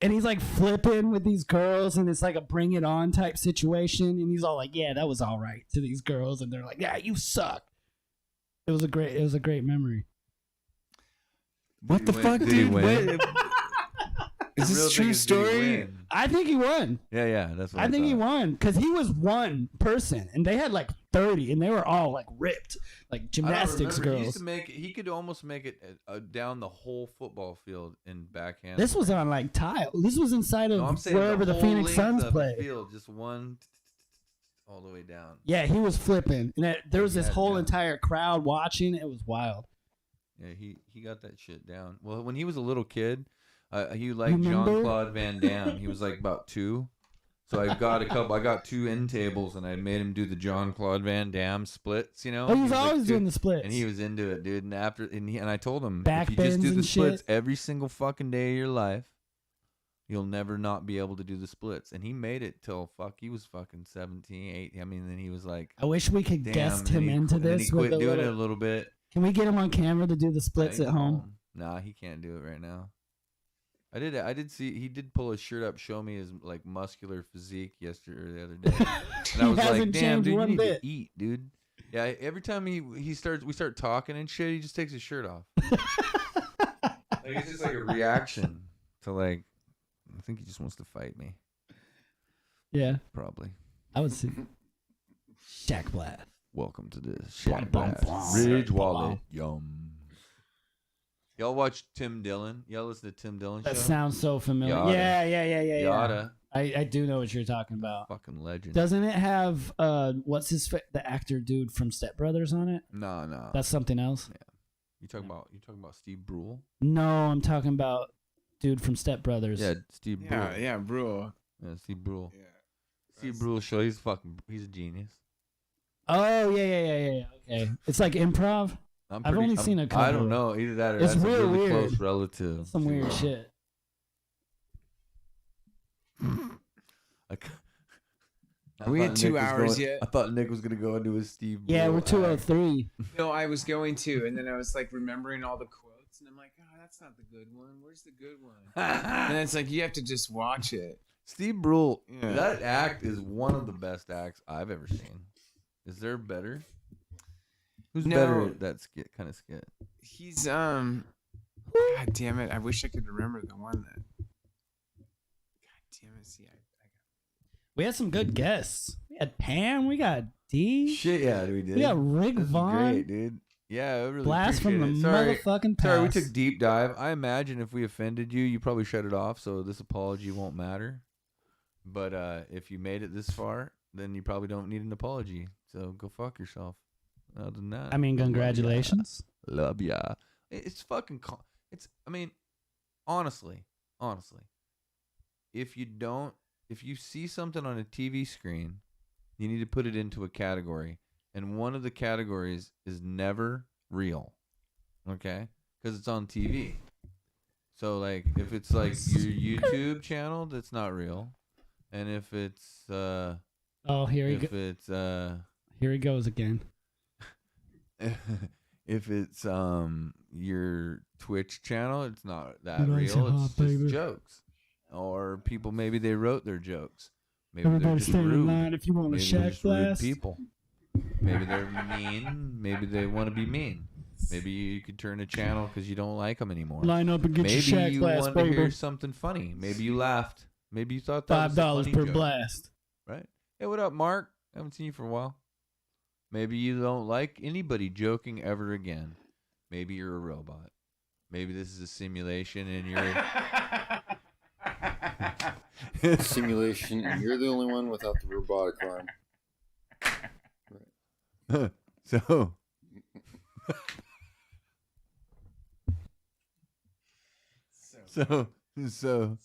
Speaker 3: And he's like flipping with these girls, and it's like a bring it on type situation. And he's all like, "Yeah, that was all right" to these girls, and they're like, "Yeah, you suck." It was a great memory.
Speaker 1: What the fuck,
Speaker 2: Did he
Speaker 1: dude?
Speaker 2: win?
Speaker 1: Is this a true story?
Speaker 3: I think he won.
Speaker 2: Yeah, that's what
Speaker 3: I think he
Speaker 2: thought.
Speaker 3: won because he was one person, and they had like 30, and they were all like ripped, like
Speaker 2: I don't
Speaker 3: gymnastics
Speaker 2: remember. He used
Speaker 3: girls.
Speaker 2: to he could almost make it down the whole football field in backhand.
Speaker 3: This was on like tile. This was inside of
Speaker 2: No, I'm saying
Speaker 3: wherever the
Speaker 2: whole
Speaker 3: Phoenix
Speaker 2: length
Speaker 3: Suns
Speaker 2: of the
Speaker 3: play.
Speaker 2: Field, just one all the way down.
Speaker 3: Yeah, he was flipping, and there was this
Speaker 2: Yeah,
Speaker 3: whole
Speaker 2: yeah.
Speaker 3: entire crowd watching. It was wild.
Speaker 2: Yeah, he got that shit down. Well, when he was a little kid, he liked
Speaker 3: Remember?
Speaker 2: Jean-Claude Van Damme. He was like about 2. So I got 2 end tables, and I made him do the Jean-Claude Van Damme splits. You know,
Speaker 3: Oh,
Speaker 2: He
Speaker 3: he's
Speaker 2: was, like,
Speaker 3: always doing the splits.
Speaker 2: and he was into it, dude. And I told him,
Speaker 3: Back
Speaker 2: if you just do
Speaker 3: bends
Speaker 2: the
Speaker 3: and
Speaker 2: splits
Speaker 3: shit.
Speaker 2: every single fucking day of your life, you'll never not be able to do the splits. And he made it till he was fucking 17, 18. I mean, then he was like,
Speaker 3: I wish we could
Speaker 2: damn.
Speaker 3: guest
Speaker 2: and
Speaker 3: him
Speaker 2: he
Speaker 3: into
Speaker 2: quit- and then
Speaker 3: this.
Speaker 2: he quit
Speaker 3: with a
Speaker 2: doing it a
Speaker 3: little,
Speaker 2: little bit.
Speaker 3: can we get him on camera to do the splits
Speaker 2: I
Speaker 3: at
Speaker 2: can call
Speaker 3: home?
Speaker 2: him. Nah, he can't do it right now. I did see he did pull his shirt up, show me his like muscular physique yesterday or the other day. And I was like,
Speaker 3: hasn't
Speaker 2: damn,
Speaker 3: changed
Speaker 2: dude, you
Speaker 3: one
Speaker 2: need
Speaker 3: bit.
Speaker 2: to eat, dude. Yeah, every time we start talking and shit, he just takes his shirt off. Like it's just like a reaction to like I think he just wants to fight me.
Speaker 3: Yeah,
Speaker 2: Probably.
Speaker 3: I would see. Shaq Blast.
Speaker 2: Welcome to this
Speaker 3: Bum,
Speaker 2: Shaq
Speaker 3: bum,
Speaker 2: Blast.
Speaker 3: bum.
Speaker 2: Ridge
Speaker 3: Bum,
Speaker 2: Wallet.
Speaker 3: bum.
Speaker 2: Yum. Y'all watch Tim Dillon? Y'all listen to Tim Dillon
Speaker 3: That
Speaker 2: show?
Speaker 3: you so familiar.
Speaker 2: Yada.
Speaker 3: Yeah.
Speaker 2: Yada.
Speaker 3: I do know what you're talking about.
Speaker 2: Fucking legend.
Speaker 3: Doesn't it have what's the actor dude from Step Brothers on it?
Speaker 2: No.
Speaker 3: That's something else.
Speaker 2: You talking about Steve Brule?
Speaker 3: No, I'm talking about dude from Step Brothers.
Speaker 2: Yeah, Steve Brule.
Speaker 1: Yeah, bro.
Speaker 2: Yeah, Steve Brule.
Speaker 1: Yeah.
Speaker 2: Steve Brule show. He's a genius.
Speaker 3: Oh yeah. Okay, it's like improv. I've only seen a couple.
Speaker 2: I don't know either that or
Speaker 3: It's
Speaker 2: that's a
Speaker 3: real
Speaker 2: really
Speaker 3: weird.
Speaker 2: close relative.
Speaker 3: Some weird shit.
Speaker 2: I c-
Speaker 1: Are we at 2 hours yet?
Speaker 2: I thought Nick was gonna go into his Steve.
Speaker 3: Yeah,
Speaker 2: Brule
Speaker 3: we're 203.
Speaker 1: No, I was going to, and then I was like remembering all the quotes, and I'm like, oh, that's not the good one. Where's the good one? And it's like you have to just watch it.
Speaker 2: Steve Brule,
Speaker 1: Yeah.
Speaker 2: that act is one of the best acts I've ever seen. Is there better? Who's
Speaker 1: No.
Speaker 2: better at that kind of skit?
Speaker 1: He's God damn it! I wish I could remember the one that. God damn it! See,
Speaker 3: We had some good guests. We had Pam. We got D.
Speaker 2: Shit, yeah, we did.
Speaker 3: We got Rick
Speaker 2: This is
Speaker 3: Vaughn.
Speaker 2: great, dude. Yeah, I really
Speaker 3: Blast from the
Speaker 2: appreciate it.
Speaker 3: motherfucking past.
Speaker 2: Sorry, we took deep dive. I imagine if we offended you, you probably shut it off, so this apology won't matter. But if you made it this far, then you probably don't need an apology. So go fuck yourself. Other than that,
Speaker 3: I mean, congratulations.
Speaker 2: Love ya. It's fucking. I mean, honestly, if you see something on a TV screen, you need to put it into a category, and one of the categories is never real. Okay, because it's on TV. So like, if it's like your YouTube channel, that's not real, and if it's
Speaker 3: Oh, here he goes again.
Speaker 2: if it's your Twitch channel, it's not that
Speaker 3: You like
Speaker 2: real.
Speaker 3: some
Speaker 2: It's
Speaker 3: hot,
Speaker 2: just
Speaker 3: baby?
Speaker 2: jokes, or people maybe they wrote their jokes. Maybe
Speaker 3: Everybody
Speaker 2: they're just
Speaker 3: stand in
Speaker 2: rude.
Speaker 3: line if you want a
Speaker 2: Maybe they're
Speaker 3: Shack
Speaker 2: just rude
Speaker 3: Blast.
Speaker 2: people. Maybe they're mean. Maybe they want to be mean. Maybe you could turn a channel because you don't like them anymore.
Speaker 3: Line up and get your
Speaker 2: Maybe
Speaker 3: Shack
Speaker 2: you
Speaker 3: Blast,
Speaker 2: wanted to hear
Speaker 3: baby.
Speaker 2: something funny. Maybe you laughed. Maybe you thought that was a
Speaker 3: $5
Speaker 2: funny
Speaker 3: per
Speaker 2: joke,
Speaker 3: blast.
Speaker 2: right? Hey, what up, Mark? Haven't seen you for a while. Maybe you don't like anybody joking ever again. Maybe you're a robot. Maybe this is a simulation and you're
Speaker 4: Simulation, and you're the only one without the robotic arm.
Speaker 2: so so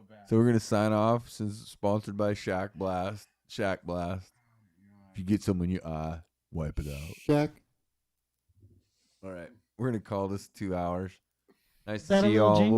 Speaker 1: bad.
Speaker 2: we're gonna sign off since it's sponsored by Shack Blast. Shack Blast. If you get some in your eye, wipe it out.
Speaker 4: Shaq.
Speaker 2: All right, we're gonna call this 2 hours. Nice
Speaker 3: That
Speaker 2: to
Speaker 3: a
Speaker 2: see
Speaker 3: little
Speaker 2: y'all.
Speaker 3: jingle?